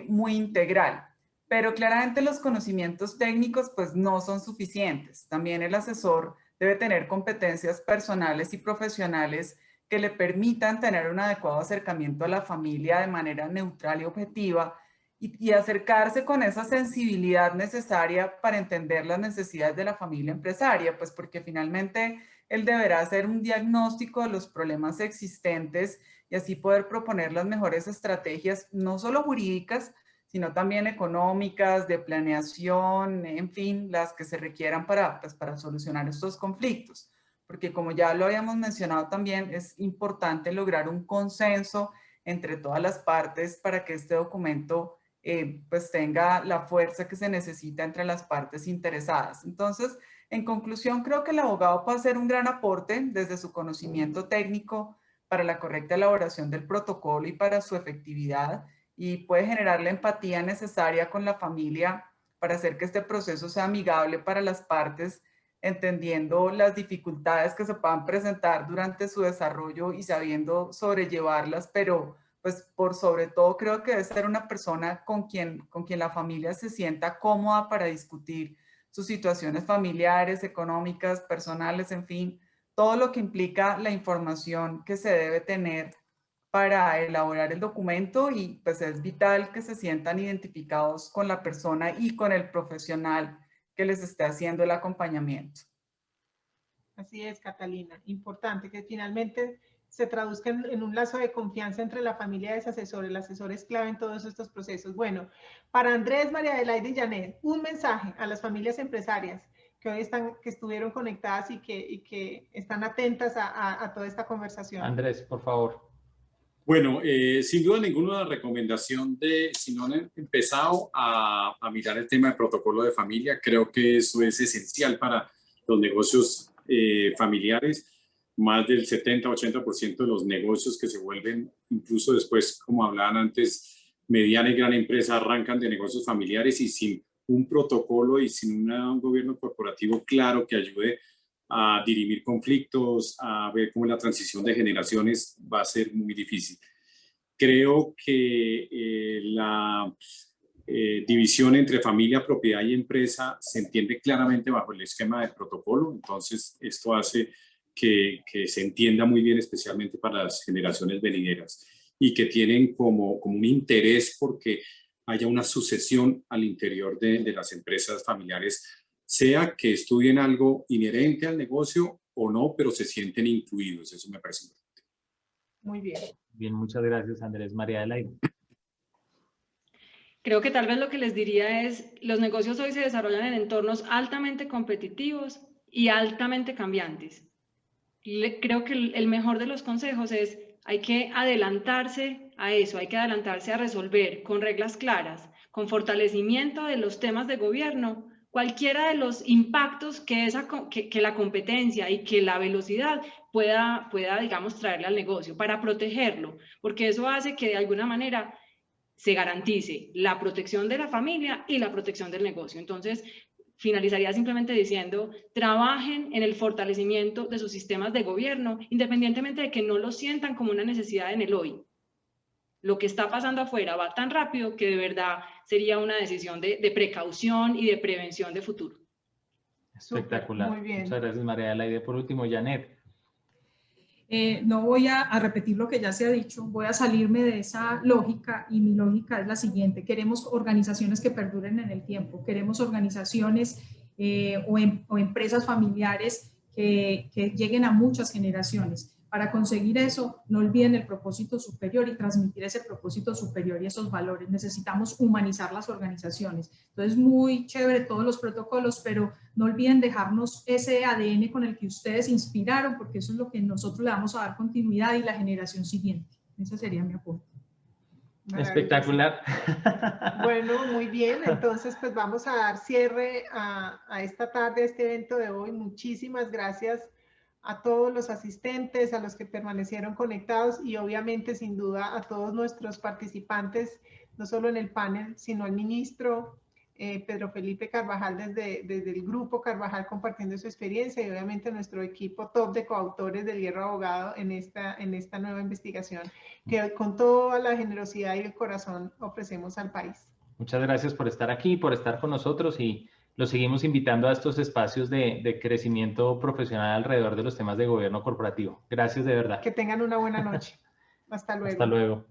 muy integral. Pero claramente los conocimientos técnicos pues no son suficientes. También el asesor debe tener competencias personales y profesionales que le permitan tener un adecuado acercamiento a la familia de manera neutral y objetiva, y acercarse con esa sensibilidad necesaria para entender las necesidades de la familia empresaria, pues porque finalmente él deberá hacer un diagnóstico de los problemas existentes y así poder proponer las mejores estrategias, no solo jurídicas, sino también económicas, de planeación, en fin, las que se requieran para solucionar estos conflictos. Porque como ya lo habíamos mencionado también, es importante lograr un consenso entre todas las partes para que este documento pues tenga la fuerza que se necesita entre las partes interesadas. Entonces, en conclusión, creo que el abogado puede hacer un gran aporte desde su conocimiento técnico para la correcta elaboración del protocolo y para su efectividad, y puede generar la empatía necesaria con la familia para hacer que este proceso sea amigable para las partes, entendiendo las dificultades que se puedan presentar durante su desarrollo y sabiendo sobrellevarlas, pero pues por sobre todo creo que debe ser una persona con quien la familia se sienta cómoda para discutir sus situaciones familiares, económicas, personales, en fin, todo lo que implica la información que se debe tener para elaborar el documento, y pues es vital que se sientan identificados con la persona y con el profesional que les esté haciendo el acompañamiento. Así es, Catalina. Importante que finalmente se traduzca en un lazo de confianza entre la familia de ese asesor. El asesor es clave en todos estos procesos. Bueno, para Andrés, María Adelaide y Janet, un mensaje a las familias empresarias que hoy estuvieron conectadas y que están atentas a toda esta conversación. Andrés, por favor. Bueno, sin duda ninguna la recomendación si no han empezado a mirar el tema de protocolo de familia, creo que eso es esencial para los negocios familiares. Más del 70-80% de los negocios que se vuelven, incluso después, como hablaban antes, mediana y gran empresa, arrancan de negocios familiares, y sin un protocolo y sin un gobierno corporativo claro que ayude a dirimir conflictos, a ver cómo la transición de generaciones va a ser muy difícil. Creo que la división entre familia, propiedad y empresa se entiende claramente bajo el esquema del protocolo, entonces esto hace que se entienda muy bien, especialmente para las generaciones venideras, y que tienen como un interés porque haya una sucesión al interior de las empresas familiares, sea que estudien algo inherente al negocio o no, pero se sienten incluidos. Eso me parece importante. Muy bien. Bien, muchas gracias, Andrés. María Adelaide. Creo que tal vez lo que les diría es, los negocios hoy se desarrollan en entornos altamente competitivos y altamente cambiantes. Creo que el mejor de los consejos es, hay que adelantarse a eso, hay que adelantarse a resolver con reglas claras, con fortalecimiento de los temas de gobierno, cualquiera de los impactos que la competencia y que la velocidad pueda, digamos, traerle al negocio, para protegerlo, porque eso hace que de alguna manera se garantice la protección de la familia y la protección del negocio. Entonces, finalizaría simplemente diciendo, trabajen en el fortalecimiento de sus sistemas de gobierno, independientemente de que no lo sientan como una necesidad en el hoy. Lo que está pasando afuera va tan rápido que de verdad sería una decisión de precaución y de prevención de futuro. Espectacular. Muy bien. Muchas gracias, María Adelaide. Por último, Janet. No voy a repetir lo que ya se ha dicho, voy a salirme de esa lógica, y mi lógica es la siguiente: queremos organizaciones que perduren en el tiempo, queremos organizaciones o empresas familiares que lleguen a muchas generaciones. Para conseguir eso, no olviden el propósito superior y transmitir ese propósito superior y esos valores. Necesitamos humanizar las organizaciones. Entonces, muy chévere todos los protocolos, pero no olviden dejarnos ese ADN con el que ustedes inspiraron, porque eso es lo que nosotros le vamos a dar continuidad y la generación siguiente. Ese sería mi aporte. Espectacular. Bueno, muy bien. Entonces, pues vamos a dar cierre a esta tarde, a este evento de hoy. Muchísimas gracias a todos los asistentes, a los que permanecieron conectados y obviamente, sin duda, a todos nuestros participantes, no solo en el panel, sino al ministro Pedro Felipe Carvajal desde el grupo Carvajal compartiendo su experiencia y obviamente nuestro equipo top de coautores del Hierro Abogado en esta nueva investigación que con toda la generosidad y el corazón ofrecemos al país. Muchas gracias por estar aquí, por estar con nosotros y los seguimos invitando a estos espacios de crecimiento profesional alrededor de los temas de gobierno corporativo. Gracias de verdad. Que tengan una buena noche. Hasta luego. Hasta luego.